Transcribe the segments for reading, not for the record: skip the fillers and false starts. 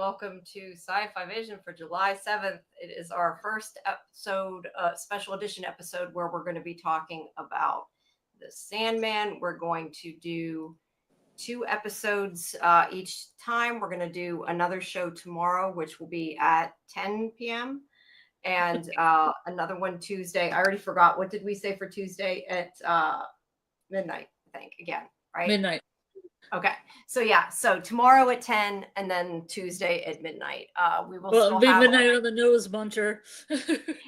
welcome to Sci-Fi Vision for July 7th. It is our first episode, special edition episode, where we're going to be talking about the Sandman. We're going to do 2 episodes each time. We're going to do another show tomorrow, which will be at 10 p.m. and another one Tuesday. I already forgot. What did we say for Tuesday? At midnight, I think, again, right? Midnight. Okay. So tomorrow at 10 and then Tuesday at midnight. We will it'll be midnight on the nose, Muncher.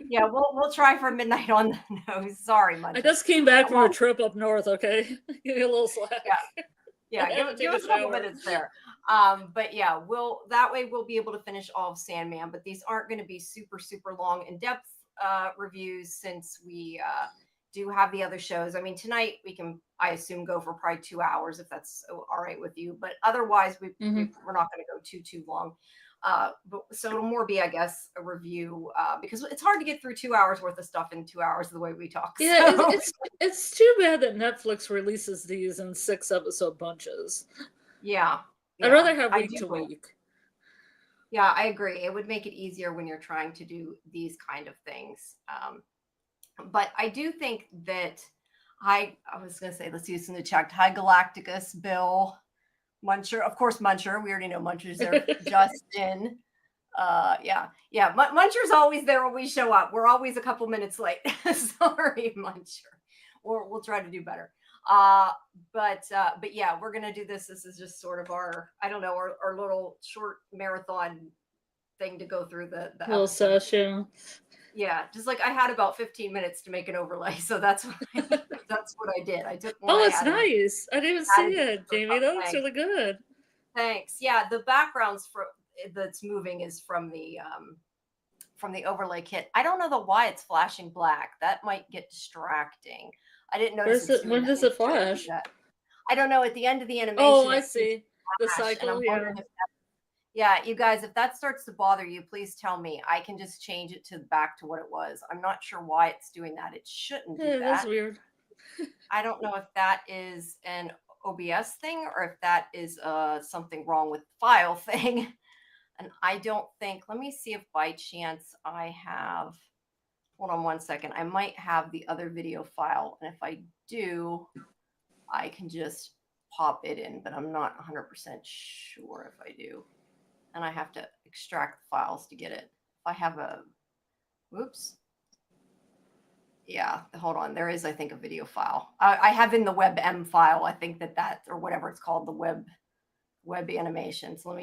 Yeah, we'll try for midnight on the nose. Sorry, Muncher. I just came back from a trip up north, okay? Give me a little slack. Yeah, give us a couple minutes there. But yeah, that way we'll be able to finish all of Sandman, but these aren't going to be super, super long in-depth reviews since we do have the other shows. I mean, tonight we can, I assume, go for probably 2 hours if that's all right with you. But otherwise, we're not going to go too long. So it'll more be, I guess, a review because it's hard to get through 2 hours worth of stuff in 2 hours the way we talk. Yeah, so. it's too bad that Netflix releases these in 6-episode bunches. Yeah. I'd rather have week to week. Yeah, I agree. It would make it easier when you're trying to do these kind of things. But I do think that I was going to say, let's use some to check. Hi, Galacticus, Bill, Muncher. Of course, Muncher. We already know Muncher's there. Justin. Muncher's always there when we show up. We're always a couple minutes late. Sorry, Muncher. We'll try to do better. But yeah, we're going to do this. This is just sort of our little short marathon thing to go through the little session. Yeah, just like I had about 15 minutes to make an overlay, so that's what I did. I took one. Oh, it's nice. I didn't even see it, Jamie. That looks really good. Thanks. Yeah, the backgrounds that's moving is from the overlay kit. I don't know why it's flashing black. That might get distracting. I didn't notice. When does it flash? I don't know. At the end of the animation. Oh, I see. The cycle. Yeah, you guys, if that starts to bother you, please tell me. I can just change it back to what it was. I'm not sure why it's doing that. It shouldn't do that. That's weird. I don't know if that is an OBS thing or if that is something wrong with the file thing. And I don't think, let me see if by chance I have, hold on one second. I might have the other video file. And if I do, I can just pop it in, but I'm not 100% sure if I do. And I have to extract the files to get it. If I have whoops. Yeah, hold on. There is, I think, a video file. I have in the WebM file. I think that or whatever it's called, the web animation. So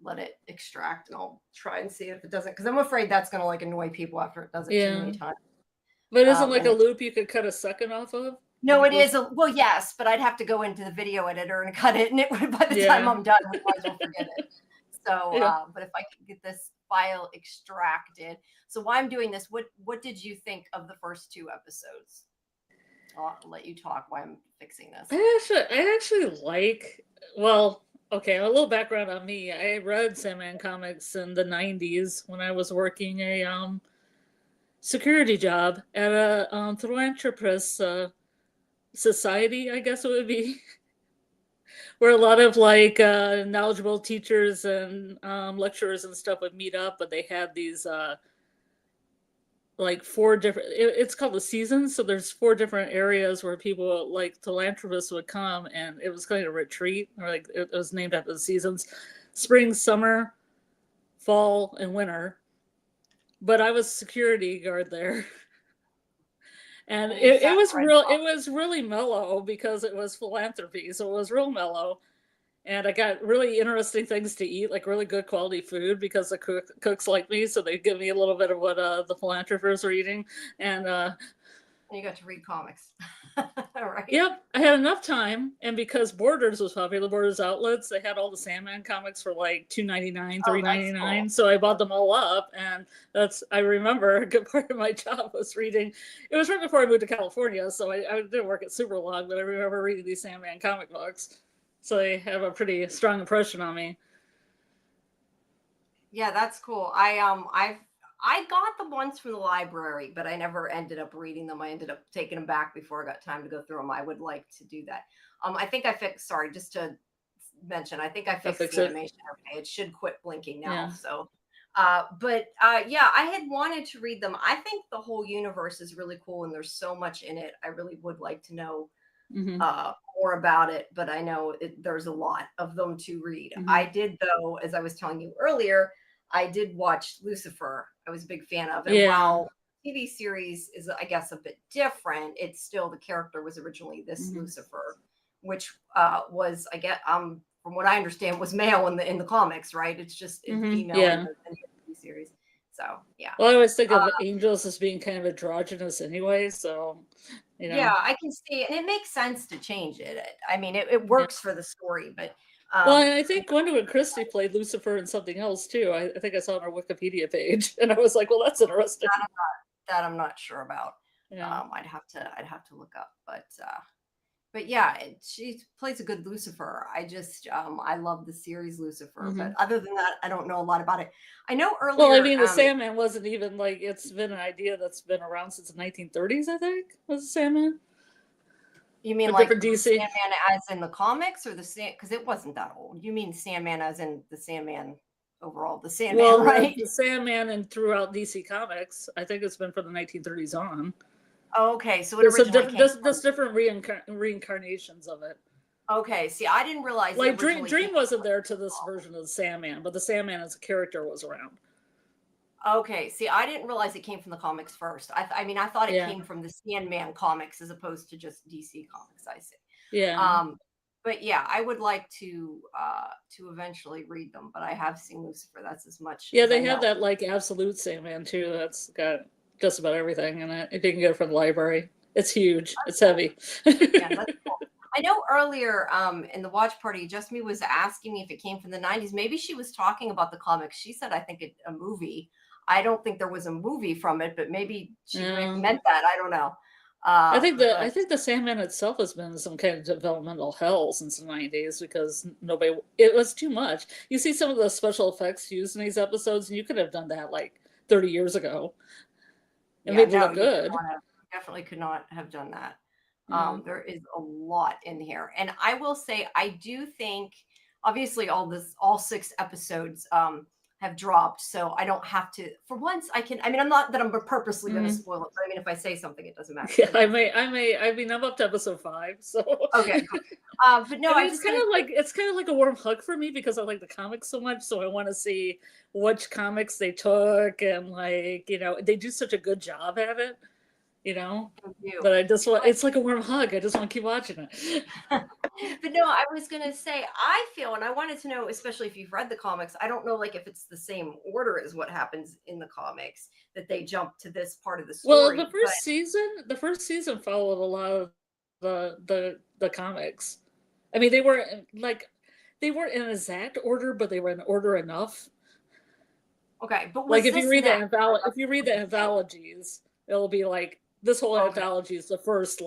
let it extract, and I'll try and see if it doesn't, because I'm afraid that's going to annoy people after it does it too many times. But isn't a loop you could cut a second off of? No, it is. Well, yes, but I'd have to go into the video editor and cut it, and it would, by the time I'm done, I might as well forget it. So, but if I can get this file extracted. So while I'm doing this, what did you think of the first 2 episodes? I'll let you talk while I'm fixing this. I actually like, well, okay, a little background on me. I read Sandman comics in the 90s when I was working a security job at a philanthropist society, I guess it would be. Where a lot of knowledgeable teachers and lecturers and stuff would meet up, but they had these 4 different. It's called the seasons, so there's 4 different areas where people philanthropists would come, and it was kind of a retreat, or it was named after the seasons: spring, summer, fall, and winter. But I was security guard there. And it was really mellow because it was philanthropy, so it was real mellow. And I got really interesting things to eat, like really good quality food, because the cooks like me, so they give me a little bit of what the philanthropists are eating. And you got to read comics. Right. Yep, I had enough time, and because Borders was popular, Borders Outlets, they had all the Sandman comics for $2.99, $3.99. Cool. So I bought them all up, and I remember a good part of my job was reading. It was right before I moved to California, so I didn't work it super long, but I remember reading these Sandman comic books. So they have a pretty strong impression on me. Yeah, that's cool. I got the ones from the library, but I never ended up reading them. I ended up taking them back before I got time to go through them. I would like to do that. I think I fixed, sorry, just to mention. I think I I'll fixed fix the it. animation. Okay, it should quit blinking now. Yeah. So, yeah, I had wanted to read them. I think the whole universe is really cool, and there's so much in it. I really would like to know Hmm. more about it, but I know there's a lot of them to read. I Hmm. did, though, as I was telling you earlier, I did watch Lucifer. I was a big fan of, and Yeah. while TV series is, I guess, a bit different, it's still the character was originally this Hmm. Lucifer, which was, I guess, from what I understand, was male in the comics, right? It's just Hmm. female Yeah. in the TV series. So yeah. Well, I always think of angels as being kind of androgynous anyway, so Yeah, I can see, and it makes sense to change it. I mean, it Yeah. works for the story, but Well, um, and I think Gwendolyn Christie played Lucifer in something else too. I think I saw it on her Wikipedia page, and I was like, "Well, that's interesting." that I'm not sure about. Yeah. I'd have to look up, but yeah, she plays a good Lucifer. I just I love the series Lucifer, but Hmm. other than that, I don't know a lot about it. I know Well, I earlier, mean, the Sandman wasn't even like it's been an idea that's been around since the 1930s. I think was the Sandman, you mean a like different the DC. Sandman as in the comics, or the Sand? Because it wasn't that old. You mean Sandman as in the Sandman overall, the Sandman, Well, right? the Sandman and throughout DC Comics, I think it's been from the 1930s on. Okay, so it There's originally came there's different reincarnations of it. Okay, see, I didn't realize it Like originally came Dream wasn't there to this from. version of the Sandman, but the Sandman as a character was around. Okay, see, I didn't realize it came from the comics first. I mean, I thought it Yeah, came from the Sandman comics as opposed to just DC comics. I see. yeah, Um, but yeah, I would like to eventually read them, but I have seen Lucifer. That's as much yeah. as I They have know. that like absolute Sandman too. That's got just about everything in it. If you can get it from the library, it's huge. It's heavy. Yeah, that's cool. I know earlier in the watch party, Just Me was asking me if it came from the 90s. Maybe she was talking about the comics. She said, I think a movie. I don't think there was a movie from it, but maybe she Yeah. meant that. I don't know. I But think the Sandman itself has been in some kind of developmental hell since the 90s because nobody it was too much. You see some of the special effects used in these episodes, and you could have done that like 30 years ago and yeah, made it no, look you good. definitely could not have done that. Yeah. There is a lot in here. And I will say, I do think, obviously, all 6 episodes have dropped. So I don't have to, for once, I mean, I'm not that I'm purposely going to Mhm. spoil it, but I mean, if I say something, it doesn't matter. Yeah, So don't spoil I mean, I'm up to episode 5, so it. Okay, cool. But no, I mean, I'm just going to say, it's kind of like a warm hug for me because I like the comics so much. So I want to see which comics they took, and like they do such a good job at it. You know, thank you. that I just want. It's like a warm hug. I just want to keep watching it. But no, I was gonna say, I feel, and I wanted to know, especially if you've read the comics, I don't know, like if it's the same order as what happens in the comics that they jump to this part of the Well, story. But the first season followed a lot of the comics. I mean, they were like they weren't in exact order, but they were in order enough. okay, but Like was this if you read the anthologies, it'll be like this whole okay? anthology is the first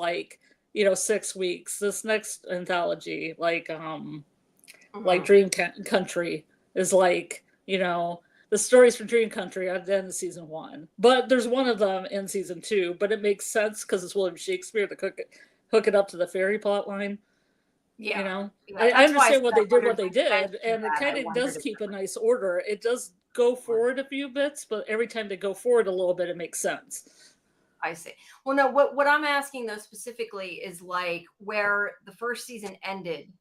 6 weeks. This next anthology, like Mhm. Country, is the stories for Dream Country at the end of season 1. But there's one of them in season 2, but it makes sense because it's William Shakespeare to hook it up to the fairy plot line. You Yeah, know, yeah. I That's why I understand said I what wondered they when you did, mentioned and it that. kind I of wondered does if keep a there nice order. It does go was. forward a few bits, but every time they go forward a little bit, it makes sense. I see. Well, no, what I'm asking though specifically is like where the first season ended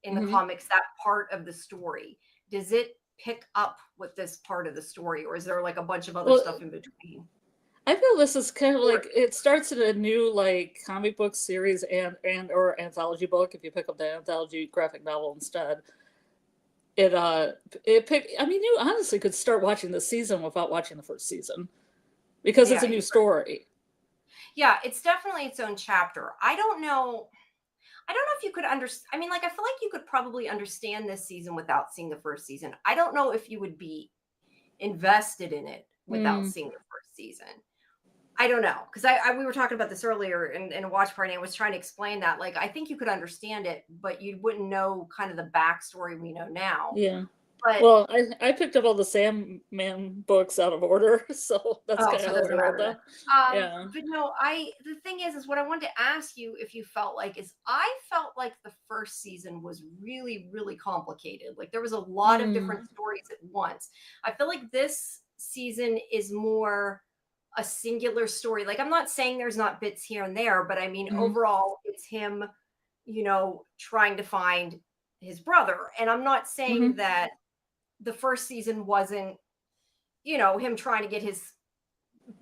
in the Hmm. comics, that part of the story, does it pick up with this part of the story, or is there like a bunch of other Well, stuff in between? I feel this is kind of Or like it starts in a new comic book series and or anthology book. If you pick up the anthology graphic novel instead, it I mean, you honestly could start watching the season without watching the first season because it's yeah, a new story. yeah, it's definitely its own chapter. I don't know if you could understand. I mean, like, I feel like you could probably understand this season without seeing the first season. I don't know if you would be invested in it without Mm, seeing the first season. I don't know, because we were talking about this earlier in a watch party. And I was trying to explain that, like, I think you could understand it, but you wouldn't know kind of the backstory we know now. yeah. But Well, I picked up all the Sandman books out of order, so that's oh, kind so of it how I doesn't read matter them. then. Yeah. But no, the thing is what I wanted to ask you if you felt like is I felt like the first season was really, really complicated. Like there was a lot of different Mm. stories at once. I feel like this season is more a singular story. Like I'm not saying there's not bits here and there, but I mean Mm. overall it's him, trying to find his brother. And I'm not saying Hmm. that the first season wasn't, him trying to get his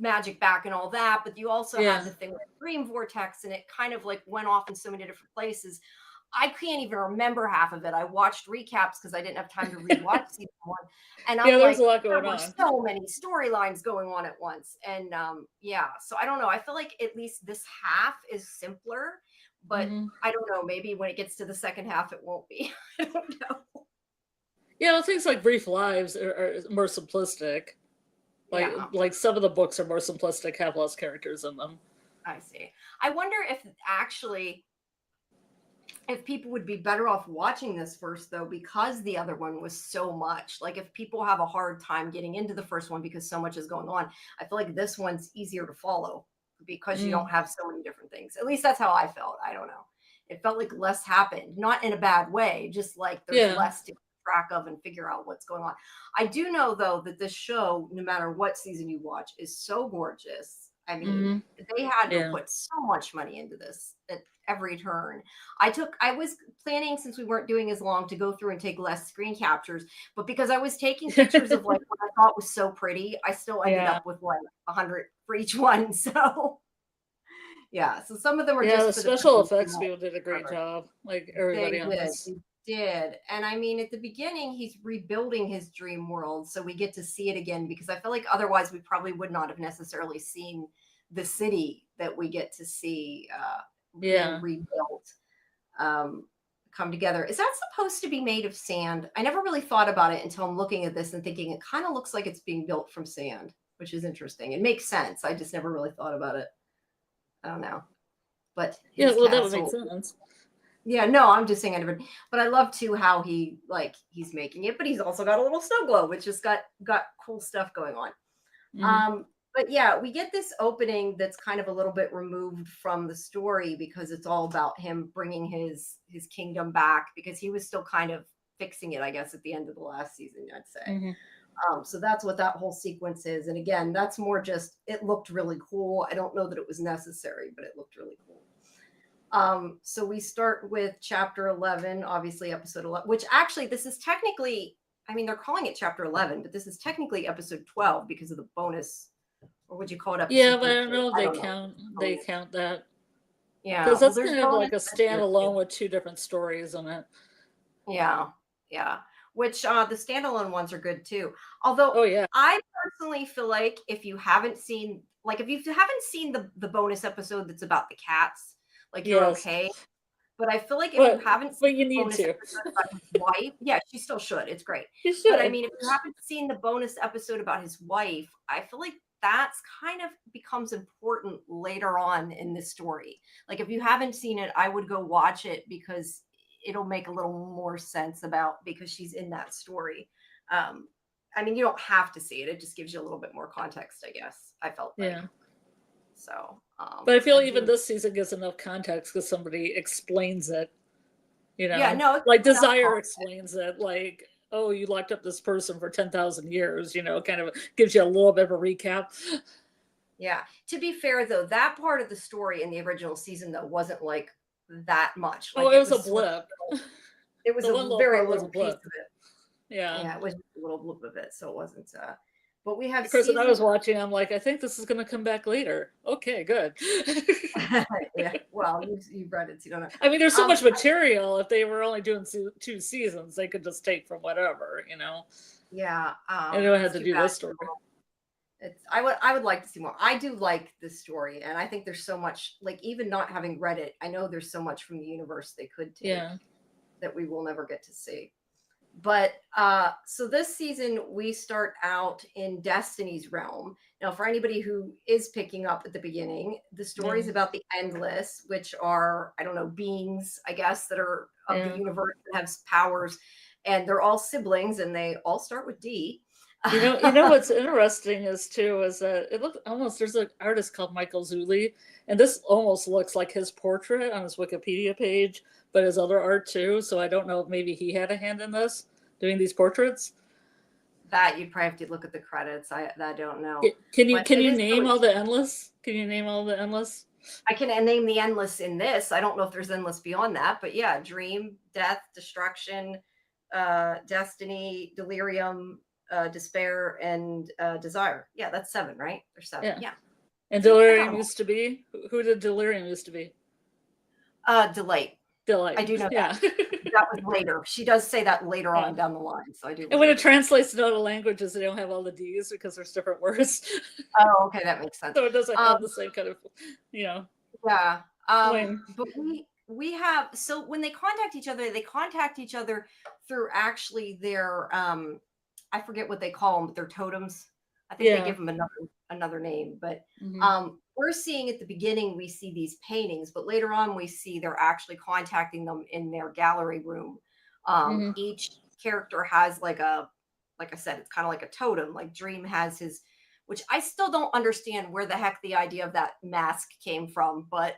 magic back and all that, but you also had Yeah. the thing with dream vortex and it kind of like went off in so many different places. I can't even remember half of it. I watched recaps because I didn't have time to rewatch season one. And Yeah, I'm there was like, a lot there going were on. so many storylines going on at once. And yeah, so I don't know. I feel like at least this half is simpler, but Hmm. I don't know. Maybe when it gets to the second half, it won't be. I don't know. Yeah, well, things like Brief Lives are more simplistic. Yeah, Like some of the books are more simplistic, have less characters in them. I see. I wonder if actually if people would be better off watching this first though because the other one was so much, like if people have a hard time getting into the first one because so much is going on, I feel like this one's easier to follow because you don't Mm. have so many different things. At least that's how I felt. I don't know, it felt like less happened, not in a bad way, just like there's Yeah. less to keep track of and figure out what's going on. I do know though that this show, no matter what season you watch, is so gorgeous. I mean, Hmm. they had to Yeah. put so much money into this at every turn. I was planning, since we weren't doing as long, to go through and take less screen captures, but because I was taking pictures of like what I thought was so pretty, I still ended Yeah. up with like 100 for each one. So yeah, so some of them are Yeah, just the for the special pretty. effects people did a great job, like everybody They on did. this. They did. And I mean, at the beginning, he's rebuilding his dream world. So we get to see it again because I feel like otherwise we probably would not have necessarily seen the city that we get to see being Yeah. rebuilt, um, come together. Is that supposed to be made of sand? I never really thought about it until I'm looking at this and thinking it kind of looks like it's being built from sand, which is interesting. It makes sense. I just never really thought about it. I don't know. But Yeah, his well, that would make castle. sense. Yeah, no, I'm just saying I never. But I love too how he's making it, but he's also got a little snow globe, which has got cool stuff going on. Hmm. But yeah, we get this opening that's kind of a little bit removed from the story because it's all about him bringing his kingdom back because he was still kind of fixing it, I guess, at the end of the last season, I'd say. Hmm. So that's what that whole sequence is. And again, that's more just it looked really cool. I don't know that it was necessary, but it looked really cool. So we start with chapter 11, obviously episode 11, which actually this is technically, I mean, they're calling it chapter 11, but this is technically episode 12 because of the bonus, or would you call it Yeah, episode but I 13? don't know if I they don't know. count that Yeah, because well, that's there's kind of bonus like a episodes too. standalone with two different stories on it. Yeah, yeah. Which the standalone ones are good too. Although Oh yeah. I personally feel like if you haven't seen, like if you haven't seen the bonus episode that's about the cats, like you're Yes. okay. But I feel like if you But haven't seen but you the need bonus to. episode about his wife, yeah, she still should. It's great. You But I should. mean, if you haven't seen the bonus episode about his wife, I feel like that's kind of becomes important later on in this story. Like if you haven't seen it, I would go watch it because it'll make a little more sense about because she's in that story. Um, I mean, you don't have to see it. It just gives you a little bit more context, I guess. I felt like. Yeah. So But I feel I even do. this season gives enough context because somebody explains it. You Yeah, know, no, it's like enough Desire context. explains it. Like, oh, you locked up this person for 10,000 years. You know, kind of gives you a little bit of a recap. Yeah. To be fair, though, that part of the story in the original season, though, wasn't like that much. Oh, Like it it was a was sort of, blip. it was The a one little very part was a little piece blip. of it. Yeah. Yeah, it was a little blip of it, so it wasn't. But we have Of course, when I season. was watching, I'm like, I think this is going to come back later. Okay, good. Yeah. Well, you've read it, so you don't know. I mean, there's so Um, much material. If they were only doing two seasons, they could just take from whatever, you know. yeah. And they don't have It's to too do bad. this story. I would like to see more. I do like this story, and I think there's so much. Like even not having read it, I know there's so much from the universe they could take Yeah. that we will never get to see. But so this season we start out in Destiny's realm. Now, for anybody who is picking up at the beginning, the stories Yeah. about the endless, which are I don't know beings, I guess, that are of the Yeah. universe that have powers. and they're all siblings, and they all start with D. You know what's interesting is that it looked almost, there's an artist called Michael Zulli, and this almost looks like his portrait on his Wikipedia page, but his other art too. So I don't know if maybe he had a hand in this, doing these portraits. That you'd probably have to look at the credits. I don't know. Can you name all the endless? Can you name all the endless? I can name the endless in this. I don't know if there's endless beyond that, but yeah, dream, death, destruction, destiny, delirium, despair, and desire. Yeah, that's 7, right? There's 7. Yeah. And delirium used to be? Who did delirium used to be? Delight. Delight. I do know that. That was later. She does say that later on down the line. So I do. And when it translates to other languages, they don't have all the D's because there's different words. Oh, okay, that makes sense. So it doesn't have the same kind of, Yeah. But we have, so when they contact each other through actually their I forget what they call them, but they're totems. I think they give them another name, but we're seeing at the beginning, we see these paintings, but later on we see they're actually contacting them in their gallery room. Each character has like I said, it's kind of like a totem. Like Dream has his, which I still don't understand where the heck the idea of that mask came from, but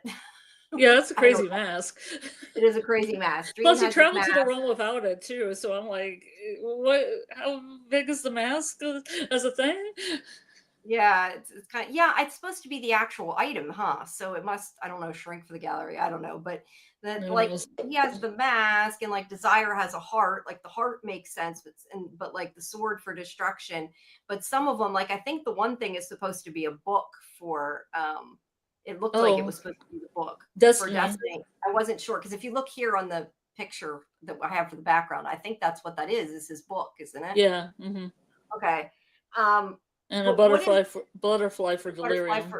yeah, that's a crazy mask. It is a crazy mask. Dream Plus, he traveled to the realm without it too. So I'm like, what? How big is the mask as a thing? Yeah, it's kind of, it's supposed to be the actual item, huh? So it must, I don't know, shrink for the gallery. I don't know, but like he has the mask, and like Desire has a heart. Like the heart makes sense, but like the sword for destruction. But some of them, like I think the one thing is supposed to be a book for. It looked like it was supposed to be the book for Destiny. I wasn't sure, because if you look here on the picture that I have for the background, I think that's what that is his book, isn't it? Yeah. Okay. And a butterfly for delirium.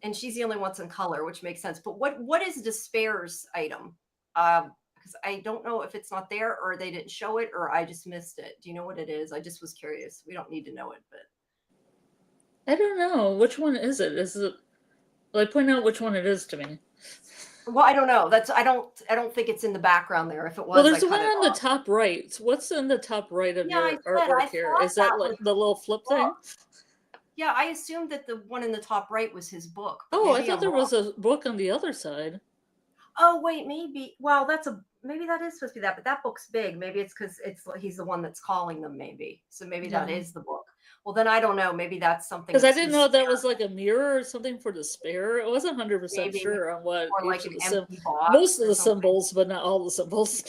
And she's the only one in color, which makes sense. But what is Despair's item? Because I don't know if it's not there, or they didn't show it, or I just missed it. Do you know what it is? I just was curious. We don't need to know it, but I don't know. Which one is it? Is it? Like, point out which one it is to me. Well, I don't know. I don't think it's in the background there. If it was, well, there's the one on the top right. What's in the top right of your artwork here? Is that like the little flip thing? Yeah, I assumed that the one in the top right was his book. Oh, I thought there was a book on the other side. Oh, wait, maybe. Well, maybe that is supposed to be that, but that book's big. Maybe it's because he's the one that's calling them. Maybe so. Maybe that is the book. Well, then I don't know. Maybe that's something. Because I didn't know that was like a mirror or something for Despair. I wasn't 100% sure on what like each of the most of the symbols, but not all the symbols.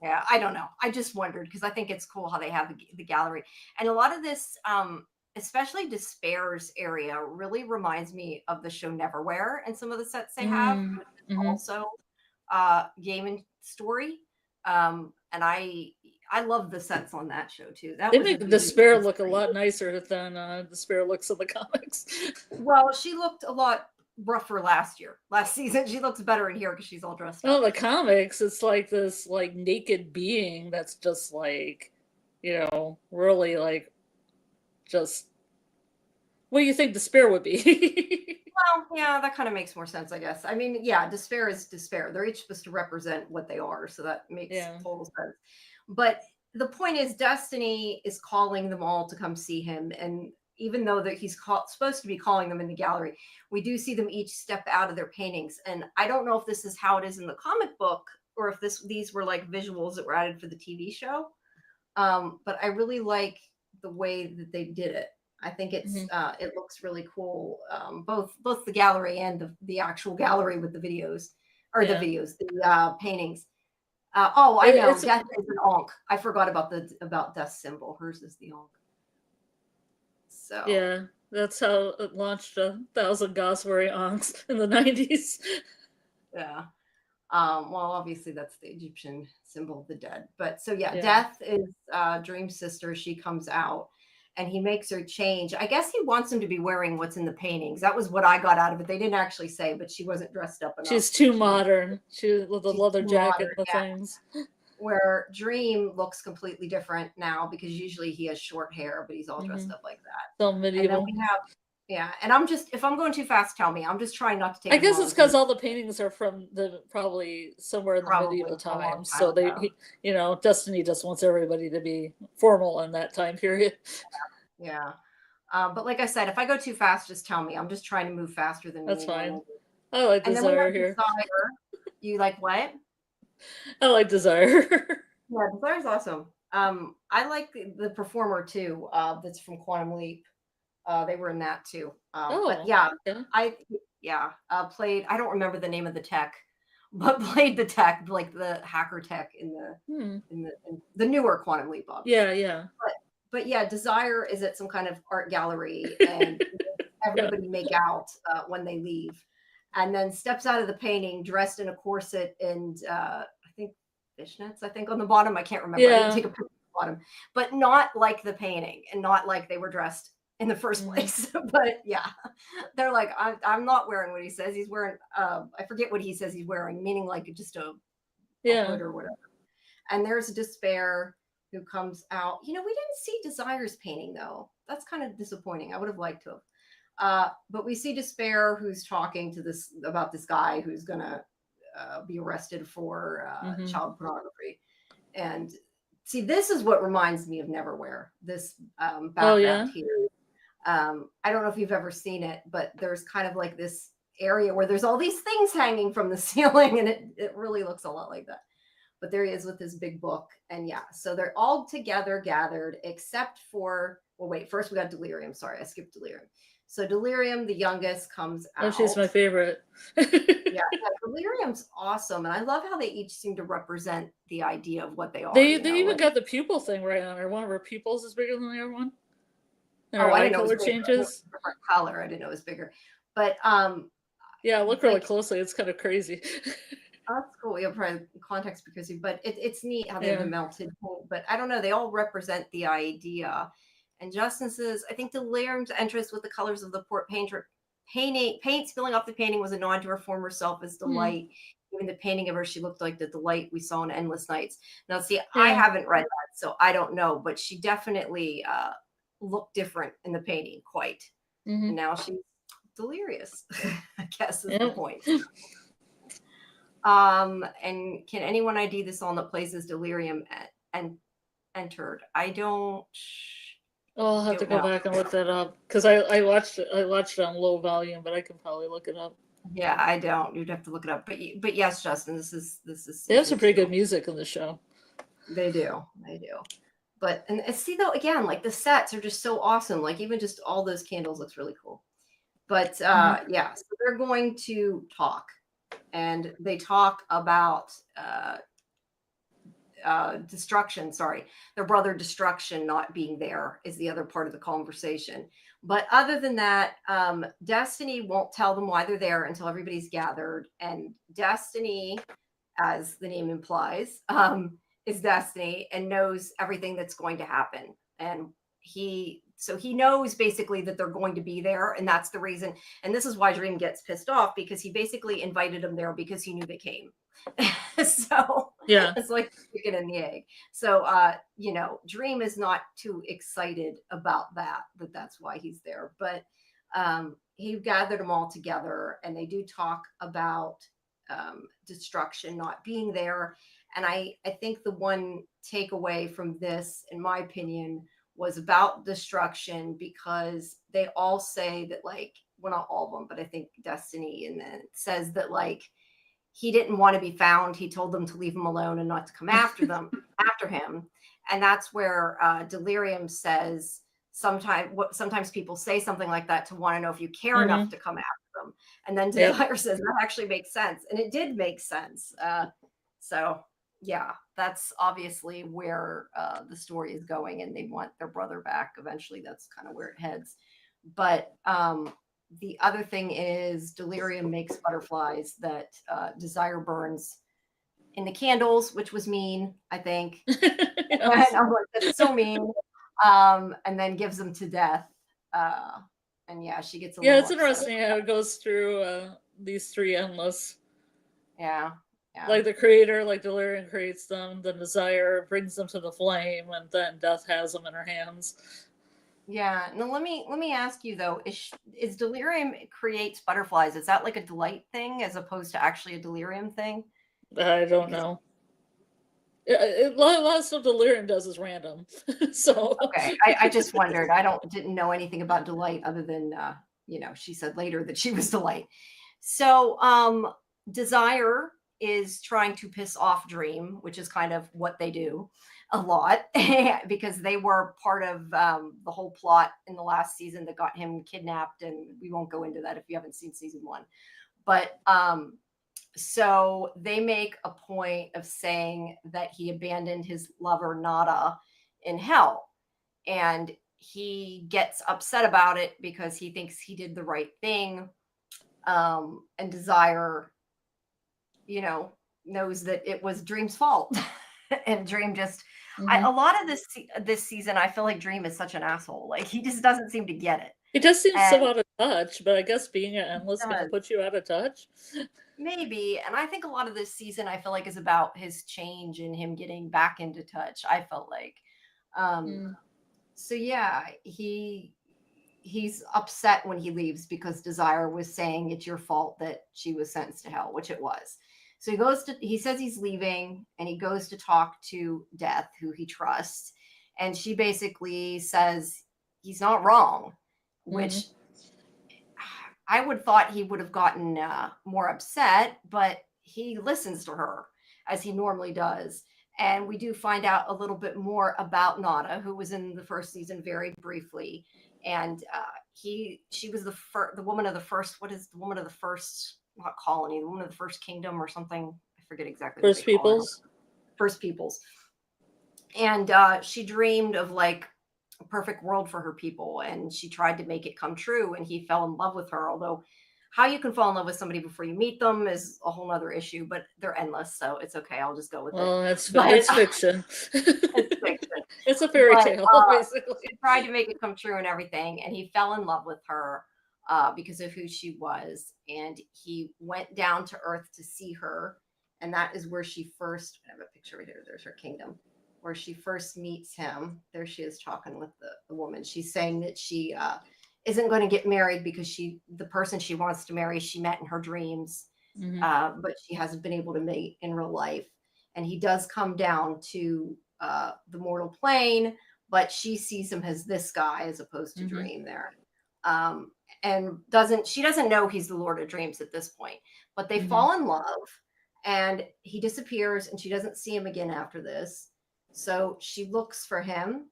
Yeah, I don't know. I just wondered, because I think it's cool how they have the gallery, and a lot of this, especially Despair's area, really reminds me of the show Neverwhere and some of the sets they have. Also, Game and Story, and I love the sets on that show too. They make Despair look a lot nicer than Despair looks in the comics. Well, she looked a lot rougher last season. She looks better in here because she's all dressed up. Well, the comics, it's like this like naked being that's just like, really like just what do you think Despair would be? Well, yeah, that kind of makes more sense, I guess. I mean, yeah, Despair is Despair. They're each supposed to represent what they are, so that makes total sense. But the point is, Destiny is calling them all to come see him, and even though that he's supposed to be calling them in the gallery, we do see them each step out of their paintings. And I don't know if this is how it is in the comic book, or if these were like visuals that were added for the TV show. But I really like the way that they did it. I think it's it looks really cool. Both the gallery and the actual gallery with the videos, or the paintings. I know. Death is an Ankh. I forgot about Death's symbol. Hers is the Ankh. So yeah, that's how it launched 1,000 Goswari Ankhs in the 90s. Yeah. Well, obviously that's the Egyptian symbol of the dead. But so Death is Dream's sister. She comes out, and he makes her change. I guess he wants him to be wearing what's in the paintings. That was what I got out of it. They didn't actually say, but she wasn't dressed up enough. She's too modern. She with the leather jacket and the things. Where Dream looks completely different now, because usually he has short hair, but he's all dressed up like that. So medieval. And then we have Yeah, and I'm just, if I'm going too fast, tell me. I'm just trying not to take I as guess long it's as we because all the paintings are from the probably somewhere in the probably medieval a long times. time So ago. Destiny just wants everybody to be formal in that time period. Yeah. But like I said, if I go too fast, just tell me. I'm just trying to move faster than That's we fine. normally do. I like And then we Desire have here. Desire. You like what? I like Desire. Yeah, Desire's awesome. I like the performer too. That's from Quantum Leap. They were in that too. But Oh, yeah, okay. I played. I don't remember the name of the tech, but played the tech, like the hacker tech in Hmm. the newer Quantum Leap, obviously. Yeah, yeah. But yeah, Desire is at some kind of art gallery, and Yeah. everybody make out when they leave, and then steps out of the painting dressed in a corset and I think fishnets. I think on the bottom. I can't remember. I didn't Yeah. take a picture of the bottom, but not like the painting, and not like they were dressed in the first Hmm. place. But yeah, they're like, I'm not wearing what he says he's wearing. I forget what he says he's wearing, meaning like just a Yeah. hood or whatever. And there's Despair who comes out. We didn't see Desire's painting though. That's kind of disappointing. I would have liked to have. But we see Despair who's talking to this about this guy who's gonna be arrested for Hmm. child pornography. And see, this is what reminds me of Neverwhere. This Oh, yeah. background here. I don't know if you've ever seen it, but there's kind of like this area where there's all these things hanging from the ceiling, and it really looks a lot like that. But there he is with his big book. And yeah, so they're all together gathered, except for, well, wait, first we got Delirium. Sorry, I skipped Delirium. So Delirium, the youngest, comes Oh, out. she's my favorite. Yeah, Delirium's awesome. And I love how they each seem to represent the idea of what they are. They even got the pupil thing right on her. One of her pupils is bigger than the other one. And her I eye didn't know it was color bigger. I knew it was changes. a different color. I didn't know it was bigger. But Yeah, look really closely. It's kind of crazy. that's cool. You'll probably context because but it's neat how they have Yeah. the melted paint. But I don't know. They all represent the idea. And Justin says, I think Delirium's entrance with the colors of the paint spilling off the painting was a nod to her former self as Delight. Even the painting of her, she looked like the Delight we saw in Endless Nights. Now, see, I haven't read that, so I don't know, but she definitely looked different in the painting, quite. And now she's delirious, I guess is the point. And can anyone ID the song that plays as Delirium and entered? I don't. I'll have to go back and look that up because I watched it on low volume, but I can probably look it up. Yeah, I don't. You'd have to look it up. But yes, Justin, this is. They have some pretty good music in the show. They do. But and see though, again, like the sets are just so awesome. Like even just all those candles looks really cool. But yeah, so they're going to talk, and they talk about Destruction. Sorry, their brother Destruction not being there is the other part of the conversation. But other than that, Destiny won't tell them why they're there until everybody's gathered. And Destiny, as the name implies, is Destiny and knows everything that's going to happen. And he knows basically that they're going to be there, and that's the reason. And this is why Dream gets pissed off, because he basically invited them there because he knew they came. So yeah, it's like the chicken and the egg. So Dream is not too excited about that's why he's there. But he gathered them all together, and they do talk about Destruction not being there. And I think the one takeaway from this, in my opinion, was about Destruction, because they all say that, like, well, not all of them, but I think Destiny and then says that, like, he didn't want to be found. He told them to leave him alone and not to come after him. And that's where Delirium says sometimes people say something like that to want to know if you care enough to come after them. And then Desire says that actually makes sense. And it did make sense. So yeah, that's obviously where the story is going, and they want their brother back. Eventually, that's kind of where it heads. But the other thing is Delirium makes butterflies that Desire burns in the candles, which was mean, I think. And I'm like, that's so mean. And then gives them to Death. And yeah, she gets a little it's upset. interesting how it goes through these three endless. Yeah. Like the creator, like Delirium creates them, then Desire brings them to the flame, and then Death has them in her hands. Yeah. Now let me ask you though: is delirium creates butterflies? Is that like a delight thing as opposed to actually a delirium thing? I don't Because know. A lot of stuff Delirium does is random. So okay, I just wondered. I didn't know anything about delight other than she said later that she was delight. So desire is trying to piss off dream, which is kind of what they do a lot because they were part of the whole plot in the last season that got him kidnapped, and we won't go into that if you haven't seen season one. But so they make a point of saying that he abandoned his lover Nada in hell, and he gets upset about it because he thinks he did the right thing. And Desire, knows that it was Dream's fault. And Dream just, a mhm. lot of this season, I feel like Dream is such an asshole. Like he just doesn't seem to get it, It does seem and so out of touch, but I guess being an he endless gonna does. put you out of touch. Maybe. And I think a lot of this season I feel like is about his change and him getting back into touch. I felt like. Um, Mm, so yeah, he's upset when he leaves because Desire was saying it's your fault that she was sentenced to hell, which it was. So he says he's leaving and he goes to talk to Death, who he trusts. And she basically says he's not wrong, mhm, which I would thought he would have gotten more upset, but he listens to her as he normally does. And we do find out a little bit more about Nada, who was in the first season very briefly. And she was the woman of the first. What is the woman of the first? Not colony, the woman of the first kingdom or something. I forget exactly what they First call her. Peoples. First peoples. And she dreamed of like a perfect world for her people, and she tried to make it come true, and he fell in love with her. Although how you can fall in love with somebody before you meet them is a whole nother issue, but they're endless, so it's okay, I'll just go with it. Well, But it's fiction. it's fiction. It's a fairy But tale, she basically. tried to make it come true and everything, and he fell in love with her because of who she was, and he went down to earth to see her. And that is where she first, I have a picture right here, there's her kingdom, where she first meets him. There she is talking with the woman. She's saying that she isn't going to get married because the person she wants to marry, she met in her dreams, Mhm, but she hasn't been able to mate in real life. And he does come down to the mortal plane, but she sees him as this guy as opposed to mhm, Dream there. Um, and she doesn't know he's the Lord of Dreams at this point, but they mhm, fall in love, and he disappears and she doesn't see him again after this. So she looks for him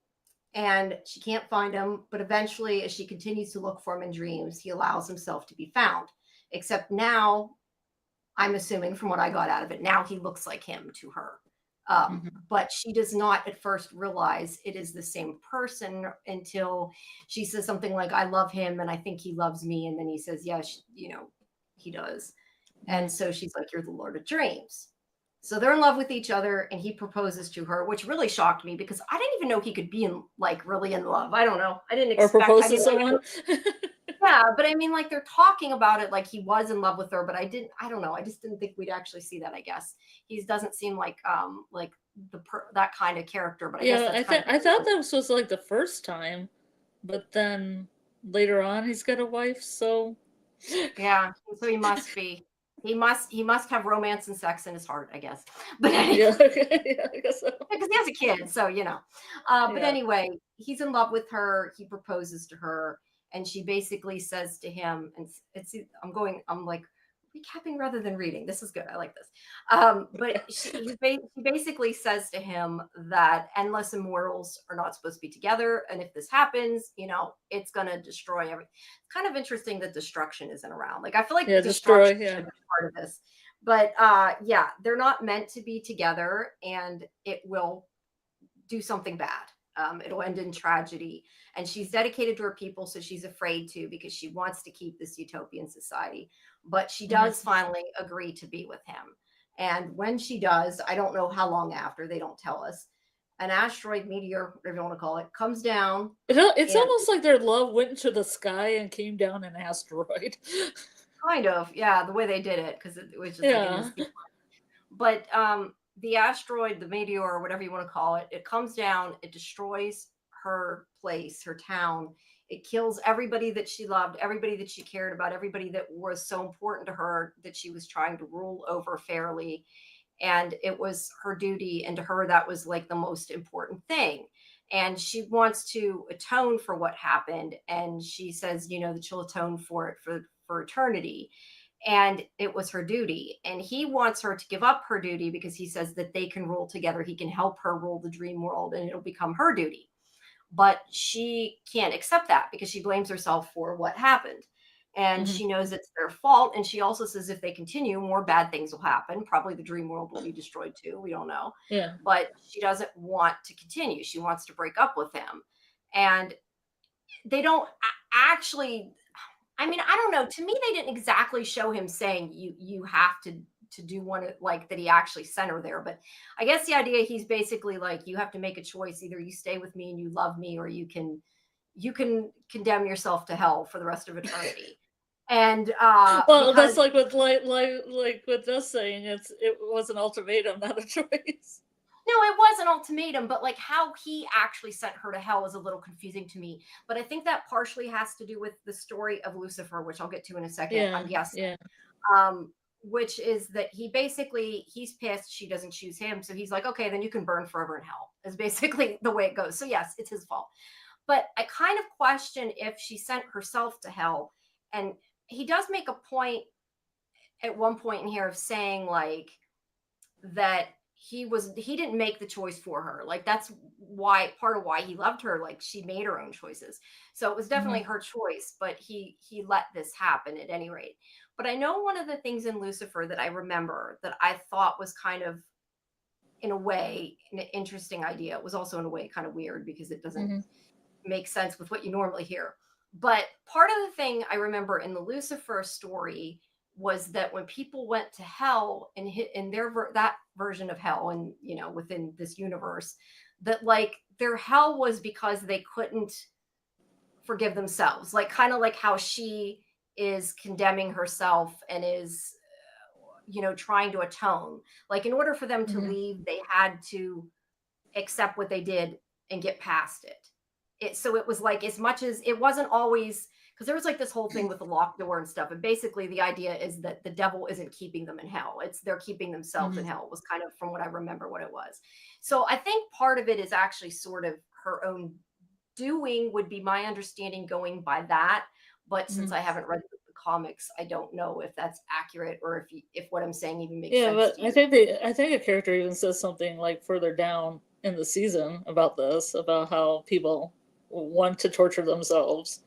and she can't find him, but eventually, as she continues to look for him in dreams, he allows himself to be found. Except now, I'm assuming from what I got out of it, now he looks like him to her. mhm. But she does not at first realize it is the same person until she says something like, I love him and I think he loves me. And then he says, yes, he does. And Mm. so she's like, you're the Lord of Dreams. So they're in love with each other and he proposes to her, which really shocked me because I didn't even know he could be really in love. I don't know. Or propose I to mean, someone. yeah, but I mean, like they're talking about it like he was in love with her, but I don't know. I just didn't think we'd actually see that, I guess. He doesn't seem like that kind of character, but I guess Yeah, that's kind of, I thought that was like the first time, but then later on he's got a wife, so yeah. So he must have romance and sex in his heart, I guess. But anyway, yeah, okay, yeah, I guess so. because he has a kid, so but Yeah. anyway, he's in love with her. He proposes to her, and she basically says to him, and I'm like recapping rather than reading. This is good. I like this. But she basically says to him that endless immortals are not supposed to be together, and if this happens, it's gonna destroy everything. It's kind of interesting that destruction isn't around. Like I feel like Yeah, destroy, destruction yeah. should be part of this, but yeah, they're not meant to be together, and it will do something bad. It'll end in tragedy. And she's dedicated to her people, so she's afraid to because she wants to keep this utopian society. But she Mhm. does finally agree to be with him. And when she does, I don't know how long after, they don't tell us, an asteroid, meteor, whatever you want to call it, comes down. It's And almost like their love went into the sky and came down an asteroid. kind of, yeah, the way they did it, because it was just like in Yeah. this. But the asteroid, the meteor, or whatever you want to call it, it comes down, it destroys her place, her town. It kills everybody that she loved, everybody that she cared about, everybody that was so important to her that she was trying to rule over fairly. And it was her duty. And to her, that was like the most important thing. And she wants to atone for what happened. And she says, that she'll atone for it for eternity. And it was her duty. And he wants her to give up her duty because he says that they can rule together. He can help her rule the dream world and it'll become her duty. But she can't accept that because she blames herself for what happened. And she knows it's their fault. And she also says if they continue, more bad things will happen. Probably the dream world will be destroyed too. We don't know. Yeah. But she doesn't want to continue. She wants to break up with him. And they don't actually, I mean, I don't know. To me, they didn't exactly show him saying you have to do one, like that he actually sent her there. But I guess the idea, he's basically like, you have to make a choice. Either you stay with me and you love me, or you can condemn yourself to hell for the rest of eternity. And well, that's like with with us saying it was an ultimatum, not a choice. No, it was an ultimatum, but like how he actually sent her to hell is a little confusing to me. But I think that partially has to do with the story of Lucifer, which I'll get to in a second. Yeah, I'm guessing. yeah. Which is that he's pissed she doesn't choose him. So he's like, okay, then you can burn forever in hell, is basically the way it goes. So yes, it's his fault. But I kind of question if she sent herself to hell. And he does make a point at one point in here of saying like that he didn't make the choice for her. Like that's why, part of why he loved her. Like she made her own choices. So it was definitely her choice, but he let this happen at any rate. But I know one of the things in Lucifer that I remember that I thought was kind of, in a way, an interesting idea. It was also in a way kind of weird because it doesn't make sense with what you normally hear. But part of the thing I remember in the Lucifer story was that when people went to hell in that version of hell, and within this universe, that like their hell was because they couldn't forgive themselves, like kind of like how she is condemning herself and is trying to atone. Like in order for them to leave, they had to accept what they did and get past it. So it was like, as much as it wasn't always, because there was like this whole thing with the locked door and stuff. And basically the idea is that the devil isn't keeping them in hell. They're keeping themselves in hell. It was kind of, from what I remember, what it was. So I think part of it is actually sort of her own doing, would be my understanding going by that. But since I haven't read the comics, I don't know if that's accurate or if what I'm saying even makes sense. Yeah, but I think a character even says something like further down in the season about this, about how people want to torture themselves.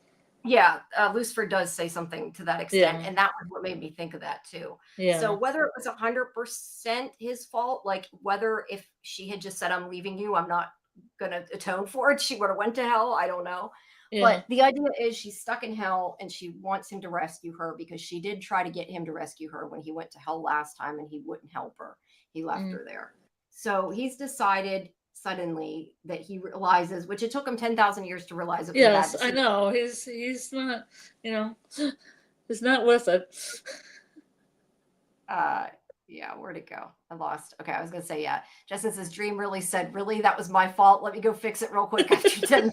Yeah, Lucifer does say something to that extent, and that was what made me think of that too. Yeah. So whether it was 100% his fault, like whether if she had just said, "I'm leaving you, I'm not gonna atone for it," she would have went to hell. I don't know. Yeah. But the idea is she's stuck in hell and she wants him to rescue her, because she did try to get him to rescue her when he went to hell last time and he wouldn't help her. He left her there. So he's decided suddenly that he realizes, which it took him 10,000 years to realize it. Yes, I know. He's not, he's not with it. Yeah, where'd it go? I lost. Okay, I was gonna say, yeah. Justin says, Dream really said, really, that was my fault. Let me go fix it real quick after 10,000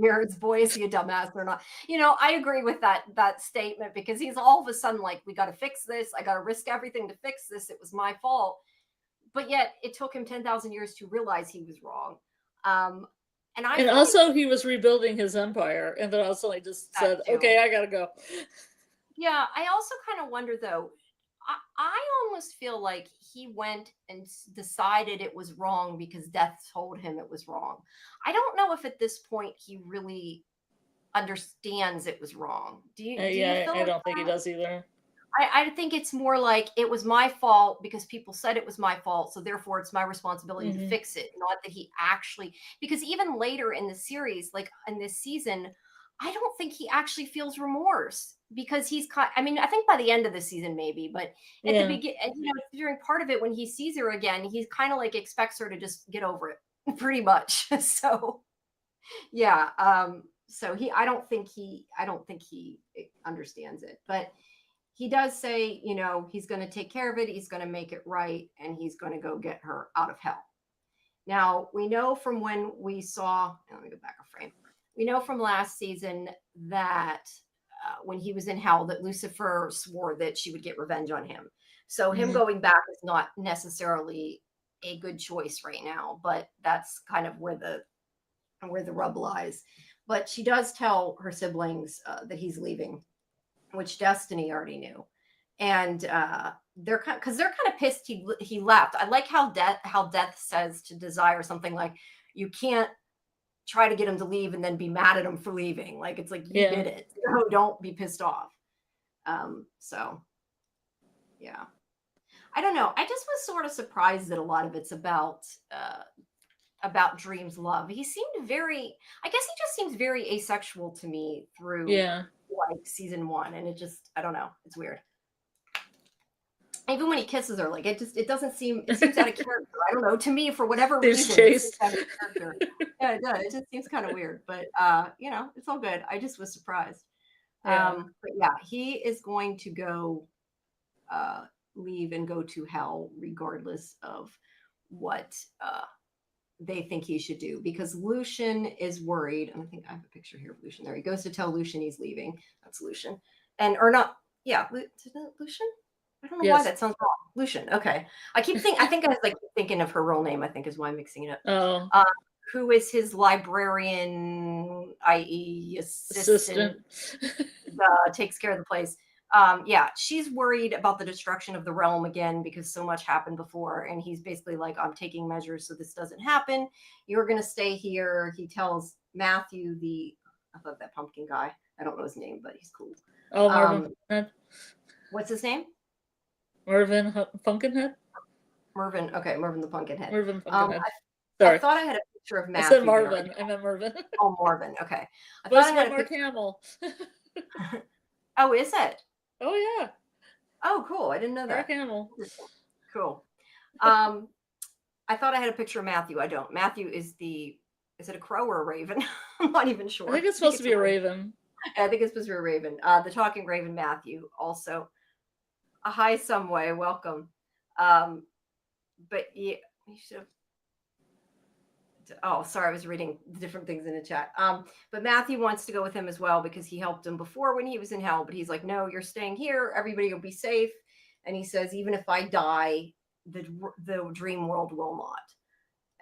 years. Boy, is he a dumbass or not. I agree with that statement, because he's all of a sudden like, we got to fix this. I got to risk everything to fix this. It was my fault. But yet it took him 10,000 years to realize he was wrong. And also he was rebuilding his empire, and then also he just said, okay, I gotta go. Yeah, I also kind of wonder though, I almost feel like he went and decided it was wrong because Death told him it was wrong. I don't know if at this point he really understands it was wrong. Do you feel I don't think he does either. I think it's more like, it was my fault because people said it was my fault, so therefore it's my responsibility to fix it. Not that he actually, because even later in the series, like in this season, I don't think he actually feels remorse, because I think by the end of the season maybe, but at the beginning, during part of it when he sees her again, he's kind of like expects her to just get over it, pretty much. So yeah, I don't think he understands it, but he does say, he's going to take care of it, he's going to make it right, and he's going to go get her out of hell. Now, we know from when we saw, let me go back a frame. We know from last season that when he was in hell, that Lucifer swore that she would get revenge on him. So him going back is not necessarily a good choice right now, but that's kind of where the rub lies. But she does tell her siblings that he's leaving, which Destiny already knew, and they're kind of pissed he left. I like how Death says to Desire something like, "You can't try to get him to leave and then be mad at him for leaving. Like, it's like, you did it. So don't be pissed off." So yeah, I don't know. I just was sort of surprised that a lot of it's about Dream's love. He seemed very, I guess he just seems very asexual to me through like season 1, and I don't know, it's weird. Even when he kisses her, like, it doesn't seem, it seems out of character. I don't know, to me, for whatever reason, it seems out of character. Yeah, it does. It just seems kind of weird, but it's all good. I just was surprised. But yeah, he is going to go leave and go to hell regardless of what they think he should do, because Lucian is worried. And I think I have a picture here of Lucian. There he goes to tell Lucian he's leaving. That's Lucian. Lucian? I don't know why that sounds wrong. Lucian. Okay. I think I was like thinking of her real name, I think is why I'm mixing it up. Oh. Who is his librarian, i.e. assistant. Takes care of the place. She's worried about the destruction of the realm again because so much happened before, and he's basically like, "I'm taking measures so this doesn't happen. You're going to stay here." He tells Matthew, I love that pumpkin guy. I don't know his name, but he's cool. Oh, Marvin. What's his name? Marvin Pumpkinhead? Mervin. Okay, Mervin the Pumpkinhead. Mervin Pumpkinhead. I thought I had a picture of Matthew. I said Marvin. I meant Marvin. Oh, Marvin. Okay. I thought I had Mark Hamill. Oh, is it? Oh, yeah. Oh, cool. I didn't know that. Mark Hamill. Cool. I thought I had a picture of Matthew. I don't. Matthew is it a crow or a raven? I'm not even sure. I think it's supposed to be a raven. I think it's supposed to be a raven. The talking raven, Matthew, also. Hi, some way. Welcome. But yeah, you should have. Oh, sorry, I was reading different things in the chat. But Matthew wants to go with him as well because he helped him before when he was in hell. But he's like, "No, you're staying here. Everybody will be safe." And he says, "Even if I die, the dream world will not."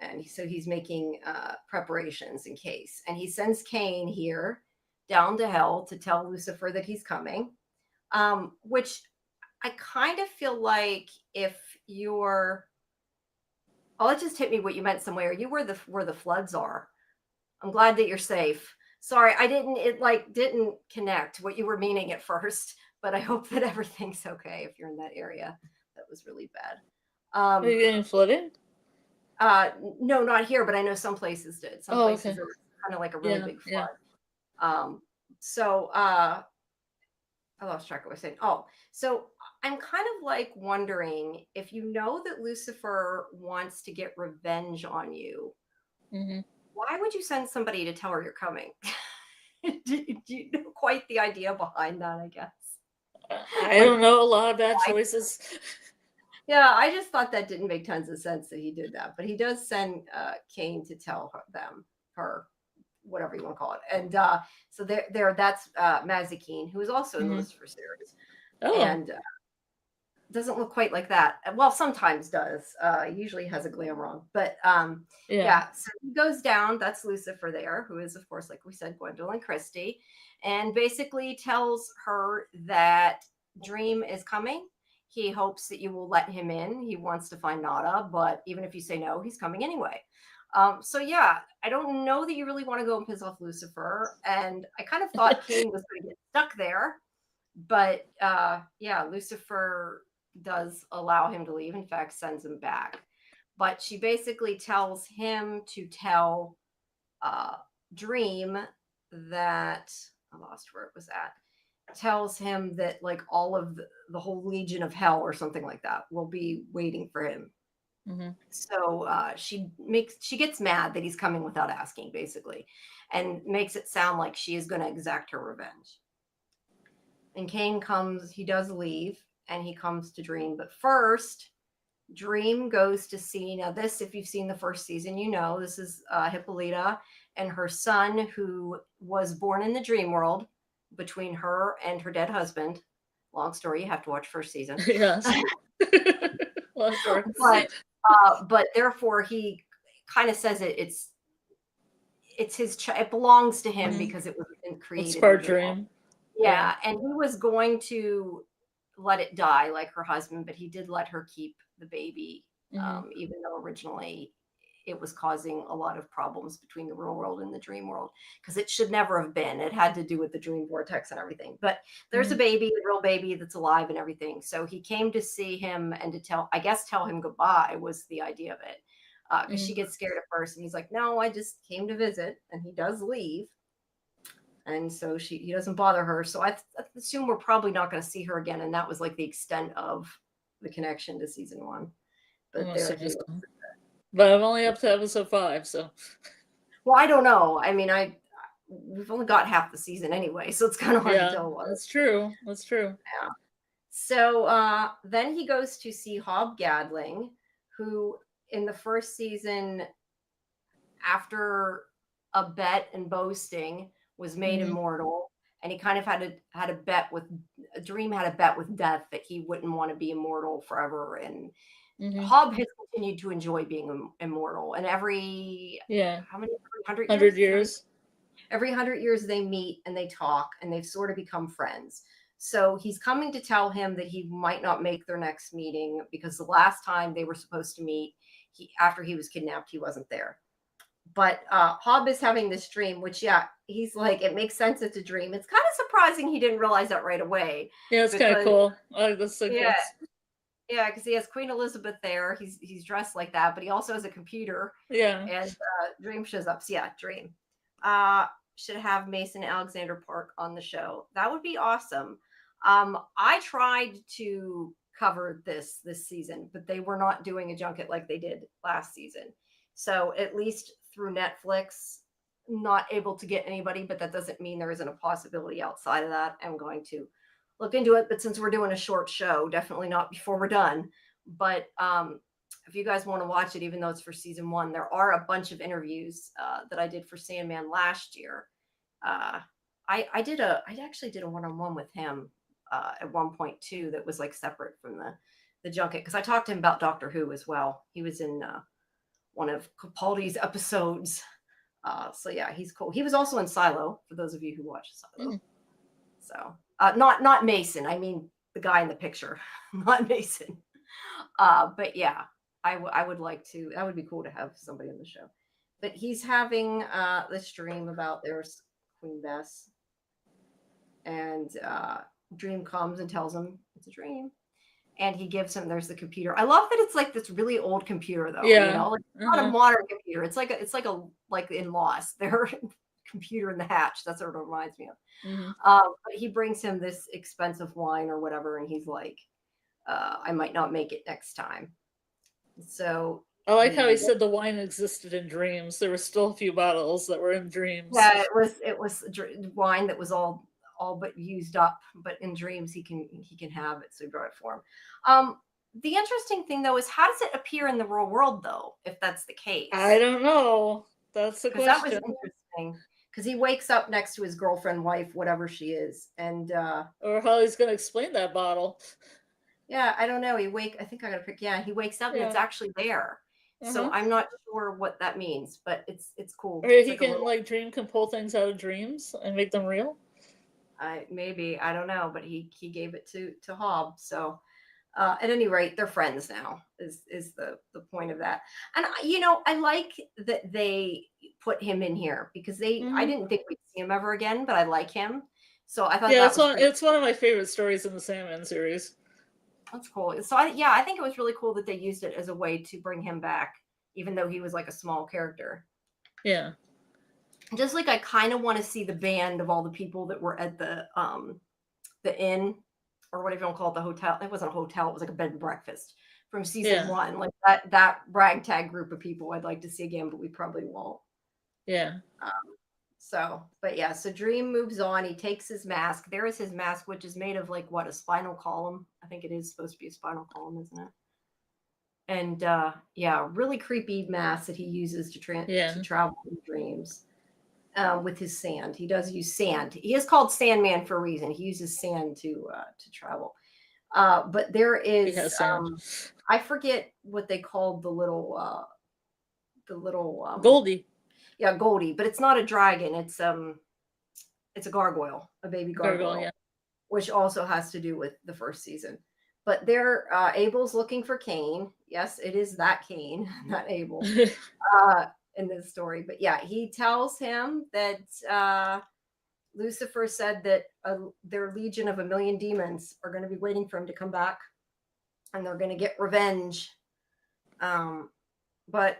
And so he's making preparations in case. And he sends Cain here down to hell to tell Lucifer that he's coming, which I kind of feel like if you're, oh, it just hit me what you meant somewhere. You were where the floods are. I'm glad that you're safe. Sorry, it didn't connect what you were meaning at first, but I hope that everything's okay if you're in that area. That was really bad. Are you getting flooded? No, not here, but I know some places did. Some places are kind of like a really big flood. Yeah. I lost track of what I was saying. Oh, so I'm kind of like wondering if you know that Lucifer wants to get revenge on you, why would you send somebody to tell her you're coming? Do you know quite the idea behind that, I guess? I don't know. A lot of bad choices. Yeah, I just thought that didn't make tons of sense that he did that. But he does send Cain to tell her, whatever you want to call it. And so that's Mazikeen, who is also in the Lucifer series. Oh. And doesn't look quite like that. Well, sometimes does. Usually has a glamor on. But so he goes down. That's Lucifer there, who is, of course, like we said, Gwendolyn Christie, and basically tells her that Dream is coming. He hopes that you will let him in. He wants to find Nada, but even if you say no, he's coming anyway. So yeah, I don't know that you really want to go and piss off Lucifer. And I kind of thought Cain was going to get stuck there. But Lucifer does allow him to leave. In fact, sends him back. But she basically tells him to tell Dream that, I lost where it was at, tells him that like all of the whole Legion of Hell or something like that will be waiting for him. So she gets mad that he's coming without asking, basically, and makes it sound like she is going to exact her revenge. And Cain comes, he does leave, and he comes to Dream. But first, Dream goes to see, now this, if you've seen the first season, you know, this is Hippolyta and her son, who was born in the dream world between her and her dead husband. Long story, you have to watch first season. Yes. Long story. But therefore he kind of says it's his it belongs to him because it was created. It's part dream. Yeah, and he was going to let it die like her husband, but he did let her keep the baby, even though originally it was causing a lot of problems between the real world and the dream world, because it should never have been. It had to do with the dream vortex and everything. But there's a baby, a real baby that's alive and everything. So he came to see him and to tell him goodbye was the idea of it. Because she gets scared at first, and he's like, "No, I just came to visit," and he does leave. And so he doesn't bother her. So I assume we're probably not going to see her again. And that was like the extent of the connection to season 1. But but I'm only up to episode 5, so. Well, I don't know. I mean, we've only got half the season anyway, so it's kind of hard to tell what. That's true. That's true. Yeah. So then he goes to see Hob Gadling, who in the first season, after a bet and boasting, was made immortal, and he kind of had a bet with Dream had a bet with death that he wouldn't want to be immortal forever, and Hob has continued to enjoy being immortal, and every how many 100 years? Every 100 years they meet and they talk, and they've sort of become friends. So he's coming to tell him that he might not make their next meeting because the last time they were supposed to meet, after he was kidnapped, he wasn't there. But Hob is having this dream, which, he's like, it makes sense it's a dream. It's kind of surprising he didn't realize that right away. Yeah, it's kind of cool. I like the sequence. Yeah, because he has Queen Elizabeth there. He's dressed like that, but he also has a computer. Yeah. And Dream shows up. So Dream. Should have Mason Alexander Park on the show. That would be awesome. I tried to cover this season, but they were not doing a junket like they did last season. So at least through Netflix, not able to get anybody, but that doesn't mean there isn't a possibility outside of that. I'm going to look into it, but since we're doing a short show, definitely not before we're done. But if you guys want to watch it, even though it's for season 1, there are a bunch of interviews that I did for Sandman last year. I actually did a one-on-one with him at one point too, that was like separate from the junket, because I talked to him about Doctor Who as well. He was in one of Capaldi's episodes. So he's cool. He was also in Silo, for those of you who watch Silo. So not Mason. I mean the guy in the picture, not Mason. But I would like to. That would be cool to have somebody on the show. But he's having this dream about there's Queen Bess, and Dream comes and tells him it's a dream. And he gives him, there's the computer. I love that it's like this really old computer though. Yeah. You know, like it's not a modern computer. It's like in Lost, their computer in the hatch. That's what it reminds me of. But he brings him this expensive wine or whatever, and he's like, I might not make it next time. So I like how he said the wine existed in dreams. There were still a few bottles that were in dreams. Yeah, it was wine that was all but used up, but in dreams he can have it, so he brought it for him. The interesting thing though is, how does it appear in the real world though, if that's the case? I don't know. That's the question. That was interesting, because he wakes up next to his girlfriend, wife, whatever she is, and or how he's gonna explain that bottle. Yeah, I don't know. I think I gotta pick. Yeah, he wakes up and it's actually there. So I'm not sure what that means, but it's cool. Or he can Dream can pull things out of dreams and make them real. Maybe, I don't know, but he gave it to Hob. So at any rate, they're friends now. Is the point of that? And I like that they put him in here, because I didn't think we'd see him ever again, but I like him. So I thought it's one of my favorite stories in the Sandman series. That's cool. So I think it was really cool that they used it as a way to bring him back, even though he was like a small character. Yeah. Just like I kind of want to see the band of all the people that were at the inn, or whatever you want to call it, the hotel. It wasn't a hotel, it was like a bed and breakfast from season 1. Like that ragtag group of people I'd like to see again, but we probably won't. Yeah. So Dream moves on. He takes his mask. There is his mask, which is made of like a spinal column. I think it is supposed to be a spinal column, isn't it? And yeah, really creepy mask that he uses to Yeah. travel in dreams with his sand. He does use sand. He is called Sandman for a reason. He uses sand to travel. But there He is has sand. I forget what they called the little Goldie. yeah, Goldie, but it's not a dragon. It's a gargoyle, a baby Gargoyle, gargoyle, yeah. which also has to do with the first season. But they're Abel's looking for Cain. Yes, it is that Cain, not Abel, uh, in this story. But yeah, he tells him that Lucifer said that their legion of 1,000,000 demons are going to be waiting for him to come back, and they're going to get revenge. Um, but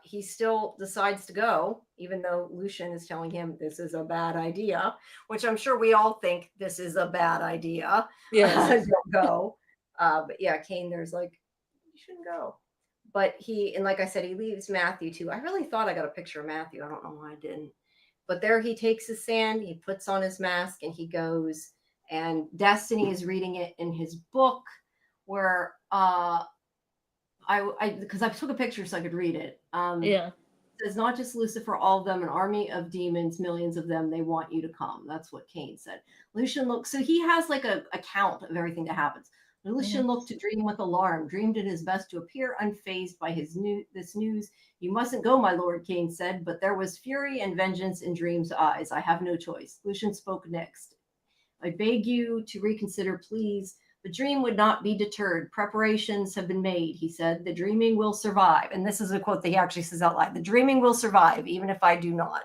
he still decides to go, even though Lucian is telling him this is a bad idea, which I'm sure we all think this is a bad idea. Yes. Don't go. But yeah, Cain, there's like, you shouldn't go. But and like I said, he leaves Matthew too. I really thought I got a picture of Matthew. I don't know why I didn't. But there he takes his sand, he puts on his mask, and he goes. And Destiny is reading it in his book, where because I took a picture so I could read it. Yeah. It says, not just Lucifer, all of them, an army of demons, millions of them, they want you to come. That's what Cain said. Lucian looked, so he has like a count of everything that happens. Lucian looked to dream with alarm, dreamed it his best to appear unfazed by this news. You mustn't go, my lord, Cain said, but there was fury and vengeance in Dream's eyes. I have no choice. Lucian spoke next. I beg you to reconsider, please. The dream would not be deterred. Preparations have been made, he said. The dreaming will survive. And this is a quote that he actually says out loud. The dreaming will survive, even if I do not.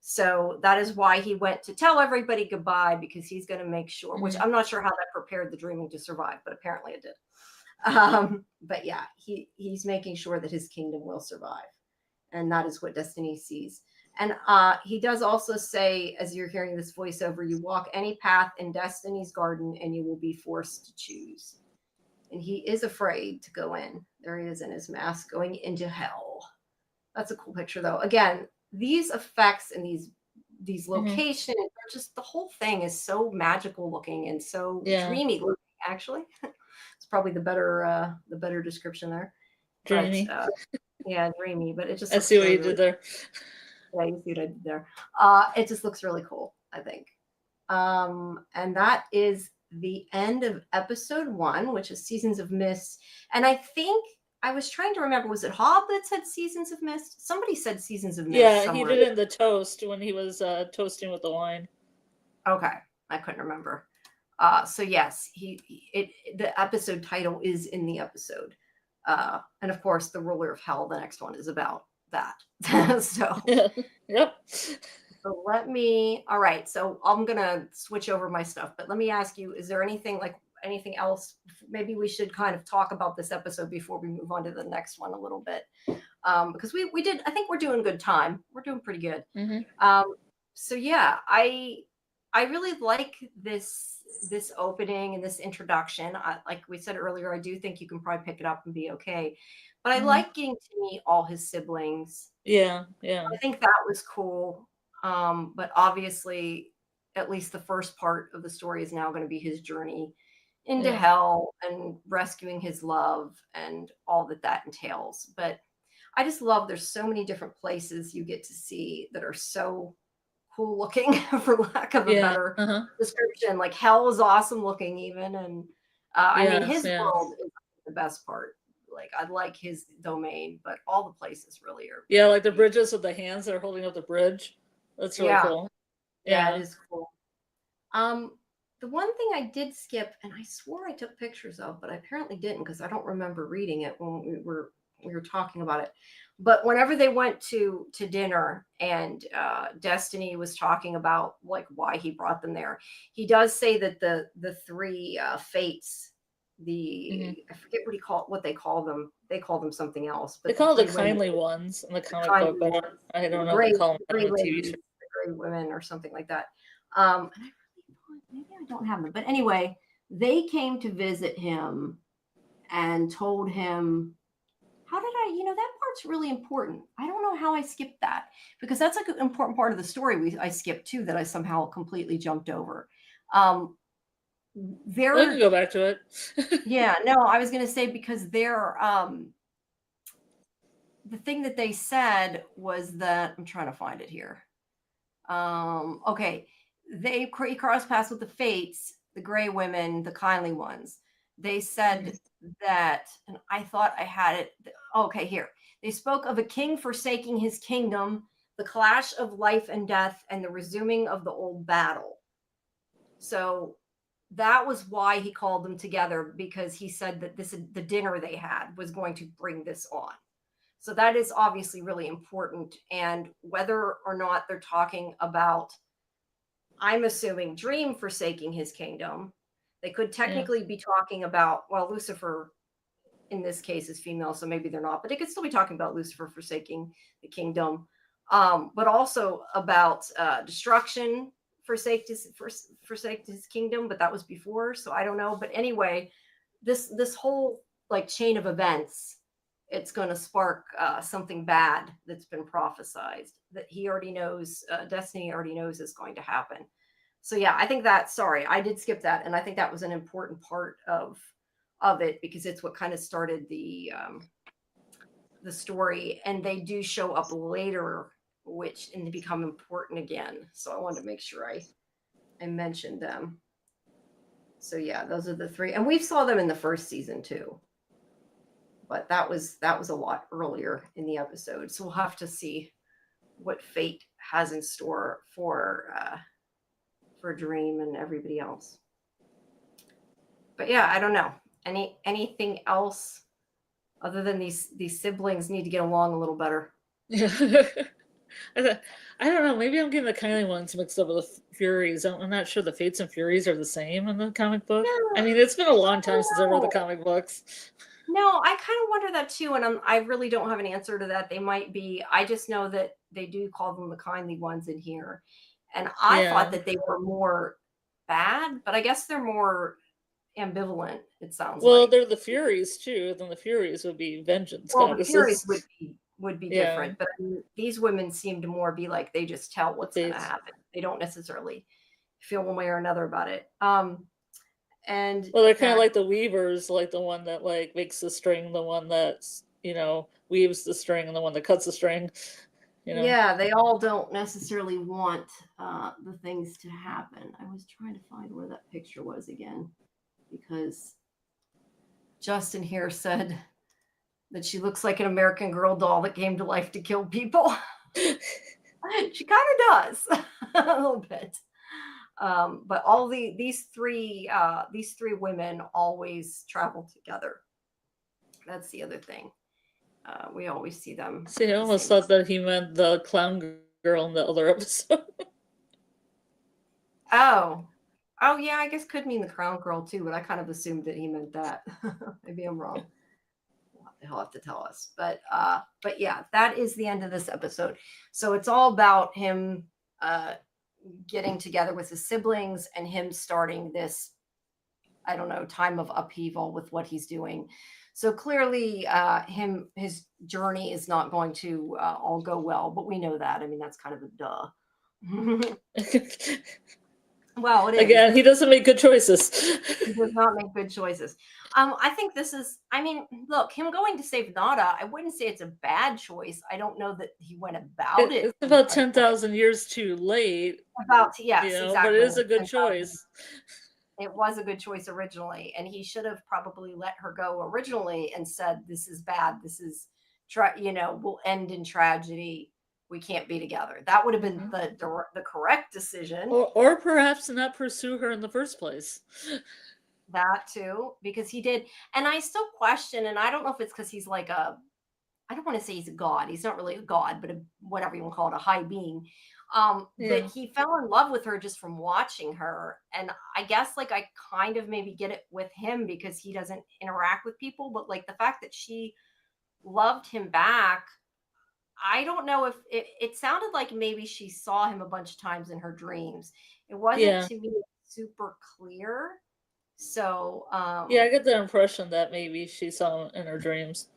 So that is why he went to tell everybody goodbye, because he's going to make sure, which I'm not sure how that prepared the dreaming to survive, but apparently it did. But yeah, he's making sure that his kingdom will survive. And that is what Destiny sees. And he does also say, as you're hearing this voiceover, you walk any path in Destiny's garden and you will be forced to choose. And he is afraid to go in. There he is in his mask going into hell. That's a cool picture, though. Again, these effects and these locations, just the whole thing is so magical looking and so dreamy looking, actually. It's probably the better description there. Dreamy. But, yeah, dreamy, but it just I see what you did there. Yeah, you see what I did there. It just looks really cool, I think. And that is the end of episode 1, which is Seasons of Mist. And I think I was trying to remember, was it Hob that said Seasons of Mist? Somebody said Seasons of Mist. Yeah, somewhere. He did it in the toast when he was toasting with the wine. Okay, I couldn't remember. So yes, the episode title is in the episode. And of course, the Ruler of Hell, the next one, is about that. So yep. So all right, so I'm gonna switch over my stuff, but let me ask you, is there anything else? Maybe we should kind of talk about this episode before we move on to the next one a little bit. Because we did, I think we're doing good time. We're doing pretty good. So yeah, I really like this opening and this introduction. Like we said earlier, I do think you can probably pick it up and be okay. But I like getting to meet all his siblings. Yeah. I think that was cool. But obviously, at least the first part of the story is now going to be his journey into hell and rescuing his love and all that entails. But I just love there's so many different places you get to see that are so cool looking, for lack of a better description. Like hell is awesome looking even. And I mean, his world is the best part. Like I like his domain, but all the places really are. Yeah, like the bridges with the hands that are holding up the bridge. That's really cool. Yeah, it is cool. The one thing I did skip, and I swore I took pictures of, but I apparently didn't because I don't remember reading it when we were talking about it. But whenever they went to dinner and Destiny was talking about like why he brought them there, he does say that the three fates, I forget what they call them. They call them something else. But they call the kindly ones in the comic book, but I don't know if they call them on the TV show. The gray women or something like that. And I really thought maybe I don't have them, but anyway, they came to visit him and told him, how did that part's really important. I don't know how I skipped that, because that's like an important part of the story I skipped too, that I somehow completely jumped over. I can go back to it. yeah, no, I was going to say because the thing that they said was that I'm trying to find it here. Okay, he crossed paths with the Fates, the Gray Women, the Kindly Ones. They said that, and I thought I had it. Okay, here they spoke of a king forsaking his kingdom, the clash of life and death, and the resuming of the old battle. So that was why he called them together, because he said that the dinner they had was going to bring this on. So that is obviously really important. And whether or not they're talking about, I'm assuming, Dream forsaking his kingdom, they could technically be talking about, well, Lucifer in this case is female, so maybe they're not, but they could still be talking about Lucifer forsaking the kingdom, but also about destruction, forsake his kingdom, but that was before, so I don't know. But anyway, this whole like chain of events, it's going to spark something bad that's been prophesized that he already knows, Destiny already knows is going to happen. So yeah, I think that, sorry, I did skip that, and I think that was an important part of it, because it's what kind of started the story, and they do show up later, which and they become important again. So I wanted to make sure I mentioned them. So yeah, those are the three, and we saw them in the first season too, but that was a lot earlier in the episode. So we'll have to see what fate has in store for Dream and everybody else. But yeah, I don't know. Anything else other than these siblings need to get along a little better? Yeah. I don't know. Maybe I'm getting the Kylie ones mixed up with the Furies. I'm not sure the Fates and Furies are the same in the comic book. I mean, it's been a long time since I read the comic books. No, I kind of wonder that too, and I really don't have an answer to that. They might be. I just know that they do call them the kindly ones in here, and I thought that they were more bad, but I guess they're more ambivalent. It sounds Well, like. they're the Furies too. Then the Furies would be vengeance Well, the Furies goddesses. would be Yeah. different, but I mean, these women seem to more be like they just tell what's going to Fates. happen. They don't necessarily feel one way or another about it. And Well, they're kind of like the weavers, like the one that like makes the string, the one that's weaves the string, and the one that cuts the string. Yeah, they all don't necessarily want the things to happen. I was trying to find where that picture was again, because Justin here said that she looks like an American Girl doll that came to life to kill people. She kind of does a little bit. But all these three women always travel together. That's the other thing. We always see them. See, I almost thought that he meant the clown girl in the other episode. Oh, yeah, I guess could mean the crown girl too, but I kind of assumed that he meant that. Maybe I'm wrong. He'll have to tell us. But yeah, that is the end of this episode. So it's all about him getting together with his siblings and him starting this, I don't know, time of upheaval with what he's doing. So clearly his journey is not going to all go well, but we know that. I mean, that's kind of a duh. Well, it is. Again, he doesn't make good choices. He does not make good choices. I think this is, I mean, look, him going to save Nada, I wouldn't say it's a bad choice. I don't know that he went about it. It's about 10,000 years too late. Yes, exactly. But it is a good choice. It was a good choice originally, and he should have probably let her go originally and said, "This is bad. This is, will end in tragedy. We can't be together." That would have been the correct decision. Or perhaps not pursue her in the first place. That too, because he did, and I still question, and I don't know if it's because he's like I don't want to say he's a god. He's not really a god, but whatever you want to call it, a high being. That he fell in love with her just from watching her. And I guess like I kind of maybe get it with him because he doesn't interact with people, but like the fact that she loved him back, I don't know if it sounded like maybe she saw him a bunch of times in her dreams. It wasn't to me super clear. So yeah, I get the impression that maybe she saw him in her dreams.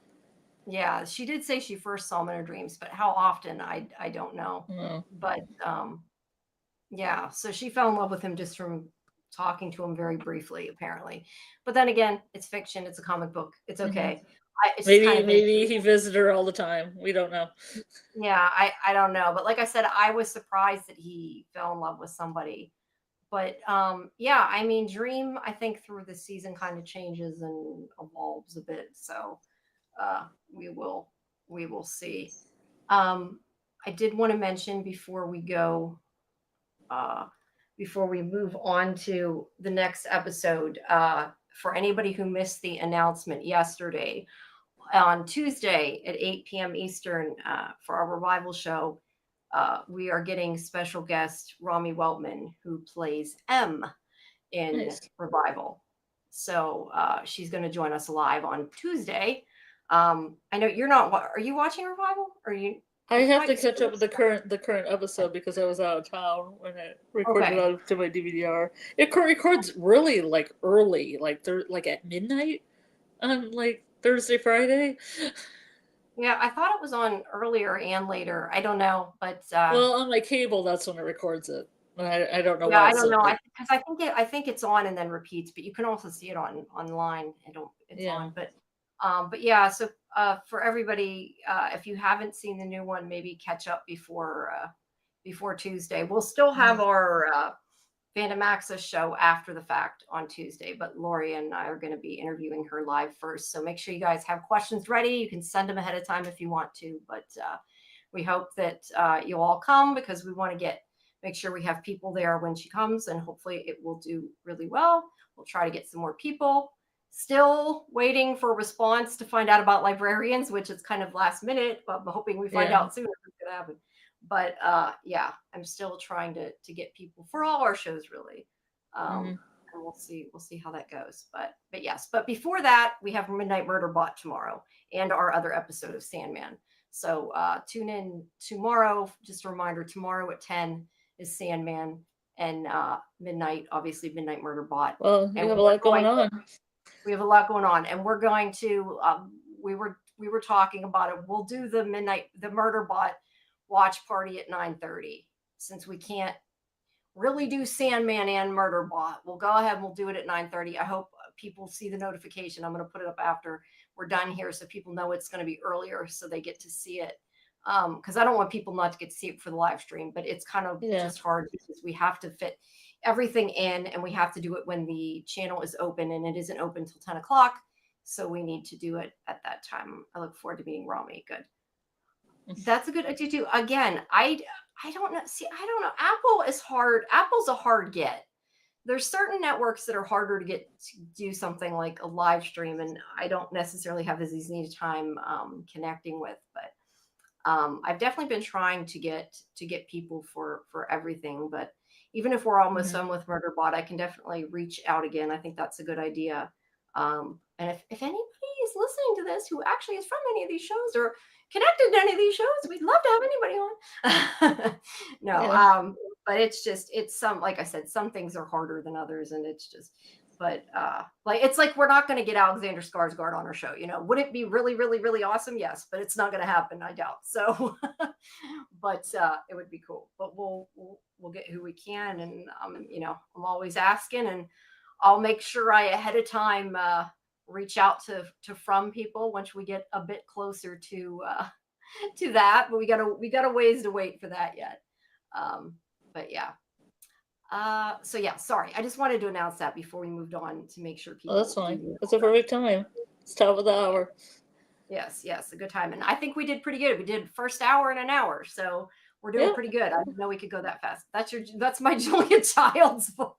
Yeah, she did say she first saw him in her dreams, but how often I don't know. No. But yeah, so she fell in love with him just from talking to him very briefly, apparently. But then again, it's fiction. It's a comic book. It's okay. It's just kind Maybe he visited her all the time. We don't know. yeah, I don't know. But like I said, I was surprised that he fell in love with somebody. But yeah, I mean, Dream, I think through the season kind of changes and evolves a bit. So we will see. I did want to mention before we go, before we move on to the next episode, for anybody who missed the announcement yesterday, on Tuesday at 8 p.m. Eastern for our revival show, we are getting special guest Rami Weltman, who plays M in Nice. Revival. So she's going to join us live on Tuesday. I know you're not. Are you watching Revival? Or are you? I have to catch up with the current episode because I was out of town when I recorded Okay. it to my DVDR. It records really like early, like they're like at midnight on like Thursday, Friday. Yeah, I thought it was on earlier and later. I don't know, but Well, on my cable, that's when it records it. I don't know yeah, why I it's don't so know. late. I think it's on and then repeats, but you can also see it online. It's Yeah. on, but yeah. So for everybody, if you haven't seen the new one, maybe catch up before Tuesday. We'll still have our Fandom Access show after the fact on Tuesday, but Lori and I are going to be interviewing her live first. So make sure you guys have questions ready. You can send them ahead of time if you want to, but we hope that you'll all come because we want to make sure we have people there when she comes, and hopefully it will do really well. We'll try to get some more people. Still waiting for a response to find out about Librarians, which is kind of last minute, but I'm hoping we find out soon if it's going to happen. But yeah, I'm still trying to get people for all our shows, really. And we'll see how that goes. But yes, but before that, we have Midnight Murderbot tomorrow and our other episode of Sandman. So tune in tomorrow. Just a reminder, tomorrow at 10 is Sandman, and midnight, obviously Midnight Murderbot. Well, you have a lot going on. We have a lot going on, and we're going to. We were talking about it. We'll do the Murderbot watch party at 9:30, since we can't really do Sandman and Murderbot. We'll go ahead and we'll do it at 9:30. I hope people see the notification. I'm going to put it up after we're done here so people know it's going to be earlier so they get to see it. Because I don't want people not to get to see it for the live stream, but it's kind of just hard because we have to fit everything in, and we have to do it when the channel is open, and it isn't open till 10 o'clock. So we need to do it at that time. I look forward to meeting Rami. Good. That's a good idea too. Again, I don't know. See, I don't know. Apple is hard. Apple's a hard get. There's certain networks that are harder to get to do something like a live stream, and I don't necessarily have as easy time connecting with. But I've definitely been trying to get people for everything. But even if we're almost done with Murderbot, I can definitely reach out again. I think that's a good idea. And if anybody is listening to this who actually is from any of these shows or connected to any of these shows, we'd love to have anybody on. No, but it's some, like I said, some things are harder than others, and it's just, but it's like we're not going to get Alexander Skarsgård on our show. Would it be really, really, really awesome? Yes, but it's not going to happen, I doubt. So, but it would be cool. But we'll get who we can, and I'm always asking, and I'll make sure I ahead of time reach out to from people once we get a bit closer to that. But we got a ways to wait for that yet. But yeah. So yeah, sorry. I just wanted to announce that before we moved on to make sure people. Oh, that's fine. It's a perfect time. It's top of the hour. Yes, a good time. And I think we did pretty good. We did first hour in an hour, so we're doing pretty good. I didn't know we could go that fast. That's my Julia Child's voice.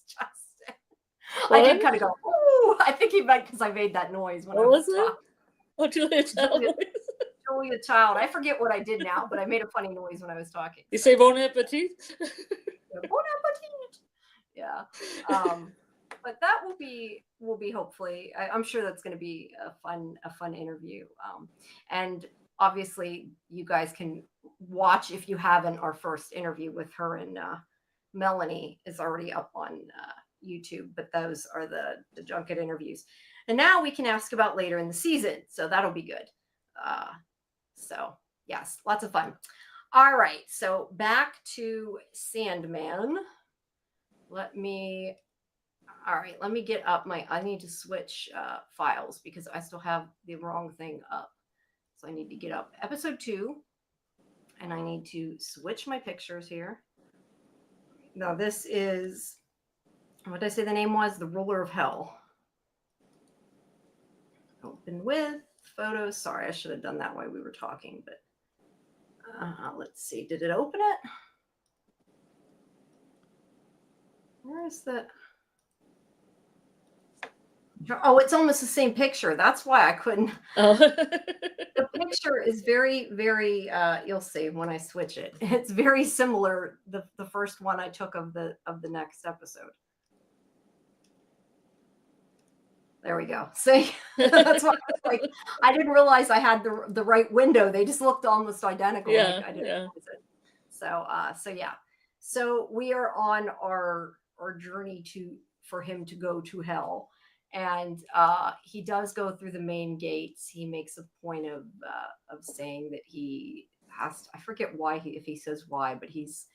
Justin. I did kind of go, ooh. I think he meant because I made that noise when I was talking. What Julia Child? Julia Child. I forget what I did now, but I made a funny noise when I was talking. You say bon appetit? Bon appetit. Yeah. But that will be hopefully. I'm sure that's going to be a fun interview. And obviously, you guys can watch if you haven't. Our first interview with her and Melanie is already up on YouTube, but those are the junket interviews. And now we can ask about later in the season, so that'll be good. So yes, lots of fun. All right, so back to Sandman. let me, all right, let me get up I need to switch files because I still have the wrong thing up. So I need to get up episode 2 and I need to switch my pictures here. Now this is, what did I say the name was? The Ruler of Hell. Open with photos. Sorry, I should have done that while we were talking, but let's see. Did it open it? Where is the... Oh, it's almost the same picture. That's why I couldn't. Oh. The picture is very, very, you'll see when I switch it. It's very similar, the first one I took of the next episode. There we go. See, that's why I was like, I didn't realize I had the right window. They just looked almost identical. Yeah, like I didn't realize it. So yeah. So we are on our journey for him to go to hell. And he does go through the main gates. He makes a point of saying that he has to, I forget why if he says why, but he's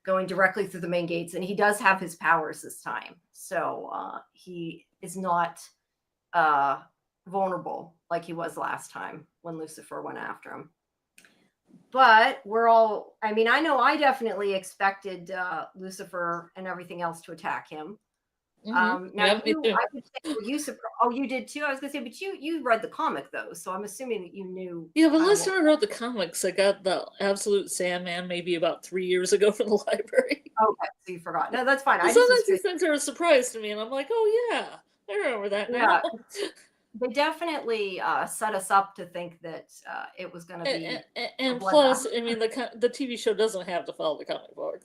going directly through the main gates, and he does have his powers this time. So he is not vulnerable like he was last time when Lucifer went after him. But I know I definitely expected Lucifer and everything else to attack him. Now I would say, were you surprised? Oh, you did too. I was gonna say, but you read the comic though, so I'm assuming that you knew. Yeah, but last time I wrote the comics, I got the absolute Sandman maybe about 3 years ago from the library. Okay, so you forgot. No, that's fine. Sometimes these things are a surprise to me, and I'm like, oh yeah, I remember that now. Yeah, they definitely set us up to think that it was going to be. And plus, I mean, the TV show doesn't have to follow the comic book.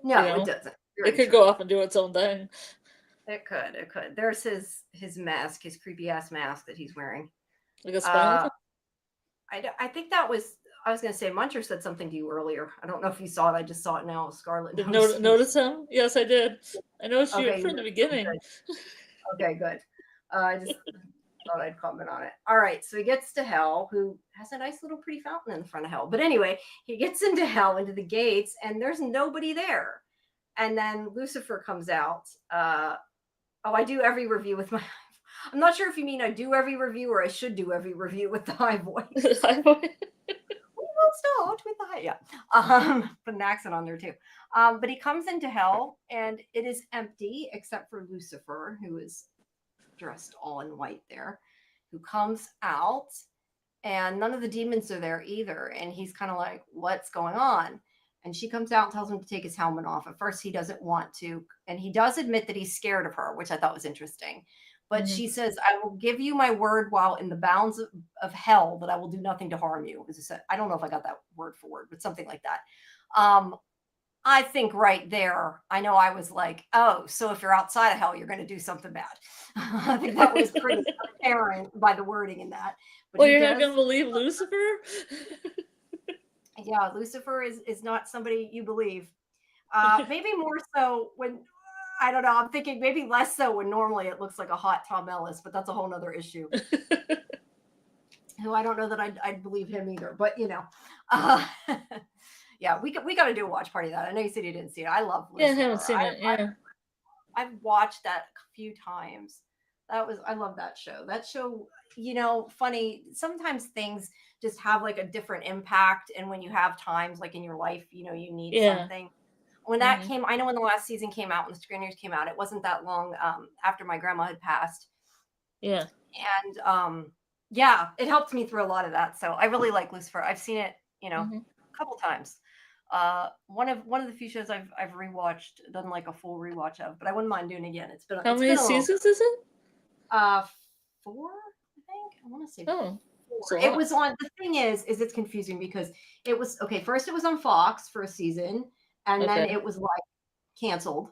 No, it doesn't. It could go off and do its own thing. It could. There's his mask, his creepy ass mask that he's wearing. Like a spell? I think that was. I was going to say, Muncher said something to you earlier. I don't know if you saw it. I just saw it now. Scarlet. Did notice him? Yes, I did. I noticed you from the beginning. Okay, good. I just thought I'd comment on it. All right, so he gets to hell, who has a nice little pretty fountain in the front of hell. But anyway, he gets into hell, into the gates, and there's nobody there. And then Lucifer comes out. I do every review with my... I'm not sure if you mean I do every review or I should do every review with the high voice. High voice. We will start with the high... Yeah. Put an accent on there too. But he comes into hell, and it is empty, except for Lucifer, who is dressed all in white there, who comes out, and none of the demons are there either. And he's kind of like, what's going on? And she comes out and tells him to take his helmet off. At first, he doesn't want to. And he does admit that he's scared of her, which I thought was interesting. But she says, I will give you my word while in the bounds of hell that I will do nothing to harm you. As I said, I don't know if I got that word for word, but something like that. I think right there, I know I was like, oh, so if you're outside of hell, you're going to do something bad. I think that was pretty apparent by the wording in that. But well, you're not going to believe Lucifer? Yeah, Lucifer is not somebody you believe. Maybe more so when, I don't know, I'm thinking maybe less so when normally it looks like a hot Tom Ellis, but that's a whole nother issue. Who I don't know that I'd believe him either, but you know. Yeah, we got to do a watch party of that. I know you said you didn't see it. I love Lucifer. Yeah, I haven't seen it. Yeah, I've watched that a few times. I love that show. That show, you know, funny. Sometimes things just have like a different impact, and when you have times like in your life, you know, you need something. When that came, I know when the last season came out, when the screeners came out, it wasn't that long after my grandma had passed. Yeah, and yeah, it helped me through a lot of that. So I really like Lucifer. I've seen it, you know, a couple times. One of the few shows I've rewatched, done like a full rewatch of, but I wouldn't mind doing it again. How many seasons is it? 4, I think. I want to say 4. It was on, the thing is it's confusing because it was, okay, first it was on Fox for a season, and then it was like canceled.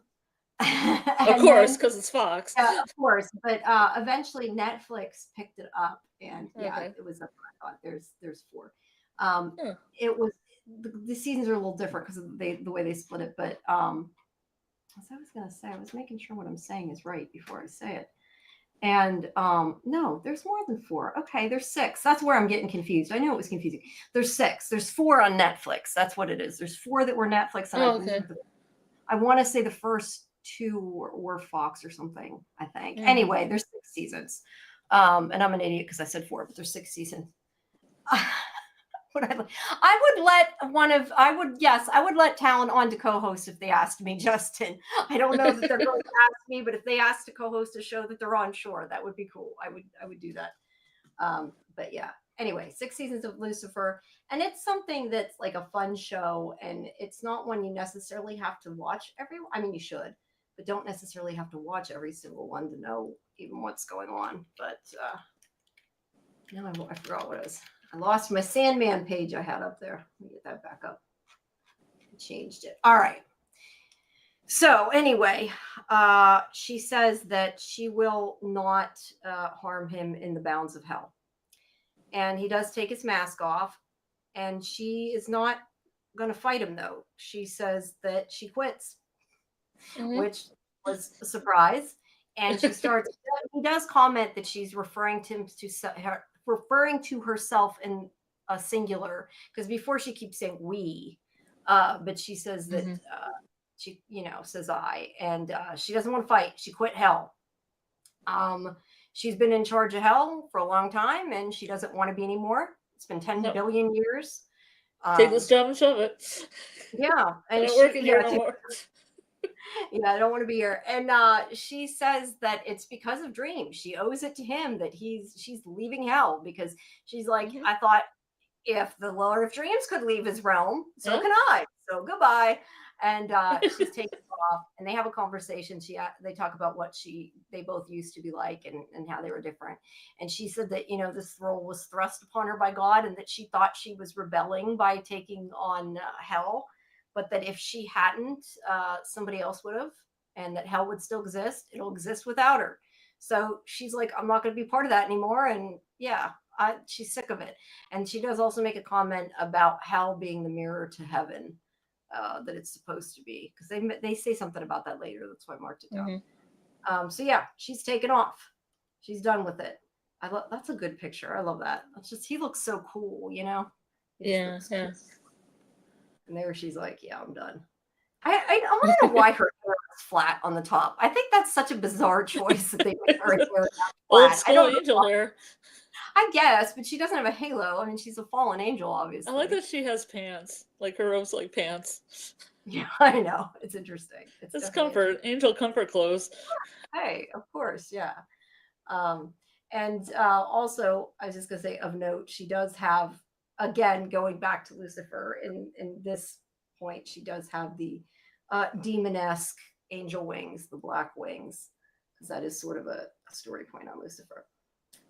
Of course, because it's Fox. Yeah, of course. But eventually Netflix picked it up, and it was up. I thought there's 4. It was, the seasons are a little different because of the way they split it. But as I was gonna say, I was making sure what I'm saying is right before I say it. And no, there's more than 4. Okay, there's 6. That's where I'm getting confused. I knew it was confusing. There's 6. There's 4 on Netflix. That's what it is. There's 4 that were Netflix. And I want to say the first 2 or Fox or something, I think. Mm. Anyway, there's 6 seasons. And I'm an idiot because I said 4, but there's 6 seasons. I would let Talon on to co-host if they asked me, Justin. I don't know that they're going to ask me, but if they asked to co-host a show that they're on, sure, that would be cool. I would do that. But yeah. Anyway, 6 seasons of Lucifer, and it's something that's like a fun show, and it's not one you necessarily have to watch I mean, you should, but don't necessarily have to watch every single one to know even what's going on. But now I forgot what it was. I lost my Sandman page I had up there. Let me get that back up. I changed it. All right. So anyway, she says that she will not harm him in the bounds of hell. And he does take his mask off, and she is not going to fight him, though. She says that she quits, which was a surprise. And she starts, he does comment that she's referring to herself in a singular, because before she keeps saying we, but she says that she, says I, and she doesn't want to fight. She quit hell. She's been in charge of hell for a long time, and she doesn't want to be anymore. It's been 10 billion years. Take this job and shove it. Yeah, and yeah, I don't want to be here. And she says that it's because of dreams. She owes it to him that she's leaving hell, because she's like, I thought if the Lord of Dreams could leave his realm, so can I. So goodbye. And she's taken off, and they have a conversation. They talk about what they both used to be like, and how they were different. And she said that, this role was thrust upon her by God, and that she thought she was rebelling by taking on hell, but that if she hadn't, somebody else would have, and that hell would still exist. It'll exist without her. So she's like, I'm not going to be part of that anymore. And yeah, she's sick of it. And she does also make a comment about hell being the mirror to heaven. That it's supposed to be, because they say something about that later. That's why I marked it down. So yeah, she's taken off. She's done with it. That's a good picture. I love that. It's just, he looks so cool, Yeah. Cool. And there she's like, yeah, I'm done. I want to know why her hair is flat on the top. I think that's such a bizarre choice that they make her hair flat. Old school angel hair. I guess, but she doesn't have a halo. I mean, she's a fallen angel, obviously. I like that she has pants. Like her robes, like pants. Yeah, I know. It's interesting. It's comfort. Angel comfort clothes. Hey, of course, yeah. And also, I was just going to say, of note, she does have, again, going back to Lucifer, in this point, she does have the demon-esque angel wings, the black wings, because that is sort of a story point on Lucifer.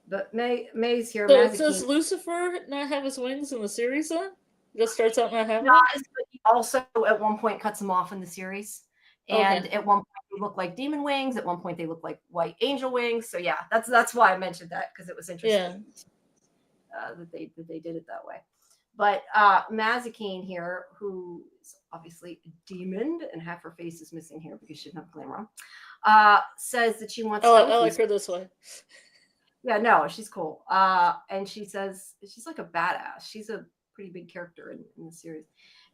But May's here. So does Lucifer not have his wings in the series then? Just starts out not having them? But he also at one point cuts them off in the series. And at one point they look like demon wings. At one point they look like white angel wings. So yeah, that's why I mentioned that, because it was interesting that they did it that way. But Mazikeen here, who is obviously a demon, and half her face is missing here because she didn't have glamour on, says that she wants. I like her this way. Yeah, no, she's cool. And she says she's like a badass. She's a pretty big character in the series.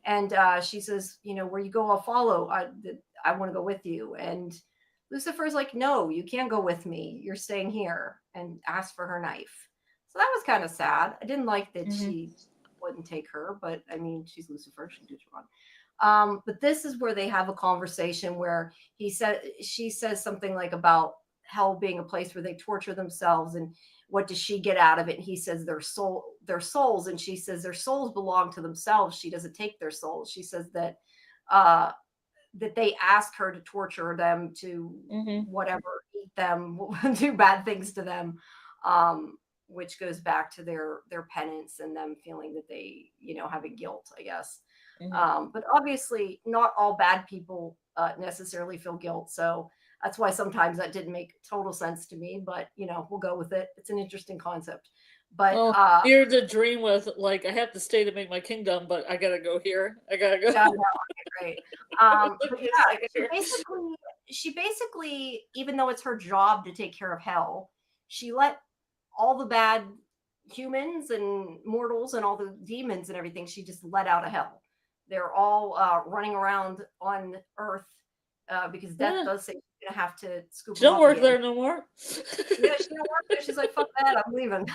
And she says, where you go, I'll follow. I want to go with you. And Lucifer's like, no, you can't go with me. You're staying here, and asks for her knife. So that was kind of sad. I didn't like that she wouldn't take her, but I mean, she's Lucifer. She can do what she wants. But this is where they have a conversation where she says something like about hell being a place where they torture themselves, and what does she get out of it? And he says their souls, and she says their souls belong to themselves. She doesn't take their souls. She says that that they ask her to torture them, to whatever, eat them, do bad things to them, which goes back to their penance and them feeling that they have a guilt, I guess. But obviously not all bad people necessarily feel guilt, so that's why sometimes that didn't make total sense to me, but we'll go with it. It's an interesting concept. But you're the dream with, like, I have to stay to make my kingdom, but I gotta go here. I gotta go. Yeah, no, okay, great. But yeah, she basically, even though it's her job to take care of hell, she let all the bad humans and mortals and all the demons and everything, she just let out of hell. They're all running around on Earth, because Death Yeah. does say she's gonna have to scoop She him don't up work again. there no more. Yeah, she don't work there. She's like, fuck that, I'm leaving.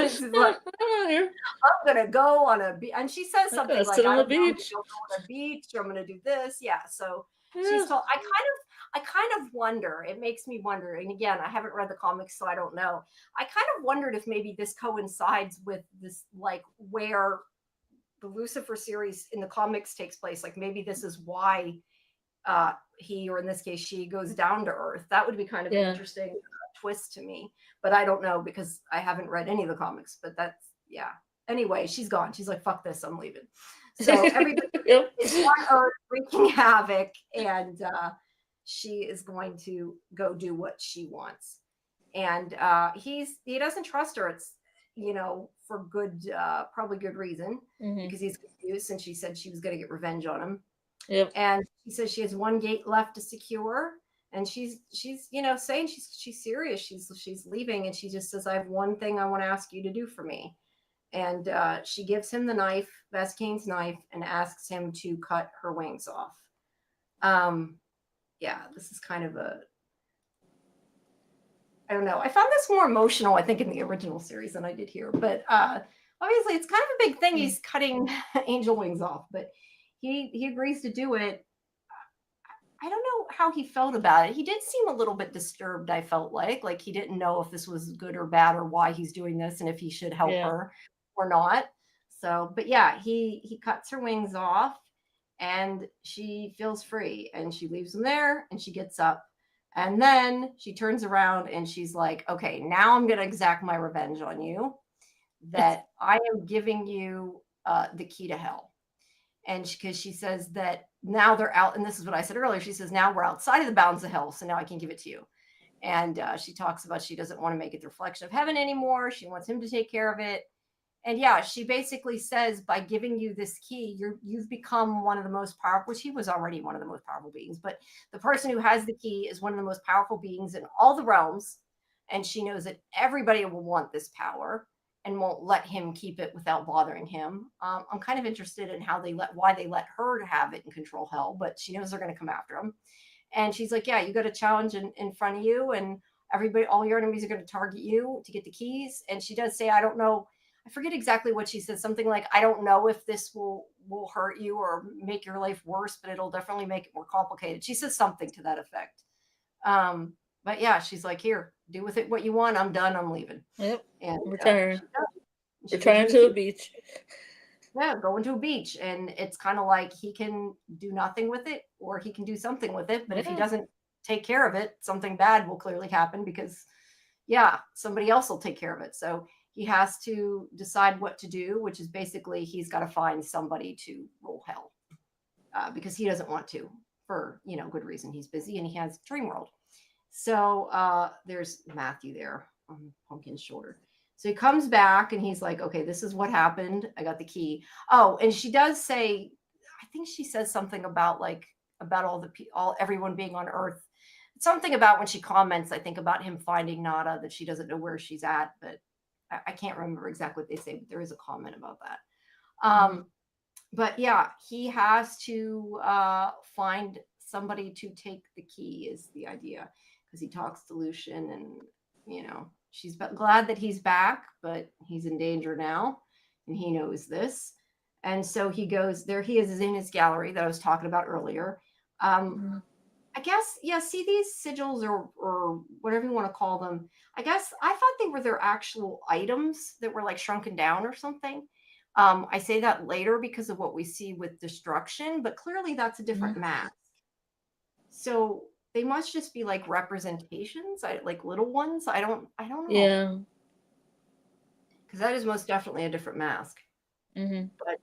She's Yeah, like, I'm out here. I'm gonna go on a beach, and she says I'm gonna something sit like, on I the don't know, I'm beach. gonna go on a beach, or I'm gonna do this. Yeah, so she's Yeah. told. I kind of wonder. It makes me wonder. And again, I haven't read the comics, so I don't know. I kind of wondered if maybe this coincides with this, like where the Lucifer series in the comics takes place. Like maybe this is why he, or in this case she, goes down to Earth. That would be kind of an Yeah. interesting twist to me, but I don't know because I haven't read any of the comics. But that's, yeah. Anyway, she's gone. She's like, fuck this, I'm leaving. So everybody Yep. is on Earth wreaking havoc, and she is going to go do what she wants. And he doesn't trust her. It's, for good, probably good reason, Mhm. because he's confused since she said she was going to get revenge on him. Yep. And she says she has one gate left to secure, and she's saying she's serious. She's leaving, and she just says, I have one thing I want to ask you to do for me. And she gives him the knife, Vascane's knife, and asks him to cut her wings off. Yeah, this is kind of I don't know. I found this more emotional, I think, in the original series than I did here. But obviously, it's kind of a big thing. He's cutting angel wings off, but he agrees to do it. I don't know how he felt about it. He did seem a little bit disturbed, I felt like he didn't know if this was good or bad, or why he's doing this, and if he should help Yeah. her or not. So, but yeah, he cuts her wings off, and she feels free, and she leaves him there, and she gets up, and then she turns around and she's like, okay, now I'm going to exact my revenge on you, that I am giving you the key to hell. And because she says that now they're out, and this is what I said earlier, she says, now we're outside of the bounds of hell, so now I can give it to you. And she talks about she doesn't want to make it the reflection of heaven anymore. She wants him to take care of it. And yeah, she basically says, by giving you this key, you've become one of the most powerful, which he was already one of the most powerful beings, but the person who has the key is one of the most powerful beings in all the realms. And she knows that everybody will want this power and won't let him keep it without bothering him. I'm kind of interested in why they let her have it and control hell, but she knows they're going to come after him. And she's like, yeah, you got a challenge in front of you, and everybody, all your enemies are going to target you to get the keys. And she does say, I don't know, I forget exactly what she says, something like, I don't know if this will hurt you or make your life worse, but it'll definitely make it more complicated. She says something to that effect. But yeah, she's like, here, do with it what you want. I'm done. I'm leaving. Yep. And Retiring. she Retiring gives to him a the key. beach. Yeah, going to a beach. And it's kind of like he can do nothing with it, or he can do something with it. But if he Yeah. doesn't take care of it, something bad will clearly happen, because yeah, somebody else will take care of it. So he has to decide what to do, which is basically he's got to find somebody to rule hell, because he doesn't want to, for good reason. He's busy and he has Dream World. So there's Matthew there on Pumpkin's shoulder. So he comes back and he's like, okay, this is what happened. I got the key. Oh, and she does say, I think she says something about everyone being on Earth. Something about when she comments, I think, about him finding Nada, that she doesn't know where she's at, but I can't remember exactly what they say, but there is a comment about that. But yeah, he has to find somebody to take the key, is the idea, because he talks to Lucian, and she's glad that he's back, but he's in danger now, and he knows this. And so he goes there. He is in his gallery that I was talking about earlier. I guess, yeah, see these sigils, or whatever you want to call them. I guess I thought they were their actual items that were like shrunken down or something. I say that later because of what we see with destruction, but clearly that's a different mask. So they must just be like representations, like little ones. I don't know. Yeah. Because that is most definitely a different mask. But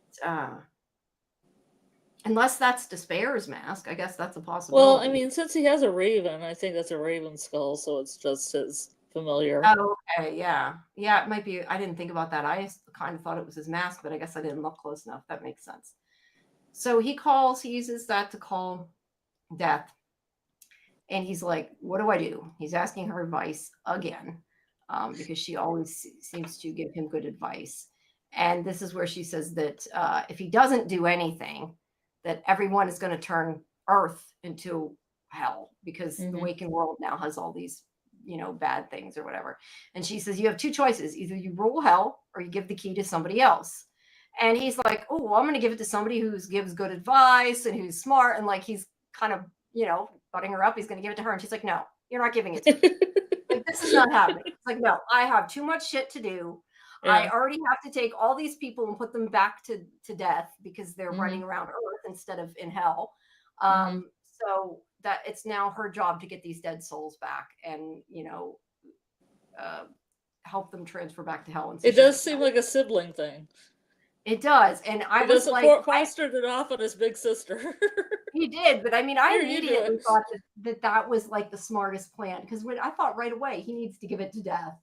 unless that's Despair's mask, I guess that's a possibility. Well, I mean, since he has a raven, I think that's a raven skull, so it's just his familiar. Oh, okay, yeah. Yeah, it might be. I didn't think about that. I kind of thought it was his mask, but I guess I didn't look close enough. That makes sense. So he uses that to call Death. And he's like, what do I do? He's asking her advice again, because she always seems to give him good advice. And this is where she says that if he doesn't do anything, that everyone is going to turn Earth into hell because the Mhm. waking world now has all these, bad things or whatever. And she says, you have two choices. Either you rule hell or you give the key to somebody else. And he's like, oh, well, I'm going to give it to somebody who gives good advice and who's smart. And like, he's kind of, butting her up. He's going to give it to her. And she's like, no, you're not giving it to me. Like, this is not happening. It's like, no, I have too much shit to do. I Yeah. already have to take all these people and put them back to death because they're running Mhm. around Earth instead of in hell. Mhm. So that it's now her job to get these dead souls back and, uh, help them transfer back to hell. And so It she's does like, seem no, like a sibling thing. it does. And I He was doesn't like, fostered it off on his big sister. he did, but I mean, I Here, you do immediately it. thought that was like the smartest plan because when I thought right away he needs to give it to death.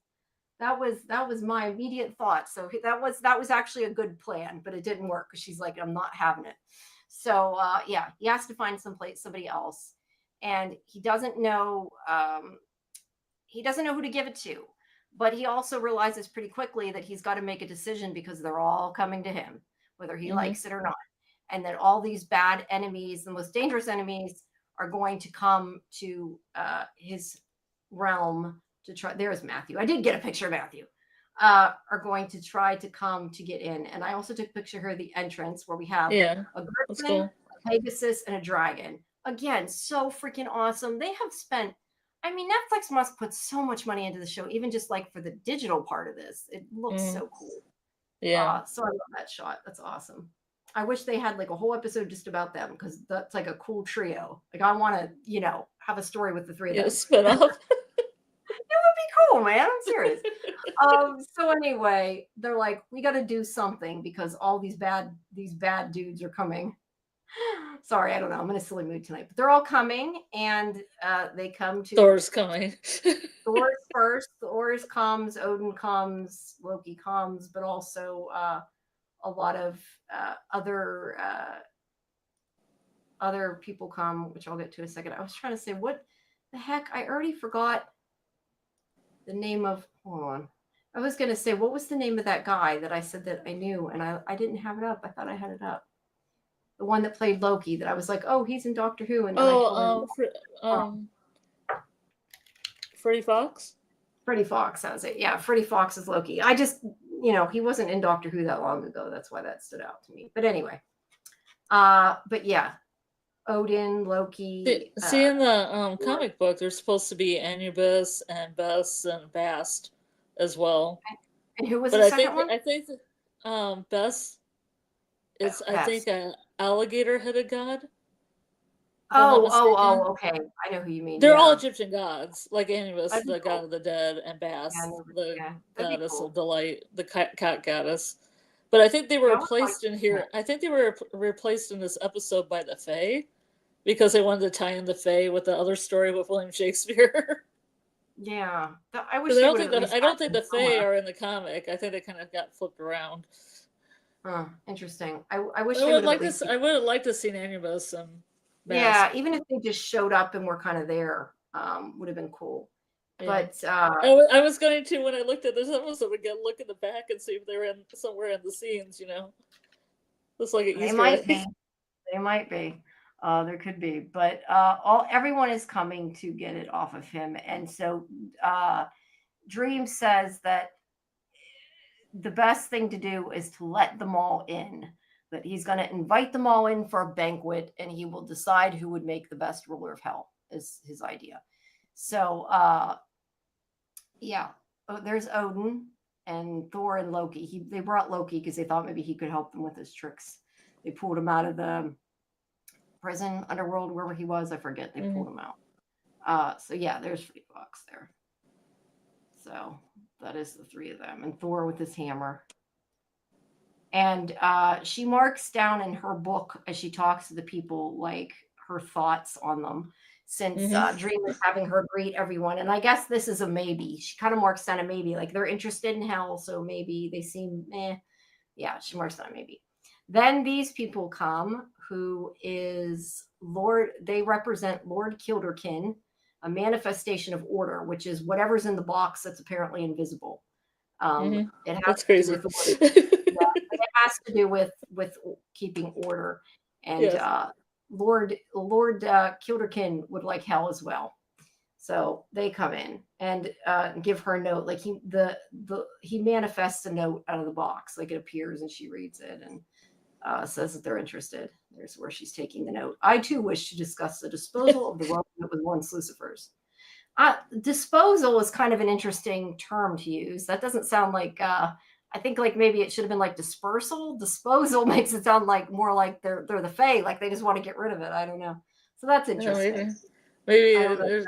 That was my immediate thought. So that was actually a good plan, but it didn't work because she's like, I'm not having it. So yeah, he has to find somebody else, and he doesn't know who to give it to. But he also realizes pretty quickly that he's got to make a decision because they're all coming to him, whether he Mhm. likes it or not. And that all these bad enemies, the most dangerous enemies, are going to come to his realm to try. There's Matthew. I did get a picture of Matthew. Are going to try to come to get in. And I also took a picture here of the entrance where we have Yeah. a That's griffin, cool. a Pegasus, and a dragon. Again, so freaking awesome. They have spent, I mean, Netflix must put so much money into the show, even just like for the digital part of this. It looks Mhm. so cool. Yeah. So I love that shot. That's awesome. I wish they had like a whole episode just about them because that's like a cool trio. Like I want to, have a story with the three of Yeah, them. spin off. It would be cool, man. I'm serious. So anyway, they're like, we got to do something because all these bad dudes are coming. Sorry, I don't know. I'm in a silly mood tonight, but they're all coming, and they come to Thor's coming. Thor's first. Thor's comes, Odin comes, Loki comes, but also a lot of other people come, which I'll get to in a second. I was trying to say, what the heck? I already forgot the name of. Hold on. I was going to say, what was the name of that guy that I said that I knew, and I didn't have it up. I thought I had it up. The one that played Loki. That I was like, oh, he's in Doctor Who, and then I totally. Freddie Fox. Freddie Fox sounds it. Yeah, Freddie Fox is Loki. I just, he wasn't in Doctor Who that long ago. That's why that stood out to me. But anyway, but yeah, Odin, Loki. See in the comic book, there's supposed to be Anubis and Bess and Bast as well. And who was But the second one? I think Bess is Best. an alligator-headed god. Oh, okay. I know who you mean. They're all Yeah. Egyptian gods, like Anubis, That'd be the cool. god of the dead, and Bast, Yeah, the that'd be goddess cool. of delight, the cat goddess. But I think they were Yeah, I would like replaced in here. I think they were replaced in this episode by the Fae because they wanted to tie in the Fae with the other story with William Shakespeare. Yeah. I wish Because they would have at least I don't think gotten the Fae are in the comic. I think they kind of got flipped around. Interesting. I wish they would have at least. I would have liked to see Anubis and Bast. Yeah, even if they just showed up and were kind of there, would have been cool. Yeah. But I was going to, when I looked at this episode, again, look in the back and see if they were in somewhere in the scenes, Just like an they Easter might egg. be. They might be. There could be, but everyone is coming to get it off of him, and so Dream says that the best thing to do is to let them all in. That he's going to invite them all in for a banquet, and he will decide who would make the best ruler of hell. Is his idea. So yeah, there's Odin and Thor and Loki. They brought Loki because they thought maybe he could help them with his tricks. They pulled him out of the prison, underworld, wherever he was. I forget. They pulled him out. So yeah, there's Freddie Fox there. So that is the three of them, and Thor with his hammer. And she marks down in her book as she talks to the people, like her thoughts on them. Since Dream is having her greet everyone, and I guess this is a maybe. She kind of marks down a maybe, like they're interested in hell, so maybe they seem Yeah, she marks down a maybe. Then these people come, who is Lord. They represent Lord Kilderkin, a manifestation of order, which is whatever's in the box that's apparently invisible. It has That's crazy. to do with it has to do with keeping order. And Yes. Lord Kilderkin would like hell as well. So they come in and give her a note. Like he manifests a note out of the box. Like it appears and she reads it and says that they're interested. There's where she's taking the note. I too wish to discuss the disposal of the wealth that was once Lucifer's. Disposal is kind of an interesting term to use. That doesn't sound like. I think like maybe it should have been like dispersal. Disposal makes it sound like more like they're the Fae, like they just want to get rid of it. I don't know. So that's interesting. Maybe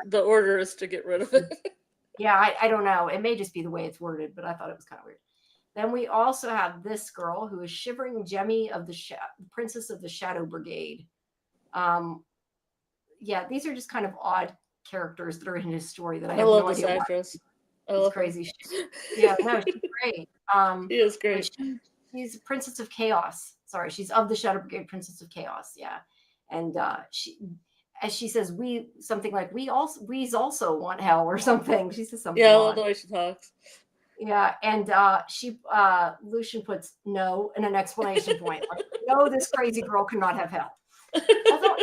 the order is to get rid of it. Yeah, I don't know. It may just be the way it's worded, but I thought it was kind of weird. Then we also have this girl who is shivering Jemmy of the Princess of the Shadow Brigade. Yeah, these are just kind of odd characters that are in his story that I have no idea actress. It's crazy shit. Yeah, no, she's great. She is great. She's Princess of Chaos. Sorry, she's of the Shadow Brigade, Princess of Chaos. Yeah, and she, as she says, we also want hell or something. She says something. Yeah, I love the way she talks. Yeah, and Lucian puts no and an explanation point. Like, no, this crazy girl cannot have hell. Although,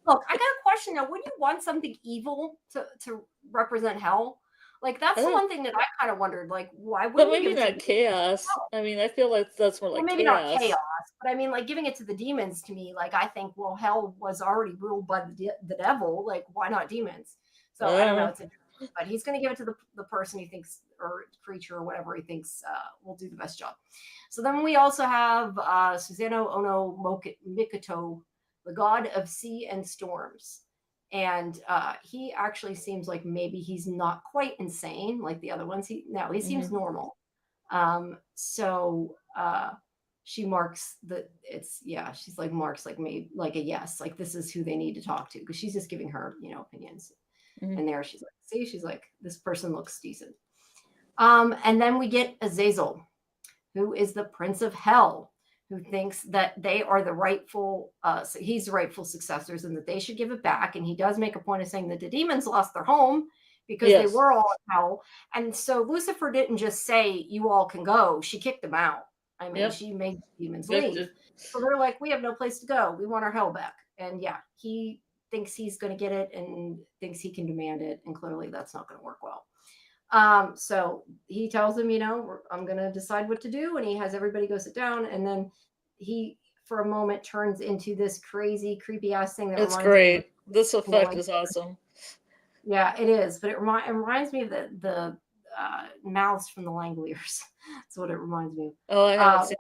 look, I got a question now. Would you want something evil to represent hell? Like that's the one thing that I kind of wondered. Like, why would? But maybe not chaos. I mean, I feel like that's more like maybe chaos. not chaos, but I mean, like giving it to the demons to me. Like I think, well, hell was already ruled by the devil. Like, why not demons? So I don't know. It's interesting, but he's going to give it to the person he thinks, or creature, or whatever he thinks will do the best job. So then we also have Susanoo Ono Mikoto, the god of sea and storms. And he actually seems like maybe he's not quite insane like the other ones. He seems normal. So she marks she's like marks like maybe like a yes, like this is who they need to talk to, because she's just giving her opinions. And there she's like, see, she's like, this person looks decent. And then we get Azazel, who is the Prince of Hell, who thinks that they are the rightful, he's the rightful successors and that they should give it back. And he does make a point of saying that the demons lost their home because they were all in hell. And so Lucifer didn't just say, you all can go. She kicked them out. I mean, she made the demons leave. So they're like, we have no place to go. We want our hell back. And yeah, he thinks he's going to get it and thinks he can demand it. And clearly that's not going to work well. So he tells them, I'm going to decide what to do. And he has everybody go sit down. And then he, for a moment, turns into this crazy, creepy ass thing. It's great. This effect is awesome. Yeah, it is. But it reminds me of the mouths from the Langoliers. That's what it reminds me of. Oh, I haven't seen it.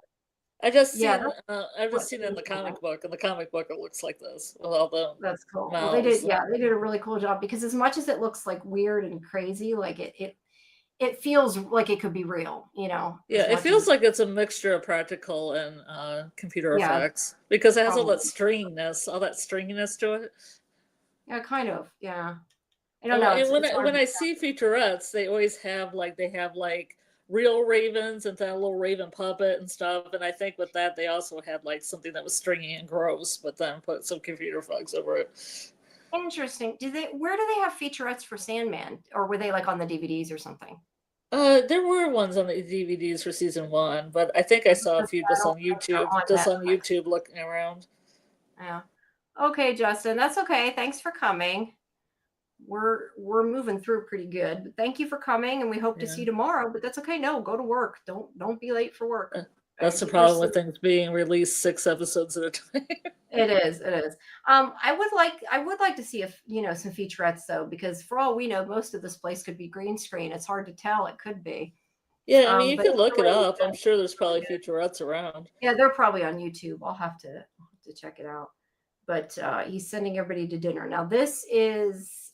I've just seen it in the comic book. In the comic book, it looks like this with all the. That's cool. Well, they did a really cool job, because as much as it looks like weird and crazy, like it feels like it could be real, Yeah, it feels like it's a mixture of practical and computer effects, because it has all that stringiness to it. Yeah, kind of. Yeah, I don't know. And when I see featurettes, they always have real ravens and that little raven puppet and stuff. And I think with that, they also had like something that was stringy and gross, but then put some computer effects over it. Interesting. Where do they have featurettes for Sandman, or were they like on the DVDs or something? There were ones on the DVDs for season 1, but I think I saw a few just on YouTube looking around. Yeah. Okay, Justin, that's okay. Thanks for coming. We're moving through pretty good. But thank you for coming, and we hope to see you tomorrow. But that's okay. No, go to work. Don't be late for work. That's the problem with things being released 6 episodes at a time. It is. I would like to see some featurettes though, because for all we know, most of this place could be green screen. It's hard to tell. It could be. Yeah, I mean, you can look it up. I'm sure there's probably featurettes around. Yeah, they're probably on YouTube. I'll have to check it out. But he's sending everybody to dinner. Now, this is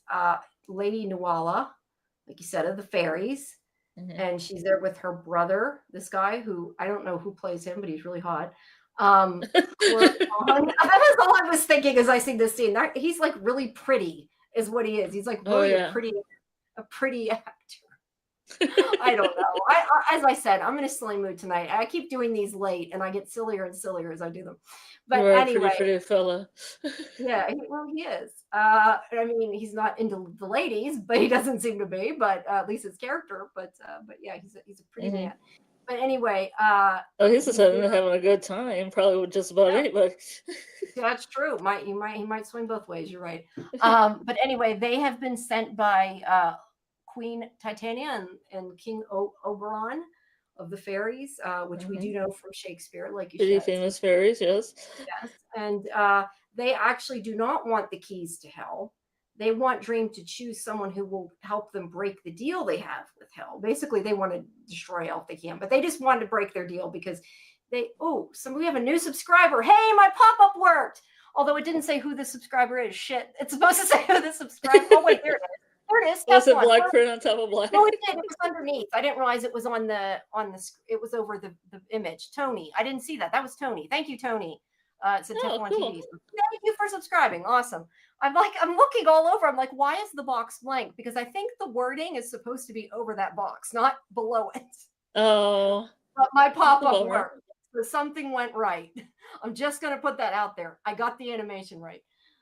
Lady Nuala, like you said, of the fairies. Mm-hmm. And she's there with her brother, this guy who I don't know who plays him, but he's really hot. That was all I was thinking as I see this scene. He's like really pretty, is what he is. He's like really a pretty actor. I don't know. As I said, I'm in a silly mood tonight. I keep doing these late, and I get sillier and sillier as I do them. But anyway, pretty fella. Yeah, he is. I mean, he's not into the ladies, but he doesn't seem to be. But at least his character. But yeah, he's a pretty man. But anyway, Oh, he's just having a good time, probably with just about anybody. that's true. He might swing both ways. You're right. But anyway, they have been sent by Queen Titania and King Oberon of the fairies, which we do know from Shakespeare, like you Pretty said. famous fairies, yes. Yes, and they actually do not want the keys to hell. They want Dream to choose someone who will help them break the deal they have with hell. Basically, they want to destroy hell if they can, but they just wanted to break their deal because we have a new subscriber. Hey, my pop-up worked. Although it didn't say who the subscriber is. Shit, it's supposed to say who the subscriber. Oh wait, there it is. There it is. Was it black print on top of black? No, it did. It was underneath. I didn't realize it was on the. It was over the image. Tony, I didn't see that. That was Tony. Thank you, Tony. It's a Tiff on TV. So thank you for subscribing. Awesome. I'm looking all over. I'm like, why is the box blank? Because I think the wording is supposed to be over that box, not below it. Oh. But my pop-up worked. So something went right. I'm just gonna put that out there. I got the animation right.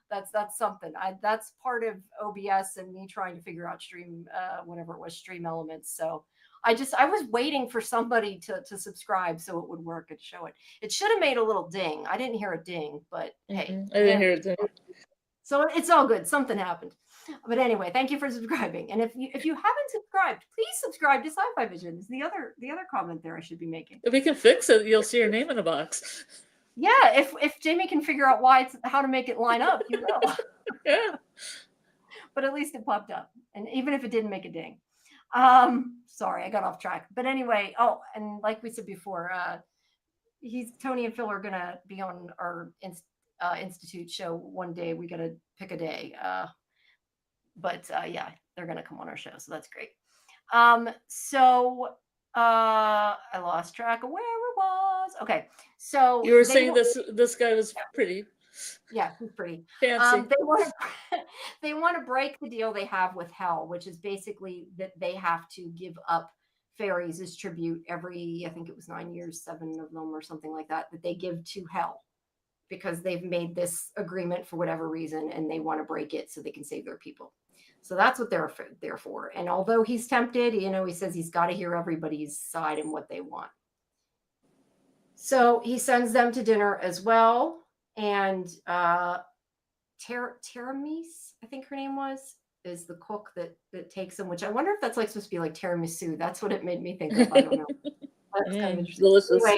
That's something. That's part of OBS and me trying to figure out stream, whatever it was, stream elements. So I was waiting for somebody to subscribe so it would work and show it. It should have made a little ding. I didn't hear a ding, but hey, I didn't hear a ding. So it's all good. Something happened. But anyway, thank you for subscribing. And if you haven't subscribed, please subscribe to Sci-Fi Visions. The other comment there I should be making. If we can fix it, you'll see your name in a box. Yeah, if Jamie can figure out how to make it line up, you will. Yeah. But at least it popped up, and even if it didn't make a ding. Sorry, I got off track. But anyway, and like we said before, Tony and Phil are gonna be on our Institute show one day. We gotta pick a day. But yeah, they're gonna come on our show, so that's great. So I lost track of where it was. Okay, so you were saying this guy was pretty. Yeah, he's pretty fancy. They want to break the deal they have with hell, which is basically that they have to give up fairies as tribute every, I think it was 9 years, 7 of them or something like that they give to hell, because they've made this agreement for whatever reason and they want to break it so they can save their people. So that's what they're there for. And although he's tempted, he says he's got to hear everybody's side and what they want. So he sends them to dinner as well. And Taramis, I think her name was, is the cook that takes them, which I wonder if that's like supposed to be like tiramisu. That's what it made me think of. I don't know. That's kind of interesting. Delicious. Anyway,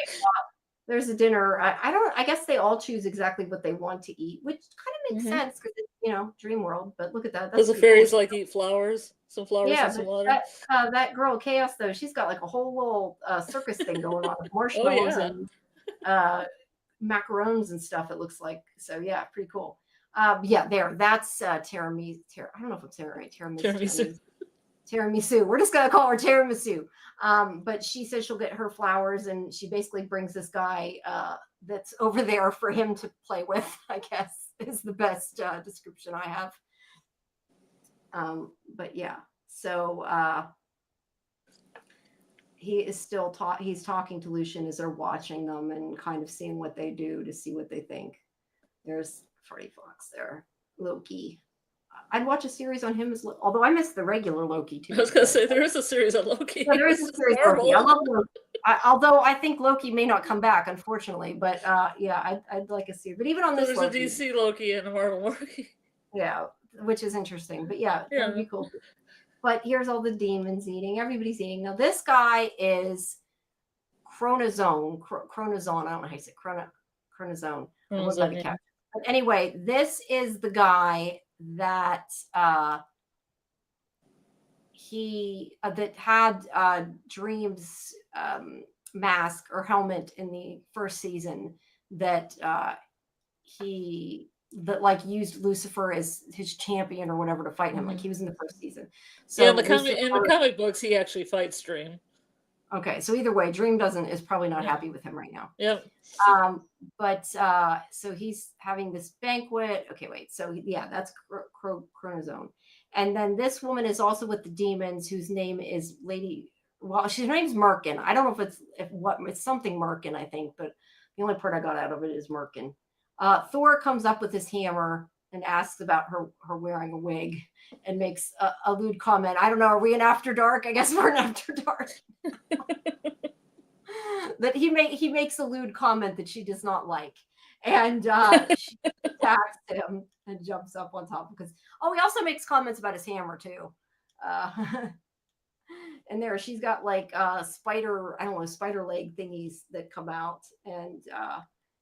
there's a dinner. I guess they all choose exactly what they want to eat, which kind of makes sense because it's, dream world. But look at that. Does the fairies like eat flowers? Some flowers and some water? That girl Chaos, though, she's got like a whole little circus thing going on with marshmallows and macarons and stuff, it looks like. So yeah, pretty cool. That's tiramisu. I don't know if I'm saying it right. Tiramisu. We're just gonna call her tiramisu. But she says she'll get her flowers, and she basically brings this guy that's over there for him to play with, I guess is the best description I have. But yeah, so he is still he's talking to Lucian as they're watching them and kind of seeing what they do to see what they think. There's Freddie Fox there. Loki. I'd watch a series on him, although I miss the regular Loki too. I was gonna say there is a series on Loki. Yeah, there is a series on Loki. I love Loki. Although I think Loki may not come back, unfortunately. But yeah, I'd like a series. But even on this, there's Loki, a DC Loki and a Marvel Loki. Yeah, which is interesting. But yeah, that'd be cool. But here's all the demons eating. Everybody's eating. Now this guy is Chronozone. Chronozone. I don't know how you say Chronozone. Yeah. But anyway, this is the guy that that had Dream's mask or helmet in the first season, that used Lucifer as his champion or whatever to fight him. Like he was in the first season. So yeah, in the comic books, he actually fights Dream. Okay, so either way, Dream is probably not happy with him right now. Yep. So he's having this banquet. Okay, wait. So yeah, that's Chronozone. And then this woman is also with the demons, whose name is her name's Merkin. I don't know if it's something Merkin, I think, but the only part I got out of it is Merkin. Thor comes up with his hammer and asks about her wearing a wig and makes a lewd comment. I don't know. Are we in After Dark? I guess we're in After Dark. that he makes a lewd comment that she does not like, and she attacks him and jumps up on top because he also makes comments about his hammer too. Uh, and there she's got like spider, I don't know, spider leg thingies that come out, and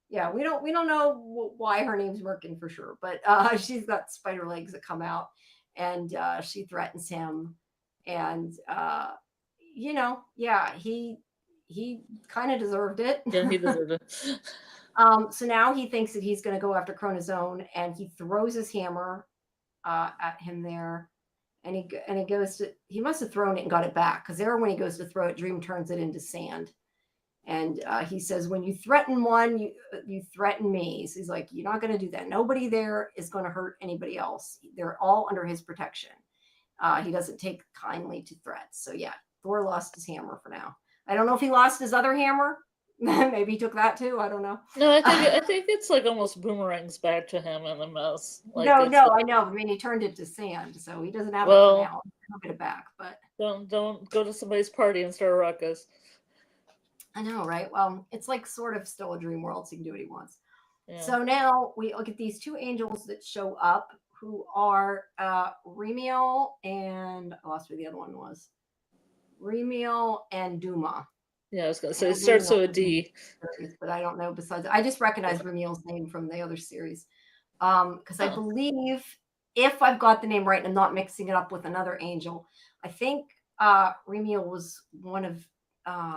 yeah, we don't know why her name's Merkin for sure, but she's got spider legs that come out, and she threatens him, and yeah, he kind of deserved it. Yeah, he deserved it. So now he thinks that he's going to go after Chronozone, and he throws his hammer at him there, and he goes to, he must have thrown it and got it back, because there when he goes to throw it, Dream turns it into sand, and he says, when you threaten one, you threaten me. So he's like, you're not going to do that. Nobody there is going to hurt anybody else. They're all under his protection. He doesn't take kindly to threats. So yeah, Thor lost his hammer for now. I don't know if he lost his other hammer. Maybe he took that too. I don't know. No, I think it's like almost boomerangs back to him in the mess. Like no, I know. I mean, he turned it to sand, so he doesn't have it for now. He'll get it back, but don't go to somebody's party and start a ruckus. I know, right? Well, it's like sort of still a dream world, so he can do what he wants. Yeah. So now we look at these two angels that show up, who are Remiel and I lost who the other one was. Remiel and Duma. Yeah, I was gonna say it starts with a D, but I don't know. Besides, I just recognize Remiel's name from the other series, because I believe, if I've got the name right and I'm not mixing it up with another angel, I think Remiel was one of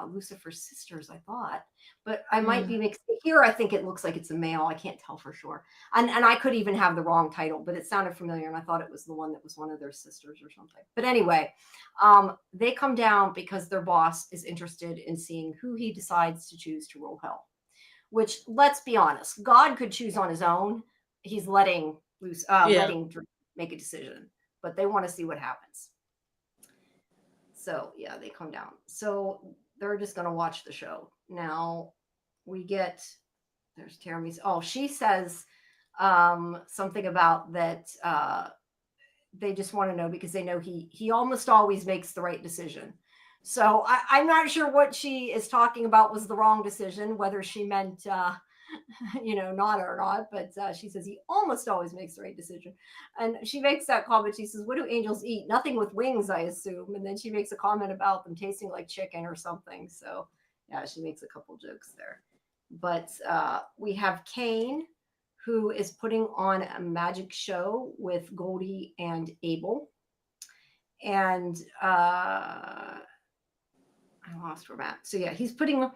Lucifer's sisters, I thought, but I might be mixed here. I think it looks like it's a male. I can't tell for sure, and I could even have the wrong title, but it sounded familiar, and I thought it was the one that was one of their sisters or something. But anyway, they come down because their boss is interested in seeing who he decides to choose to rule hell. Which, let's be honest, God could choose on his own. He's letting letting Dream make a decision, but they want to see what happens. So yeah, they come down. So they're just going to watch the show. Now we get, there's Jeremy's. Oh, she says something about that. They just want to know because they know he almost always makes the right decision. So I'm not sure what she is talking about was the wrong decision, whether she meant, not or not, but she says he almost always makes the right decision. And she makes that comment. She says, what do angels eat? Nothing with wings, I assume. And then she makes a comment about them tasting like chicken or something. So yeah, she makes a couple jokes there. But we have Cain, who is putting on a magic show with Goldie and Abel. And I lost where I'm at. So yeah, he's putting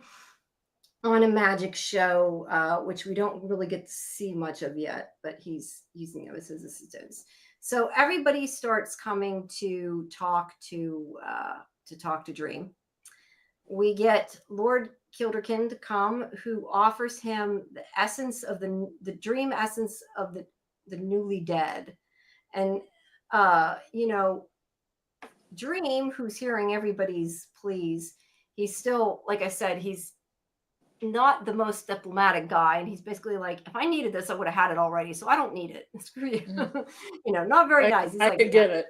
on a magic show, which we don't really get to see much of yet, but he's using it as his assistants. So everybody starts coming to talk to Dream. We get Lord Kilderkin to come, who offers him the essence of the dream essence of the newly dead. And Dream, who's hearing everybody's pleas, he's still, like I said, he's not the most diplomatic guy, and he's basically like, if I needed this, I would have had it already, so I don't need it. Screw you. Not very nice. He's I could get it.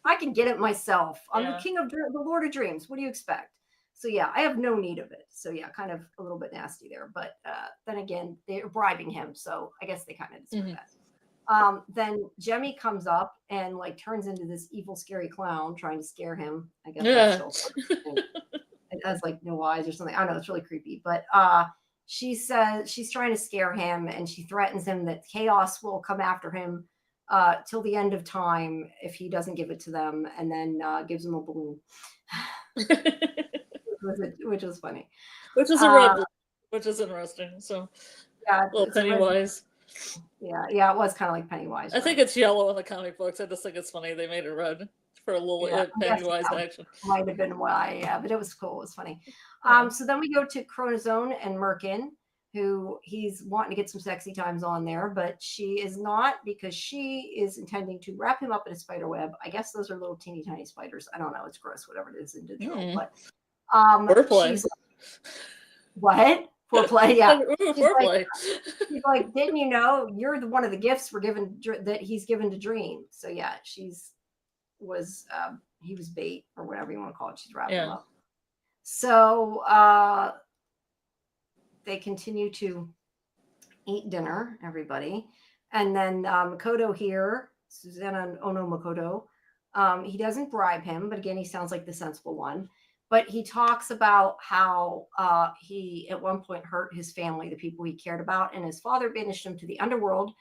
I can get it myself. I'm the king of the Lord of Dreams. What do you expect? So yeah, I have no need of it. So yeah, kind of a little bit nasty there, but then again, they're bribing him, so I guess they kind of deserve that. Then Jemmy comes up and like turns into this evil, scary clown trying to scare him. I guess that's still it has like no eyes or something. I don't know. It's really creepy. But she says she's trying to scare him, and she threatens him that chaos will come after him till the end of time if he doesn't give it to them, and then gives him a balloon, which was funny. Which is interesting. So yeah, little Pennywise. Yeah, it was kind of like Pennywise. I think it's yellow in the comic books. I just think it's funny they made it red for a little Pennywise action. Might have been why, yeah, but it was cool. It was funny. So then we go to Chronozone and Merkin, who he's wanting to get some sexy times on there, but she is not, because she is intending to wrap him up in a spider web. I guess those are little teeny tiny spiders. I don't know. It's gross, whatever it is in digital. But foreplay. What? Foreplay, yeah. Foreplay. She's like, didn't you know you're one of the gifts that he's given to Dream? So yeah, he was bait or whatever you want to call it. She's wrapping him up. So they continue to eat dinner, everybody. And then Makoto here, Susanna Ono Makoto, he doesn't bribe him, but again, he sounds like the sensible one. But he talks about how he at one point hurt his family, the people he cared about, and his father banished him to the underworld.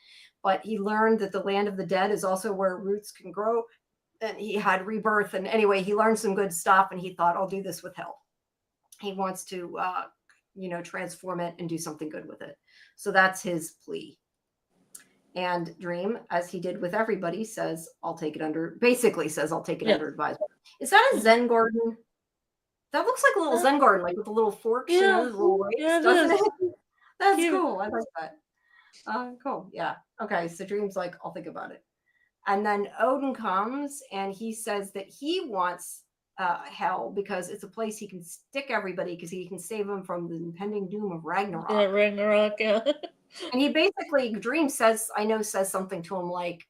But he learned that the land of the dead is also where roots can grow. And he had rebirth. And anyway, he learned some good stuff, and he thought, I'll do this with hell. He wants to, transform it and do something good with it. So that's his plea. And Dream, as he did with everybody, says, I'll take it under, basically says, I'll take it under advisement. Is that a Zen garden? That looks like a little Zen garden, like with the little forks, the little rakes, doesn't it? That's cool. I like that. Cool. Yeah. Okay. So Dream's like, I'll think about it. And then Odin comes and he says that he wants hell because it's a place he can stick everybody because he can save them from the impending doom of Ragnarok. Yeah, Ragnarok, yeah. And he basically, Dream says something to him like,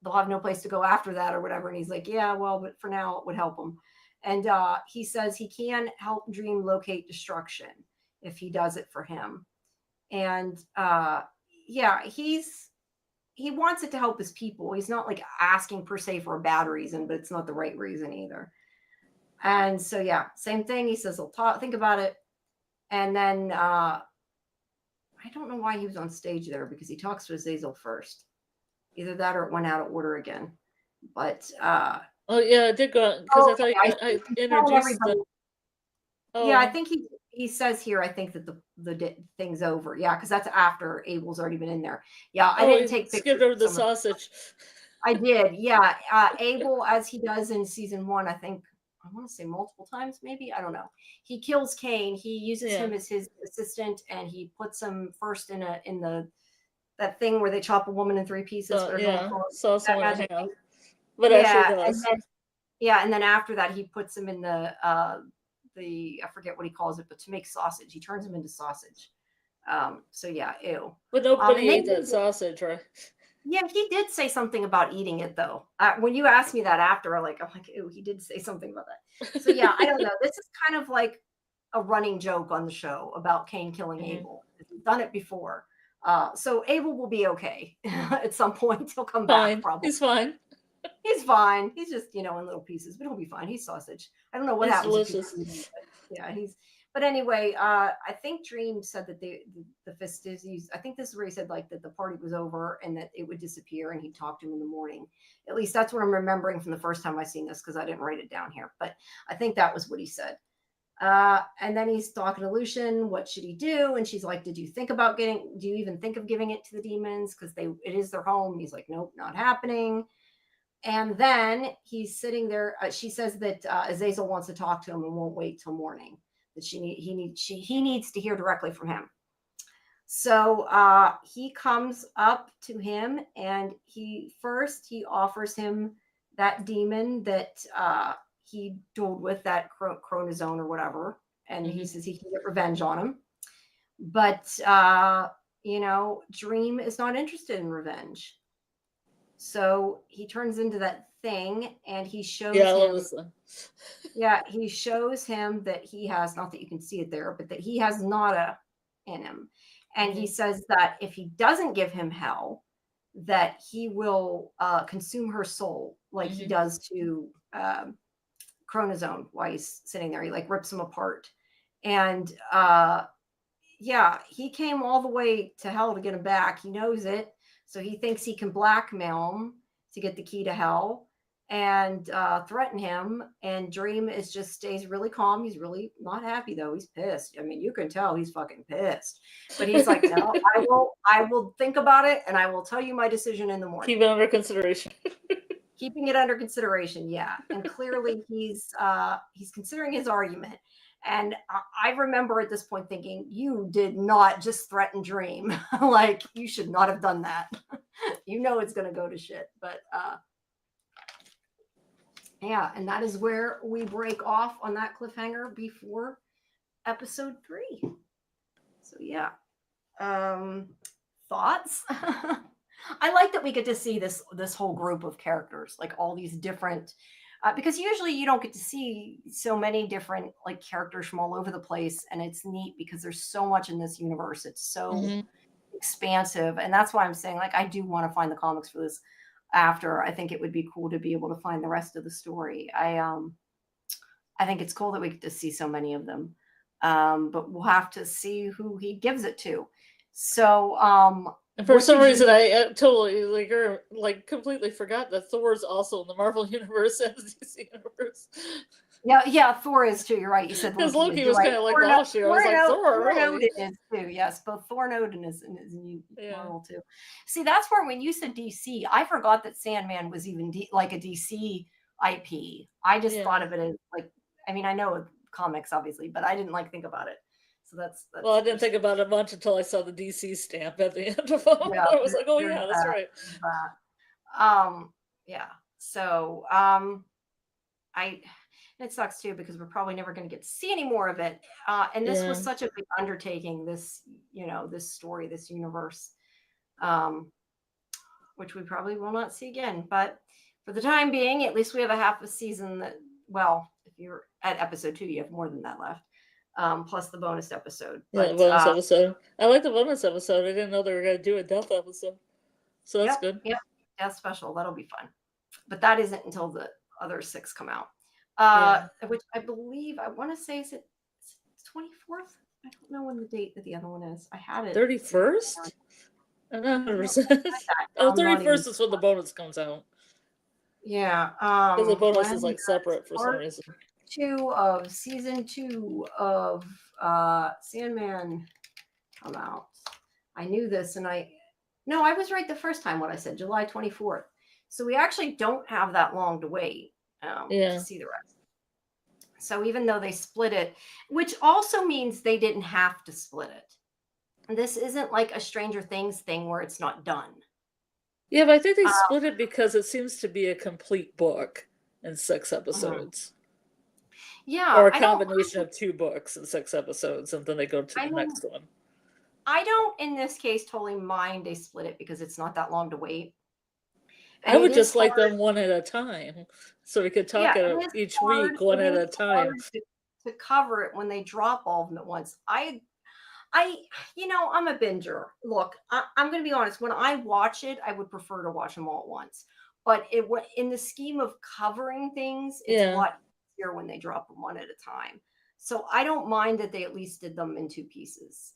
they'll have no place to go after that or whatever. And he's like, yeah, well, but for now it would help him. And he says he can help Dream locate destruction if he does it for him. And he wants it to help his people. He's not like asking per se for a bad reason, but it's not the right reason either. And so, yeah, same thing. He says, I'll think about it. And then I don't know why he was on stage there because he talks to Azazel first. Either that or it went out of order again. But oh yeah, it did go because I thought I introduced the. Oh. Yeah, I think he says here. I think that the thing's over. Yeah, because that's after Abel's already been in there. Yeah, I didn't take pictures. Skipped over the sausage. I did. Yeah, Abel, as he does in season 1, I think. I want to say multiple times, maybe. I don't know. He kills Cain. He uses him as his assistant, and he puts him first in that thing where they chop a woman in 3 pieces. Saw someone in half. But actually does. And then after that, he puts him in the I forget what he calls it, but to make sausage, he turns him into sausage. So yeah, ew. But nobody ate that sausage, right? Yeah, he did say something about eating it though. When you asked me that after, I'm like, ew, he did say something about that. So yeah, I don't know. This is kind of like a running joke on the show about Cain killing Abel. We've done it before. So Abel will be okay at some point. He'll come back. Probably. He's fine. He's fine. He's just, in little pieces, but he'll be fine. He's sausage. I don't know what happens. Delicious. Yeah, but anyway, I think Dream said that the festivities, I think this is where he said like that the party was over and that it would disappear and he'd talk to him in the morning. At least that's what I'm remembering from the first time I seen this because I didn't write it down here, but I think that was what he said. And then he's talking to Lucian, what should he do? And she's like, do you even think of giving it to the demons? Because it is their home. And he's like, nope, not happening. And then he's sitting there. She says that Azazel wants to talk to him and won't wait till morning. That he needs to hear directly from him. So he comes up to him and he offers him that demon that he dueled with, that chronozone or whatever, and he says he can get revenge on him. But Dream is not interested in revenge. So he turns into that thing and he shows him. Yeah, he shows him that he has, not that you can see it there, but that he has nada in him. And he says that if he doesn't give him hell, that he will consume her soul like he does to Chronozone while he's sitting there. He like rips him apart. And he came all the way to hell to get him back. He knows it. So he thinks he can blackmail him to get the key to hell and threaten him. And Dream stays really calm. He's really not happy though. He's pissed. I mean, you can tell he's fucking pissed. But he's like, no, I will think about it and I will tell you my decision in the morning. Keep it under consideration. Keeping it under consideration, yeah. And clearly he's considering his argument. And I remember at this point thinking, you did not just threaten Dream. Like, you should not have done that. It's going to go to shit. But and that is where we break off on that cliffhanger before episode 3. So, yeah. Thoughts? I like that we get to see this whole group of characters, like all these different because usually you don't get to see so many different like characters from all over the place, and it's neat because there's so much in this universe. It's so Hmm. expansive, and that's why I'm saying like I do want to find the comics for this after. I think it would be cool to be able to find the rest of the story. I think it's cool that we get to see so many of them. But we'll have to see who he gives it to. So, And for what some did you? reason, I totally completely forgot that Thor's also in the Marvel universe and the DC universe. Yeah, yeah, Thor is too. You're right. You said Because Loki is. Loki You're was right. kind of like the offshoot. I was like, Thor, Thor and really? Odin is too. Yes, both Thor and Odin is in Yeah. Marvel too. See, that's where when you said DC, I forgot that Sandman was even like a DC IP. I just thought Yeah. of it as like, I mean, I know comics obviously, but I didn't like think about it. So Well, I that's didn't just think about it much until I saw the DC stamp at the end of them. yeah. I was like, oh There's yeah, that's that. right. There's that. Yeah. So I it sucks too because we're probably never going to get to see any more of it. And this was Yeah. such a big undertaking. This this story, this universe, um, which we probably will not see again. But for the time being, at least we have a half a season. That well, if you're at episode 2, you have more than that left, plus the bonus episode. Yeah, the But bonus episode. I like the bonus episode. I didn't know they were going to do a death episode. So that's yep, good. yep, that's special. That'll be fun. But that isn't until the other 6 come out. Yeah. Which I believe I want to say is it 24th? I don't know when the date that the other one is. I had it. 31st? I'm not I don't know. 100%. Oh, I'm not even 31st is when the bonus comes out. yeah. Because the bonus is When like separate for some part reason. 2 of season 2 of Sandman come out. I knew this and I was right the first time when I said July 24th. So we actually don't have that long to wait Yeah. to see the rest. So even though they split it, which also means they didn't have to split it. This isn't like a Stranger Things thing where it's not done. Yeah, but I think they split it because it seems to be a complete book in 6 episodes. Yeah. Or a combination of 2 books and 6 episodes, and then they go to the next one. I don't, in this case, totally mind they split it because it's not that long to wait. And I would just like them one at a time, so we could talk each week one at a time. To cover it when they drop all of them at once. I'm a binger. Look, I'm going to be honest. When I watch it, I would prefer to watch them all at once. But in the scheme of covering things, it's a lot easier when they drop them one at a time. So I don't mind that they at least did them in 2 pieces.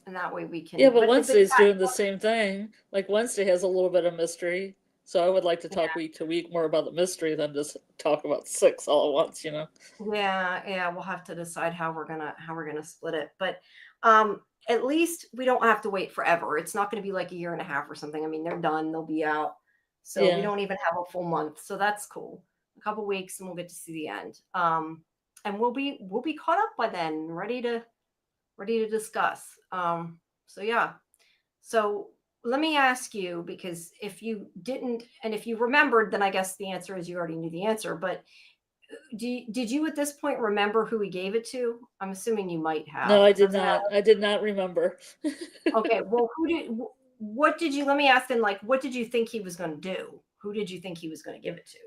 And that way we can. Yeah, but Wednesday's doing the same thing. Like Wednesday has a little bit of mystery. So I would like to talk week to week more about the mystery than just talk about 6 all at once, Yeah, we'll have to decide how we're gonna split it. But at least we don't have to wait forever. It's not gonna be like a year and a half or something. I mean, they're done, they'll be out. So we don't even have a full month. So that's cool. A couple weeks and we'll get to see the end. And we'll be caught up by then, ready to discuss. So yeah. So let me ask you, because if you didn't, and if you remembered, then I guess the answer is you already knew the answer. But did you at this point remember who he gave it to? I'm assuming you might have. No, I did not. I did not remember. Okay. Well, what did you, let me ask then, like, what did you think he was going to do? Who did you think he was going to give it to?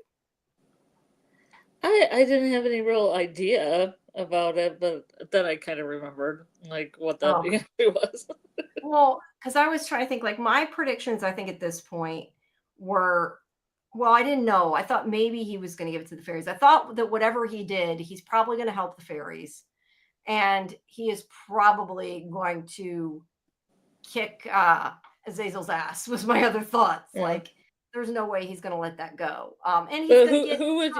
I didn't have any real idea about it, but then I kind of remembered like what that was. Well, because I was trying to think, like my predictions, I think at this point were, well, I didn't know. I thought maybe he was going to give it to the fairies. I thought that whatever he did, he's probably going to help the fairies. And he is probably going to kick Azazel's ass, was my other thoughts. Yeah. Like, there's no way he's going to let that go. And he's who would,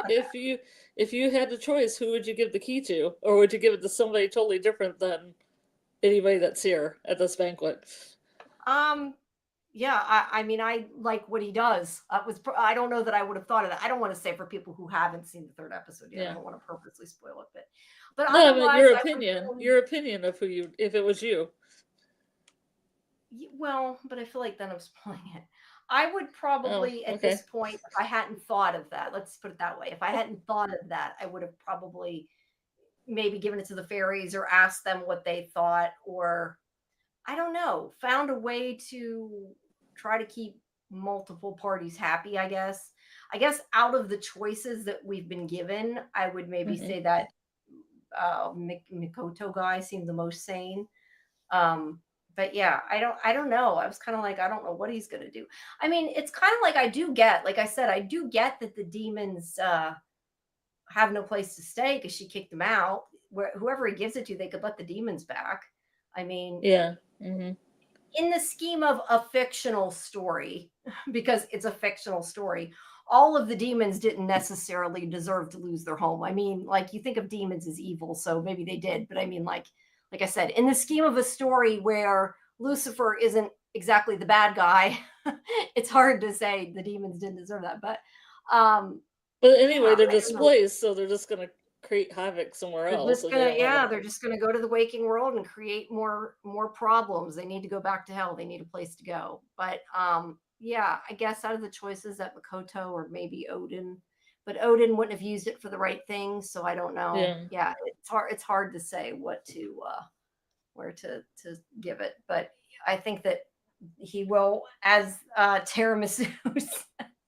if you had the choice, who would you give the key to? Or would you give it to somebody totally different than anybody that's here at this banquet? Yeah, I mean, I like what he does. I don't know that I would have thought of that. I don't want to say for people who haven't seen the 3rd episode yet. Yeah. I don't want to purposely spoil it, but no, but your opinion of who you, if it was you. Well, but I feel like then I'm spoiling it. I would probably at this point, if I hadn't thought of that, let's put it that way. If I hadn't thought of that, I would have probably maybe given it to the fairies or asked them what they thought, or I don't know, found a way to try to keep multiple parties happy, I guess. I guess out of the choices that we've been given, I would maybe Mhm. say that Mikoto guy seemed the most sane. But yeah, I don't know. I was kind of like, I don't know what he's gonna do. I mean, it's kind of like I do get, like I said, I do get that the demons have no place to stay because she kicked them out. Where whoever he gives it to, they could let the demons back. I mean, Yeah. Mhm. in the scheme of a fictional story, because it's a fictional story, all of the demons didn't necessarily deserve to lose their home. I mean, like you think of demons as evil, so maybe they did, but I mean, like I said, in the scheme of a story where Lucifer isn't exactly the bad guy, it's hard to say the demons didn't deserve that. But But yeah, anyway, they're I don't know. displaced, so they're just gonna create havoc somewhere They're else just if they gonna, don't have a yeah, they're home. just gonna go to the waking world and create more problems. They need to go back to hell. They need a place to go. But yeah, I guess out of the choices that Makoto or maybe Odin, but Odin wouldn't have used it for the right thing, so I don't know. Yeah. Yeah, it's hard to say what to where to give it. But I think that he will, as Tiramisu,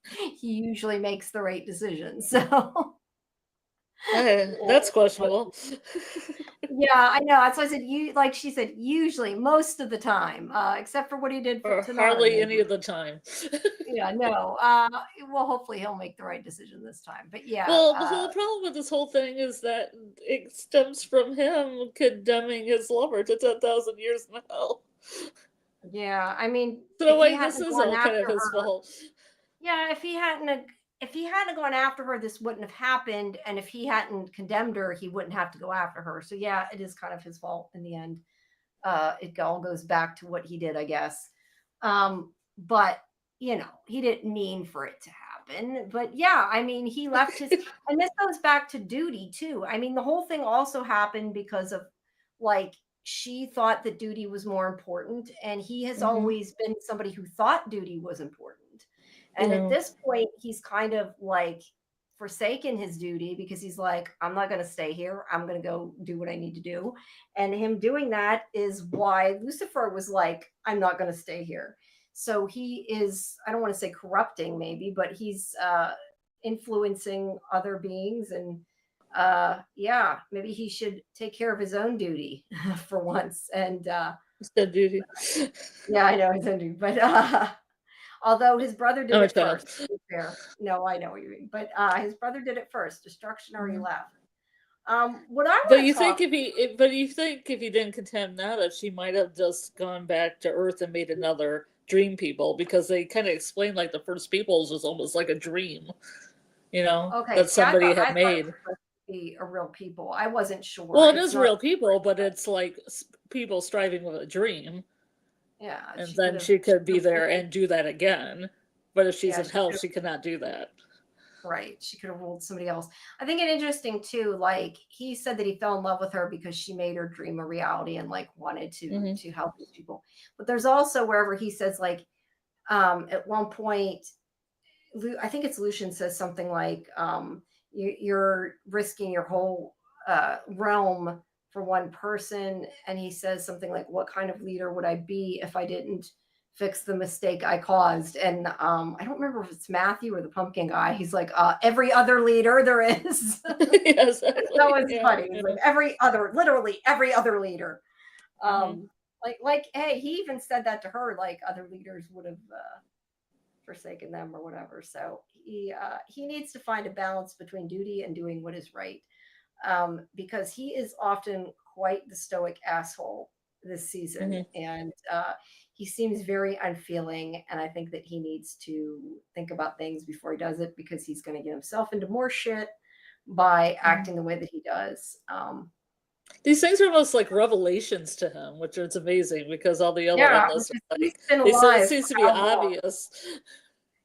he usually makes the right decision. So That's questionable. yeah, I know. That's why I said you, like she said, usually most of the time, except for what he did Or to Nana, hardly any maybe. of the time. Yeah, no. Well, hopefully he'll make the right decision this time. But yeah, Well, the whole problem with this whole thing is that it stems from him condemning his lover to 10,000 years in hell. yeah. I mean, So, if he like, this hadn't is gone all kind of after his her, fault. yeah, if he hadn't gone after her, this wouldn't have happened. And if he hadn't condemned her, he wouldn't have to go after her. So yeah, it is kind of his fault in the end. It all goes back to what he did, I guess. But he didn't mean for it to happen. But yeah, I mean, he left his, and this goes back to duty too. I mean, the whole thing also happened because of, like, she thought that duty was more important, and he has Mhm. always been somebody who thought duty was important. And at Yeah. this point, he's kind of like forsaken his duty because he's like, I'm not going to stay here. I'm going to go do what I need to do. And him doing that is why Lucifer was like, I'm not going to stay here. So he is, I don't want to say corrupting maybe, but he's influencing other beings. And yeah, maybe he should take care of his own duty for once. And It's dead duty. yeah, I know his own duty, but although his brother did I'm a it child. first, to be fair. No, I know what you mean, but his brother did it first. Destruction already Mhm. left. What I But want to talk, you think if he didn't contend Nada, she might have just gone back to Earth and made another dream people, because they kind of explained like the first peoples was almost like a dream, okay, that see, somebody I had thought it made. was supposed to be a real people. I wasn't sure. Well, it It's is not. real people, but it's like people striving with a dream, Yeah, and she could then have. she She could could be have there ruled. and do that again. But if she's Yeah, in she hell, could have. she cannot do that. Right, she could have ruled somebody else. I think it interesting too. Like he said that he fell in love with her because she made her dream a reality and like wanted to Hmm. help these people. But there's also wherever he says like at one point I think it's Lucian says something like, "You're risking your whole realm for one person," and he says something like, "What kind of leader would I be if I didn't fix the mistake I caused?" And I don't remember if it's Matthew or the pumpkin guy. He's like, "Every other leader there is." Yeah, That exactly. was Yeah, funny. He's yeah. like, "Every other, literally every other leader." Hmm. Like, hey, he even said that to her. Like other leaders would have. Forsaken them or whatever. So he needs to find a balance between duty and doing what is right, because he is often quite the stoic asshole this season, Hmm. and he seems very unfeeling. And I think that he needs to think about things before he does it because he's going to get himself into more shit by Hmm. acting the way that he does. These things are almost like revelations to him, which is amazing because all the other Yeah, endless because are he's like been it alive seems for to be how long? obvious.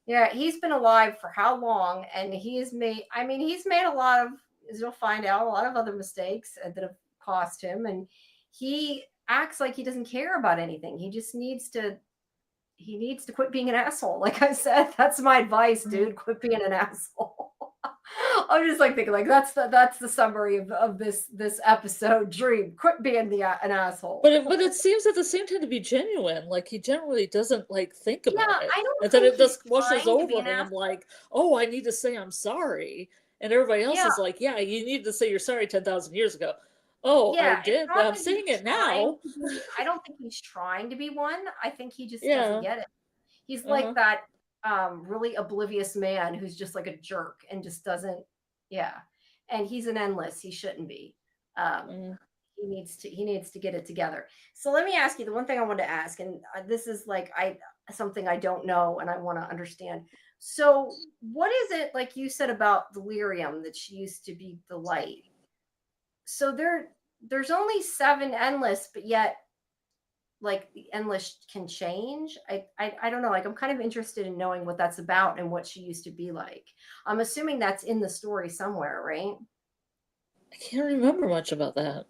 Yeah, he's been alive for how long? And he has made, I mean, he's made a lot of, as you'll find out, a lot of other mistakes that have cost him. And he acts like he doesn't care about anything. He needs to quit being an asshole. Like I said, that's my advice, Mhm. dude. Quit being an asshole. I'm just like thinking like that's the summary of this episode. Dream, quit being an asshole. But it seems at the same time to be genuine. Like he generally doesn't like think Yeah, about it, I don't and then think it he's just washes trying to be over an him. asshole. Like, oh, I need to say I'm sorry, and everybody else Yeah, is like, yeah, you need to say you're sorry 10,000 years ago. Oh, I yeah. It's did, but not I'm that saying he's it trying now. to be. I don't think he's trying to be one. I think he just doesn't Yeah. get it. He's Uh like huh. that really oblivious man who's just like a jerk and just doesn't. Yeah, and he's an endless. He shouldn't be. Um, Mm. he needs to get it together. So let me ask you the one thing I wanted to ask, and this is like I something I don't know and I want to understand. So what is it like you said about delirium that she used to be the light? So there's only seven endless, but yet like the endless can change. I don't know. Like I'm kind of interested in knowing what that's about and what she used to be like. I'm assuming that's in the story somewhere, right? I can't remember much about that.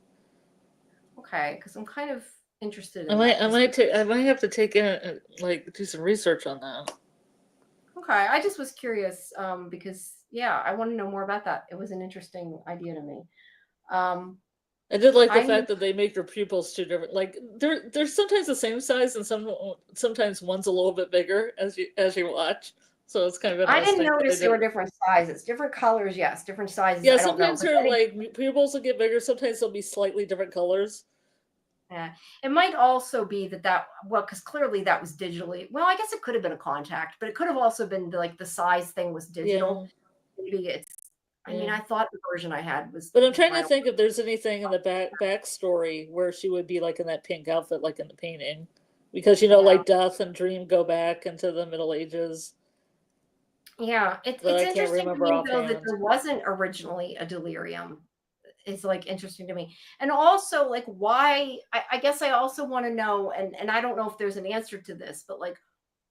Okay, because I'm kind of interested in that. Just I might have to take in like do some research on that. okay, I just was curious because yeah, I want to know more about that. It was an interesting idea to me. Um, I did like the I need, fact that they make their pupils two different. Like they're sometimes the same size, and sometimes one's a little bit bigger as you watch. So it's kind of I didn't interesting that they notice there were did. different sizes, different colors. Yes, different sizes. Yeah, I don't know, sometimes but her then like pupils will get bigger. Sometimes they'll be slightly different colors. yeah, it might also be that well, because clearly that was digitally. Well, I guess it could have been a contact, but it could have also been like the size thing was digital. Yeah, Maybe it's. I mean, yeah. I thought the version I had But I'm was trying to my. think if there's anything in the backstory where she would be like in that pink outfit, like in the painting, because Yeah, like Death and Dream go back into the Middle Ages, yeah. but It's I can't interesting to remember me though that offhand. there wasn't originally a delirium. Is like interesting to me, and also like why. I guess I also want to know, and I don't know if there's an answer to this, but like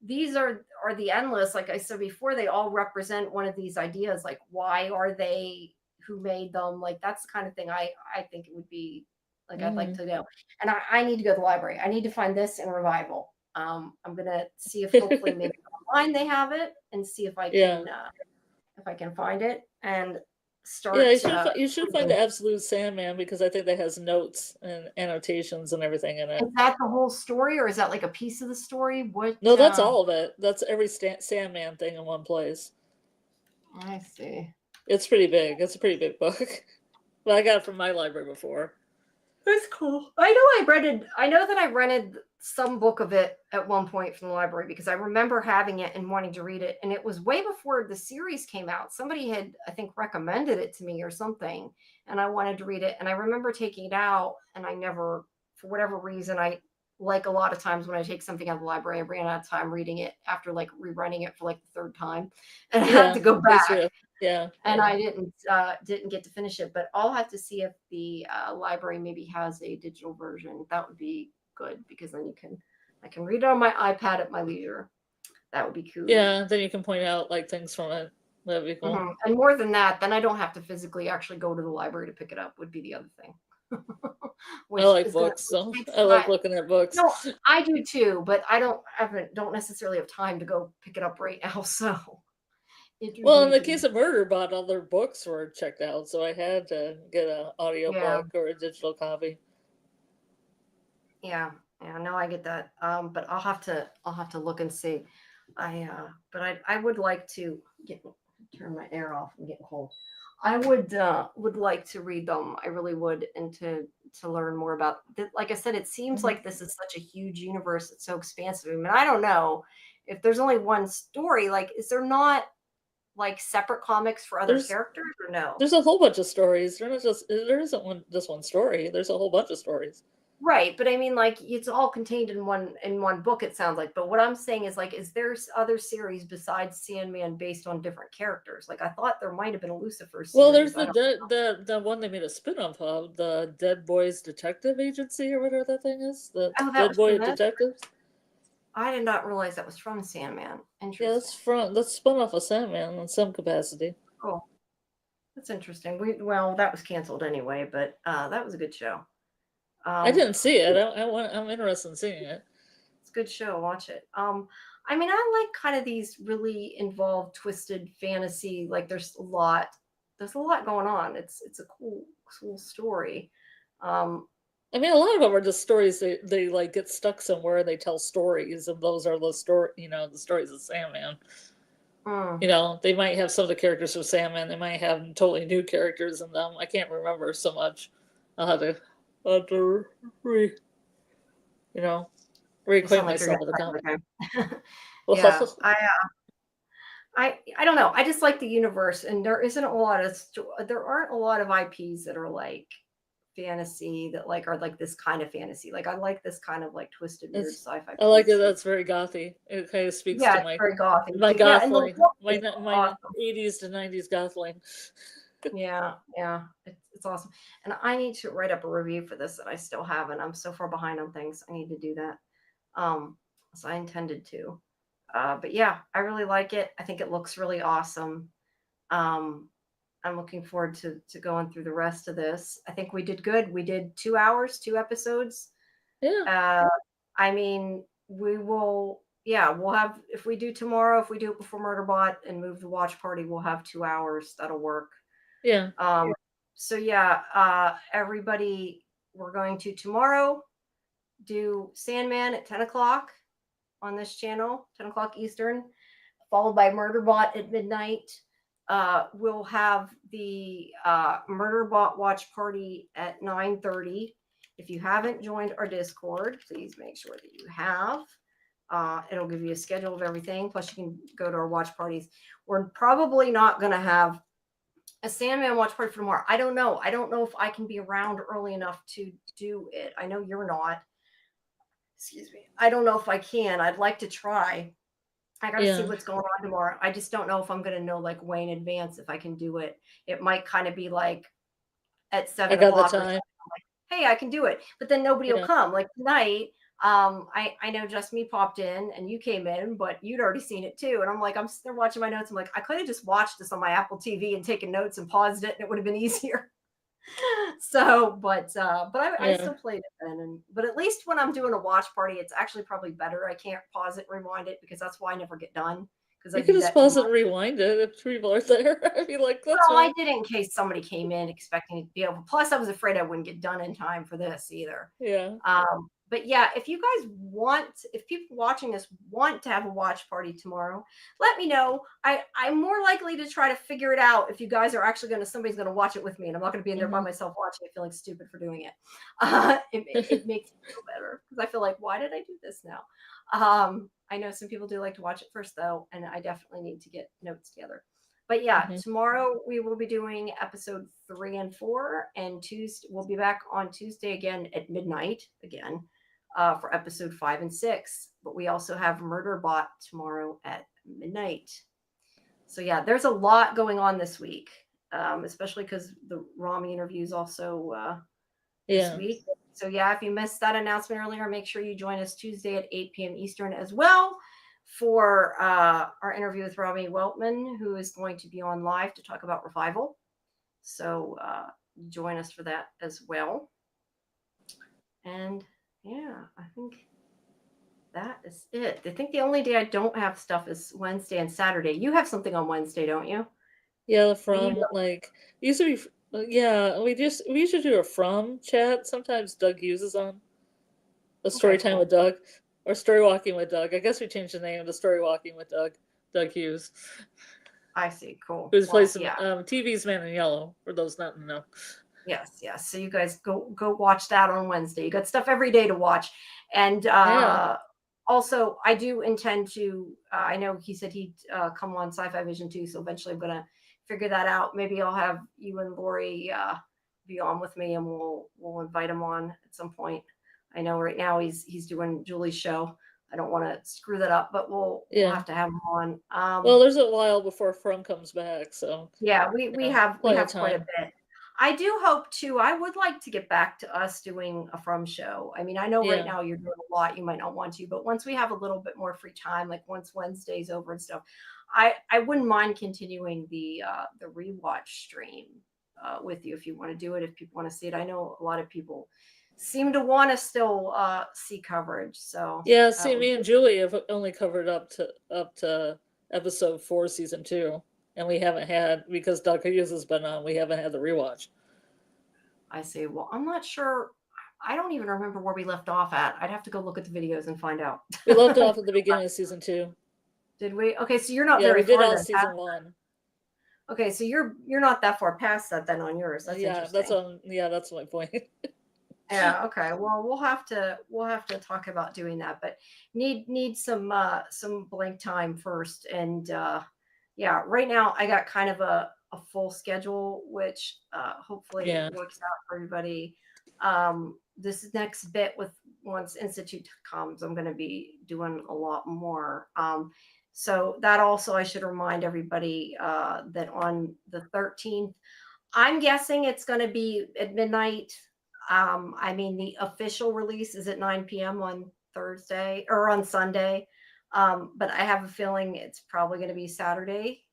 these are the endless. Like I said before, they all represent one of these ideas. Like why are they? Who made them? Like that's the kind of thing I think it would be like I'd like Mm. to know. And I need to go to the library. I need to find this in revival. I'm gonna see if hopefully maybe online they have it and see Yeah. if I can find it and Yeah, start you should find the Absolute Sandman because I think that has notes and annotations and everything in it. is that the whole story or is that like a piece of the story? What No, that's all of it. That's every Sandman thing in one place. I see. It's pretty big. It's a pretty big book. But I got it from my library before. That's cool. I know I read it. I know that I rented some book of it at one point from the library because I remember having it and wanting to read it. And it was way before the series came out. Somebody had, I think, recommended it to me or something. And I wanted to read it. And I remember taking it out and I never, for whatever reason, I like a lot of times when I take something out of the library, I ran out of time reading it after like rerunning it for like the third time. And I had Yeah, to go that's back true. Yeah, and yeah. I didn't get to finish it, but I'll have to see if the library maybe has a digital version. That would be good because then I can read it on my iPad at my leisure. That would be cool. Yeah, then you can point out like things from it. That'd be cool. And more than that, then I don't have to physically actually go to the library to pick it up. Would be the other thing, I which like is gonna books, which so takes I like my looking at books. no. I do too, but I don't necessarily have time to go pick it up right now. So it would Well, in need the to be case of Murderbot, all their books were checked out, so I had to get an audio yeah. book or a digital copy. Yeah, yeah, no, I get that. But I'll have to look and see. But I would like to turn my air off. I'm getting cold. I would like to read them. I really would, and to learn more about. Like I said, it seems Mhm. like this is such a huge universe. It's so expansive. I mean, I don't know if there's only one story. Like, is there not like separate comics for other There's characters or no? there's a whole bunch of stories. There isn't just one story. There's a whole bunch of stories. Right, but I mean, like, it's all contained in one book, it sounds like, but what I'm saying is, like, is there other series besides Sandman based on different characters? Like, I thought there might have been a Lucifer Well, there's series, I don't the one they made a spin-off of, the Dead Boys Detective Agency or whatever that thing is. The oh, that Dead was from Boy this? Detectives. I did not realize that was from Sandman. Yeah, Interesting. that's spun off of Sandman in some capacity. Cool. That's interesting. Well, that was canceled anyway, but, that was a good show. I Um, didn't see it. I'm interested in seeing it. it's a good show, watch it. I mean, I like kind of these really involved, twisted fantasy. Like there's a lot going on. It's a cool story. Um, I mean, a lot of them are just stories. They like get stuck somewhere and they tell stories, and those are the story. The stories of Sandman. mm, They might have some of the characters from Sandman. They might have totally new characters in them. I can't remember so much. I'll have to you know, you reacquaint sound like you're myself gonna with the cry. comic. Okay. Yeah, Well, I don't know. I just like the universe, and there aren't a lot of IPs that are like fantasy that like are like this kind of fantasy. Like I like this kind of like twisted, weird it's sci-fi I like it. fantasy. That's very gothy. It kind of speaks Yeah, to it's my very gothic my too. Yeah, goth and the line, look my is my awesome. 80s to 90s goth line. Yeah, yeah, it's awesome. And I need to write up a review for this that I still haven't. I'm so far behind on things. I need to do that. Um, so I intended to. But yeah, I really like it. I think it looks really awesome. Um, I'm looking forward to going through the rest of this. I think we did good. We did 2 hours, 2 episodes. Yeah, Uh, I mean, we will. Yeah, we'll have if we do tomorrow. If we do it before Murderbot and move the watch party, we'll have 2 hours. That'll work. yeah. So yeah, everybody, we're going to tomorrow do Sandman at 10 o'clock on this channel, 10 o'clock Eastern, followed by Murderbot at midnight. We'll have the Murderbot watch party at 9:30. If you haven't joined our Discord, please make sure that you have. It'll give you a schedule of everything. Plus, you can go to our watch parties. We're probably not going to have a Sandman watch party for tomorrow. I don't know. I don't know if I can be around early enough to do it. I know you're not. Excuse me. I don't know if I can. I'd like to try. I got to see Yeah, what's going on tomorrow. I just don't know if I'm going to know like way in advance if I can do it. It might kind of be like at I seven got the o'clock or something. time. Hey, I can do it. But then nobody will Yeah, come. Like tonight, I know just me popped in and you came in, but you'd already seen it too. And I'm like, I'm sitting there watching my notes. I'm like, I could have just watched this on my Apple TV and taken notes and paused it, and it would have been easier. I yeah. still played it then. But at least when I'm doing a watch party, it's actually probably better. I can't pause it and rewind it because that's why I never get done because I You could do just that too pause it much. and rewind it if people are there. I'd be like, that's Well, I fine. did it in case somebody came in expecting to be able. Plus, I was afraid I wouldn't get done in time for this either. Yeah. But yeah, if you guys if people watching this want to have a watch party tomorrow, let me know. I'm more likely to try to figure it out if you guys are actually somebody's going to watch it with me, and I'm not going to be in there by Hmm. myself watching it, feeling stupid for doing it. It makes me feel better because I feel like, why did I do this now? I know some people do like to watch it first though, and I definitely need to get notes together. But yeah, Hmm. tomorrow we will be doing episode 3 and 4, and Tuesday we'll be back on Tuesday again at midnight again for episode 5 and 6. But we also have Murderbot tomorrow at midnight. So yeah, there's a lot going on this week, especially because the Rami interview is also this Yeah. week. So yeah, if you missed that announcement earlier, make sure you join us Tuesday at 8 p.m. Eastern as well for our interview with Robbie Weltman, who is going to be on live to talk about Revival. So join us for that as well. And yeah, I think that is it. I think the only day I don't have stuff is Wednesday and Saturday. You have something on Wednesday, don't you? Yeah, You from like used to be. Yeah, we usually do a from chat. Sometimes Doug uses on a story okay, time cool. with Doug or story walking with Doug. I guess we changed the name to story walking with Doug. Doug Hughes, I see. Cool. who's Well, plays yeah. TV's Man in Yellow. For those not to know. Yes, yes. So you guys go watch that on Wednesday. You got stuff every day to watch. And Yeah, also I do intend to I know he said he'd come on Sci-Fi Vision too, so eventually I'm gonna figure that out. Maybe I'll have you and Lori be on with me, and we'll invite him on at some point. I know right now he's doing Julie's show. I don't want to screw that up, but we'll yeah. have to have him on. Well, there's a while before From comes back, so Yeah, we plenty of have quite a time. bit. I do hope too. I would like to get back to us doing a from show. I mean, I know right Yeah, now you're doing a lot, you might not want to, but once we have a little bit more free time, like once Wednesday's over and stuff, I wouldn't mind continuing the rewatch stream with you if you want to do it, if people want to see it. I know a lot of people seem to want to still see coverage. So Yeah, see, me and Julie have only covered up to episode 4, season 2, and we haven't had, because Doug Hughes has been on, we haven't had the rewatch. I see. Well, I'm not sure. I don't even remember where we left off at. I'd have to go look at the videos and find out. We left off at the beginning of season 2. Did we? Okay, so you're not Yeah, very we did far all then. season 1. Okay, so you're not that far past that then on yours. That's interesting. That's my point. Yeah, okay. Well, we'll have to talk about doing that, but need some blank time first. And yeah, right now I got kind of a full schedule, which hopefully works out for everybody. This next bit, with once Institute comes, I'm going to be doing a lot more. So that also, I should remind everybody that on the 13th, I'm guessing it's going to be at midnight. I mean, the official release is at 9 p.m. on Thursday or on Sunday. But I have a feeling it's probably going to be Saturday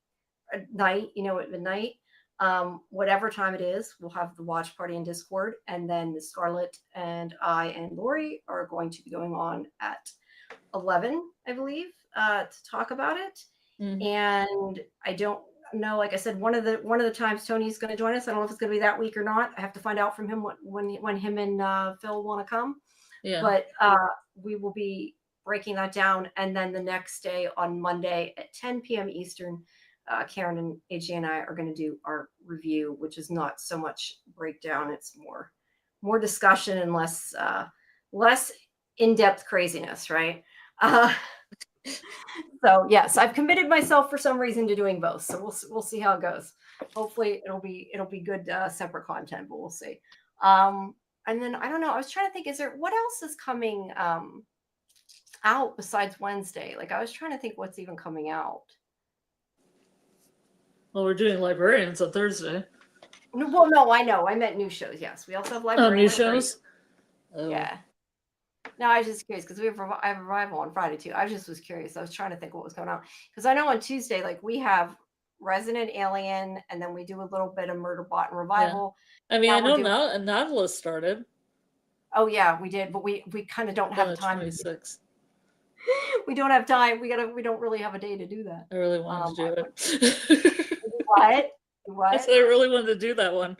night, at midnight. Whatever time it is, we'll have the watch party in Discord. And then the Scarlet and I and Lori are going to be going on at 11, I believe, to talk about it. Mm-hmm. And I don't know, like I said, one of the times Tony's going to join us. I don't know if it's going to be that week or not. I have to find out from him when him and Phil want to come. Yeah. But we will be breaking that down. And then the next day on Monday at 10 p.m. Eastern, Karen and AJ and I are going to do our review, which is not so much breakdown. It's more discussion and less in-depth craziness, right? So yes, I've committed myself for some reason to doing both. So we'll see how it goes. Hopefully it'll be good separate content, but we'll see. And then I don't know. I was trying to think, what else is coming out besides Wednesday? Like I was trying to think what's even coming out. Well, we're doing Librarians on Thursday. Well, no, I know. I meant new shows. Yes, we also have Librarians. New shows. Oh. Yeah. No, I was just curious because I have Revival on Friday too. I just was curious. I was trying to think what was going on because I know on Tuesday, like we have Resident Alien, and then we do a little bit of Murderbot and Revival. Yeah. I mean, I know now Nautilus started. Oh yeah, we did, but we kind of don't have time. 26. We don't have time. We don't really have a day to do that. I really wanted to do it. What? I said I really wanted to do that one.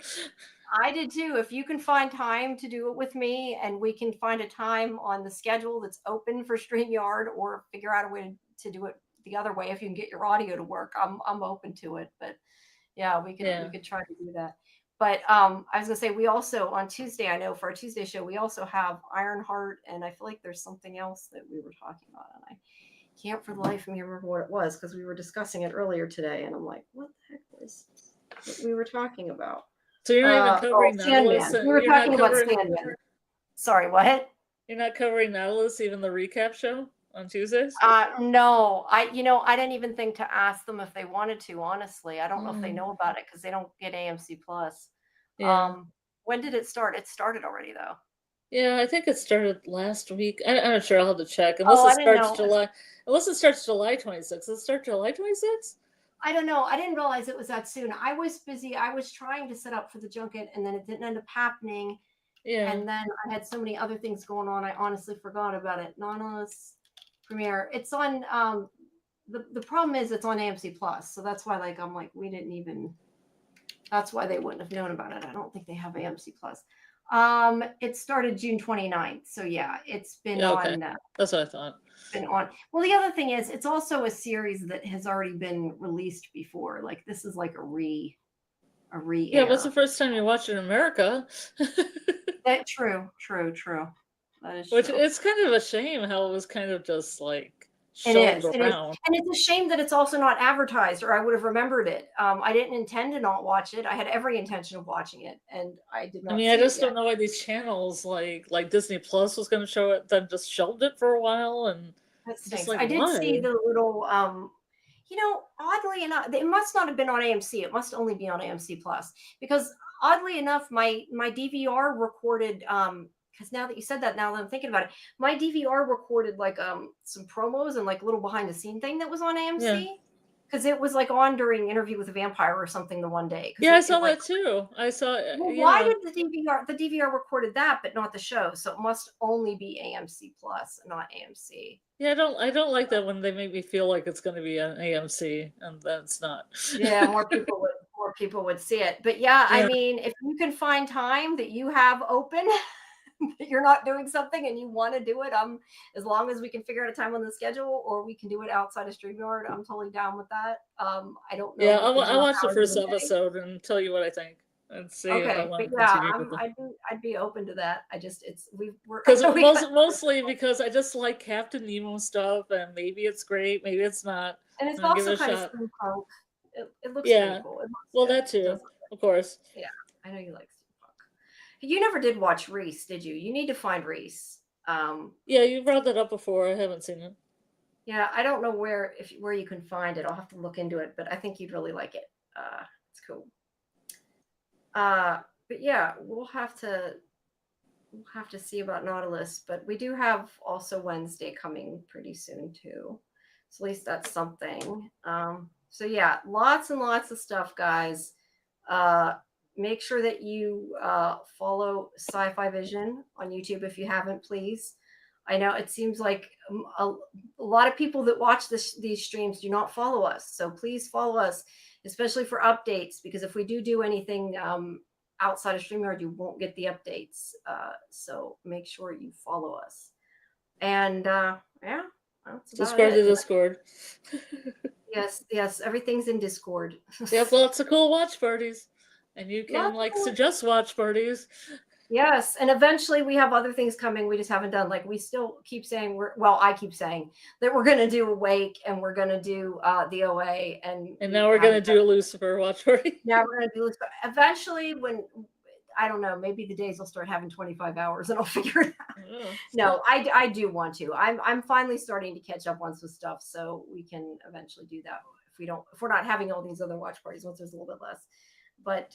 I did too. If you can find time to do it with me, and we can find a time on the schedule that's open for StreamYard, or figure out a way to do it the other way, if you can get your audio to work, I'm open to it. But yeah, we could try to do that. But I was gonna say, we also on Tuesday, I know for our Tuesday show, we also have Ironheart, and I feel like there's something else that we were talking about, and I can't for the life of me remember what it was because we were discussing it earlier today, and I'm like, what the heck was what we were talking about? So you're not even covering Nautilus? Sandman. We were talking about Sandman. Sorry, what? You're not covering Nautilus, even the recap show on Tuesdays? No. I didn't even think to ask them if they wanted to, honestly. I don't know if they know about it because they don't get AMC Plus. Yeah. When did it start? It started already, though. Yeah, I think it started last week. I'm not sure. I'll have to check. Unless it starts July 26th. Does it start July 26th? I don't know. I didn't realize it was that soon. I was busy. I was trying to set up for the junket, and then it didn't end up happening. Yeah. And then I had so many other things going on. I honestly forgot about it. Nautilus premiere. It's on. The problem is it's on AMC Plus, so that's why I'm like we didn't even. That's why they wouldn't have known about it. I don't think they have AMC Plus. It started June 29th, so yeah, it's been on. That's what I thought. Been on. Well, the other thing is, it's also a series that has already been released before. Like this is like a re. Yeah, what's the first time you watched it in America? True. That is Which true. It's kind of a shame how it was kind of just like. It is. And it's a shame that it's also not advertised, or I would have remembered it. I didn't intend to not watch it. I had every intention of watching it, and I did not. I mean, I just don't know why these channels like Disney Plus was going to show it, then just shelved it for a while, and just I did see the little. Oddly enough, it must not have been on AMC. It must only be on AMC Plus, because oddly enough, my DVR recorded. Because now that you said that, now that I'm thinking about it, my DVR recorded some promos and a little behind the scene thing that was on AMC. because it was like on during Interview with a Vampire or something the one day. Yeah, I saw that too. I saw. Well, Yeah. why did the DVR? The DVR recorded that, but not the show, so it must only be AMC Plus, not AMC. Yeah, I don't like that when they make me feel like it's going to be an AMC and then it's not. Yeah, more people would see it. But yeah, I mean, if you can find time that you have open, that you're not doing something and you want to do it, as long as we can figure out a time on the schedule, or we can do it outside of StreamYard, I'm totally down with that. I don't know. Yeah, I'll watch the first episode and tell you what I think and see if I want to continue with it. I'd be open to that. I just mostly because I just like Captain Nemo stuff, and maybe it's great, maybe it's not. And it's also kind of steampunk. It looks pretty cool. Well, that too, of course. Yeah, I know you like steampunk. You never did watch Reese, did you? You need to find Reese. Yeah, you brought that up before. I haven't seen it. Yeah, I don't know where you can find it. I'll have to look into it, but I think you'd really like it. It's cool. But yeah, we'll have to see about Nautilus, but we do have also Wednesday coming pretty soon too. So at least that's something. So yeah, lots and lots of stuff, guys. Make sure that you follow Sci-Fi Vision on YouTube if you haven't, please. I know it seems like a lot of people that watch these streams do not follow us. So please follow us, especially for updates, because if we do anything outside of StreamYard, you won't get the updates. So make sure you follow us. And yeah. Discord to Discord. Yes, everything's in Discord. We have lots of cool watch parties, and you can suggest watch parties. Yes, and eventually we have other things coming we just haven't done. Like we still keep saying I keep saying that we're going to do Awake and we're going to do the OA, and now we're going to do a Lucifer watch party. Now we're going to do Lucifer. Eventually, when I don't know, maybe the days will start having 25 hours and I'll figure it out. No, I do want to. I'm finally starting to catch up on some stuff, so we can eventually do that if we're not having all these other watch parties once there's a little bit less. But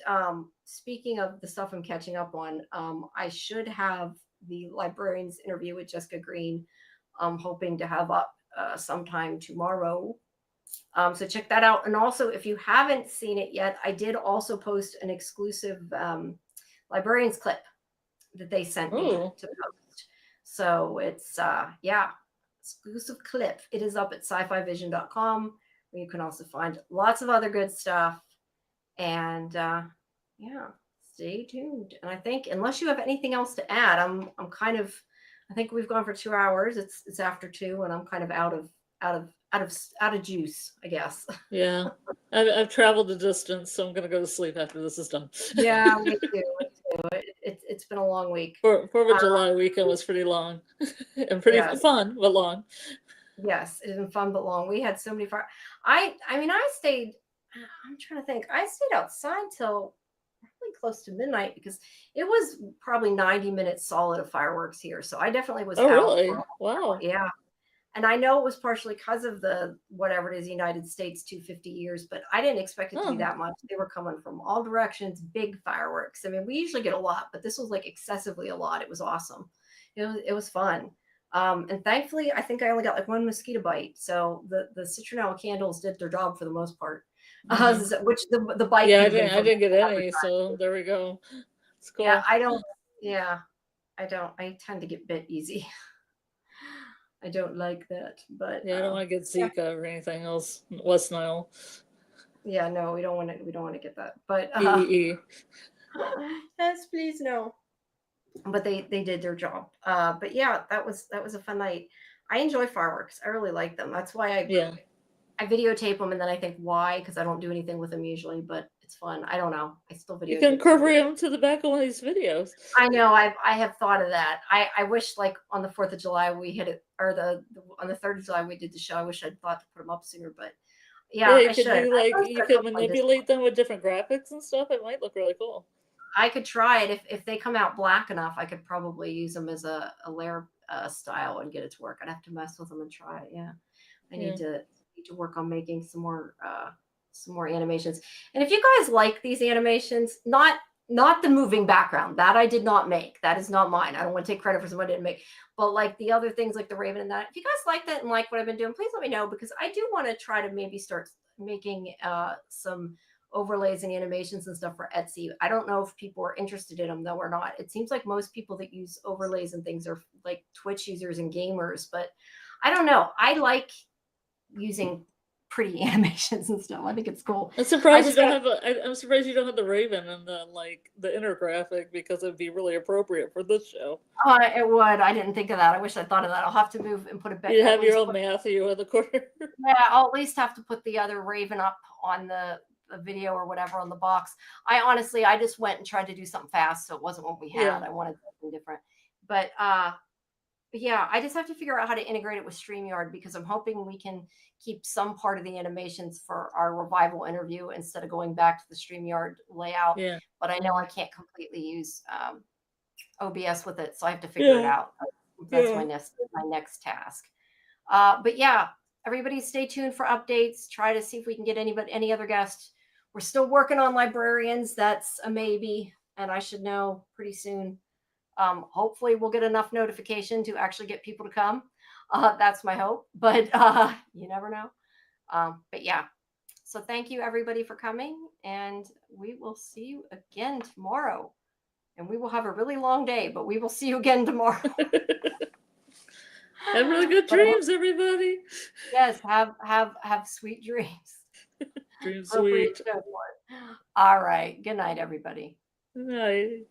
speaking of the stuff I'm catching up on, I should have the Librarians interview with Jessica Green. I'm hoping to have up sometime tomorrow. So check that out. And also, if you haven't seen it yet, I did also post an exclusive Librarians clip that they sent me to post. So it's exclusive clip. It is up at scifivision.com, where you can also find lots of other good stuff. And stay tuned. And I think, unless you have anything else to add, I think we've gone for 2 hours. It's after 2, and I'm kind of out of juice, I guess. Yeah, I've traveled a distance, so I'm gonna go to sleep after this is done. Yeah, me too. It's been a long week. 4th of July weekend was pretty long and pretty fun, but long. Yes, it's been fun but long. We had so many fire. I stayed. I'm trying to think. I stayed outside till probably close to midnight because it was probably 90 minutes solid of fireworks here. So I definitely was out. Really? Wow. Yeah. And I know it was partially because of the whatever it is, United States 250 years, but I didn't expect it to be that much. They were coming from all directions, big fireworks. I mean, we usually get a lot, but this was like excessively a lot. It was awesome. It was fun. And thankfully, I think I only got like 1 mosquito bite. So the citronella candles did their job for the most part. Which the bite. Yeah, I didn't get any. So there we go. It's cool. Yeah, I don't. I tend to get bit easy. I don't like that, but I don't want to get Zika or anything else. West Nile. Yeah, no, we don't want to get that. But yes, please no. But they did their job. But yeah, that was a fun night. I enjoy fireworks. I really like them. That's why I videotape them, and then I think why, because I don't do anything with them usually, but it's fun. I don't know. I still videotape. You can incorporate them to the back of one of these videos. I know. I have thought of that. I wish, like, on the 4th of July we hit it, or on the 3rd of July we did the show. I wish I'd thought to put them up sooner, but yeah, you could manipulate them with different graphics and stuff. It might look really cool. I could try it if they come out black enough. I could probably use them as a layer style and get it to work. I'd have to mess with them and try it. Yeah, I need to work on making some more animations. And if you guys like these animations, not the moving background that I did not make, that is not mine. I don't want to take credit for somebody didn't make, but like the other things like the Raven and that, if you guys like that and like what I've been doing, please let me know, because I do want to try to maybe start making some overlays and animations and stuff for Etsy. I don't know if people are interested in them though or not. It seems like most people that use overlays and things are like Twitch users and gamers, but I don't know. I like using pretty animations and stuff. I think it's cool. I'm surprised you don't have I'm surprised you don't have the Raven and the inner graphic, because it'd be really appropriate for this show. It would. I didn't think of that. I wish I thought of that. I'll have to move and put it back. You have your own Matthew in the corner. Yeah, I'll at least have to put the other Raven up on the video or whatever on the box. I just went and tried to do something fast, so it wasn't what we had. Yeah. I wanted something different. But yeah, I just have to figure out how to integrate it with StreamYard, because I'm hoping we can keep some part of the animations for our revival interview instead of going back to the StreamYard layout. Yeah. But I know I can't completely use OBS with it, so I have to figure it out. That's my next task. But yeah, everybody stay tuned for updates. Try to see if we can get any other guests. We're still working on Librarians. That's a maybe, and I should know pretty soon. Hopefully we'll get enough notification to actually get people to come. That's my hope, but you never know. But yeah, so thank you everybody for coming, and we will see you again tomorrow. And we will have a really long day, but we will see you again tomorrow. Have really good dreams, everybody. Yes, have sweet dreams. Dream sweet. All right. Good night, everybody. Good night.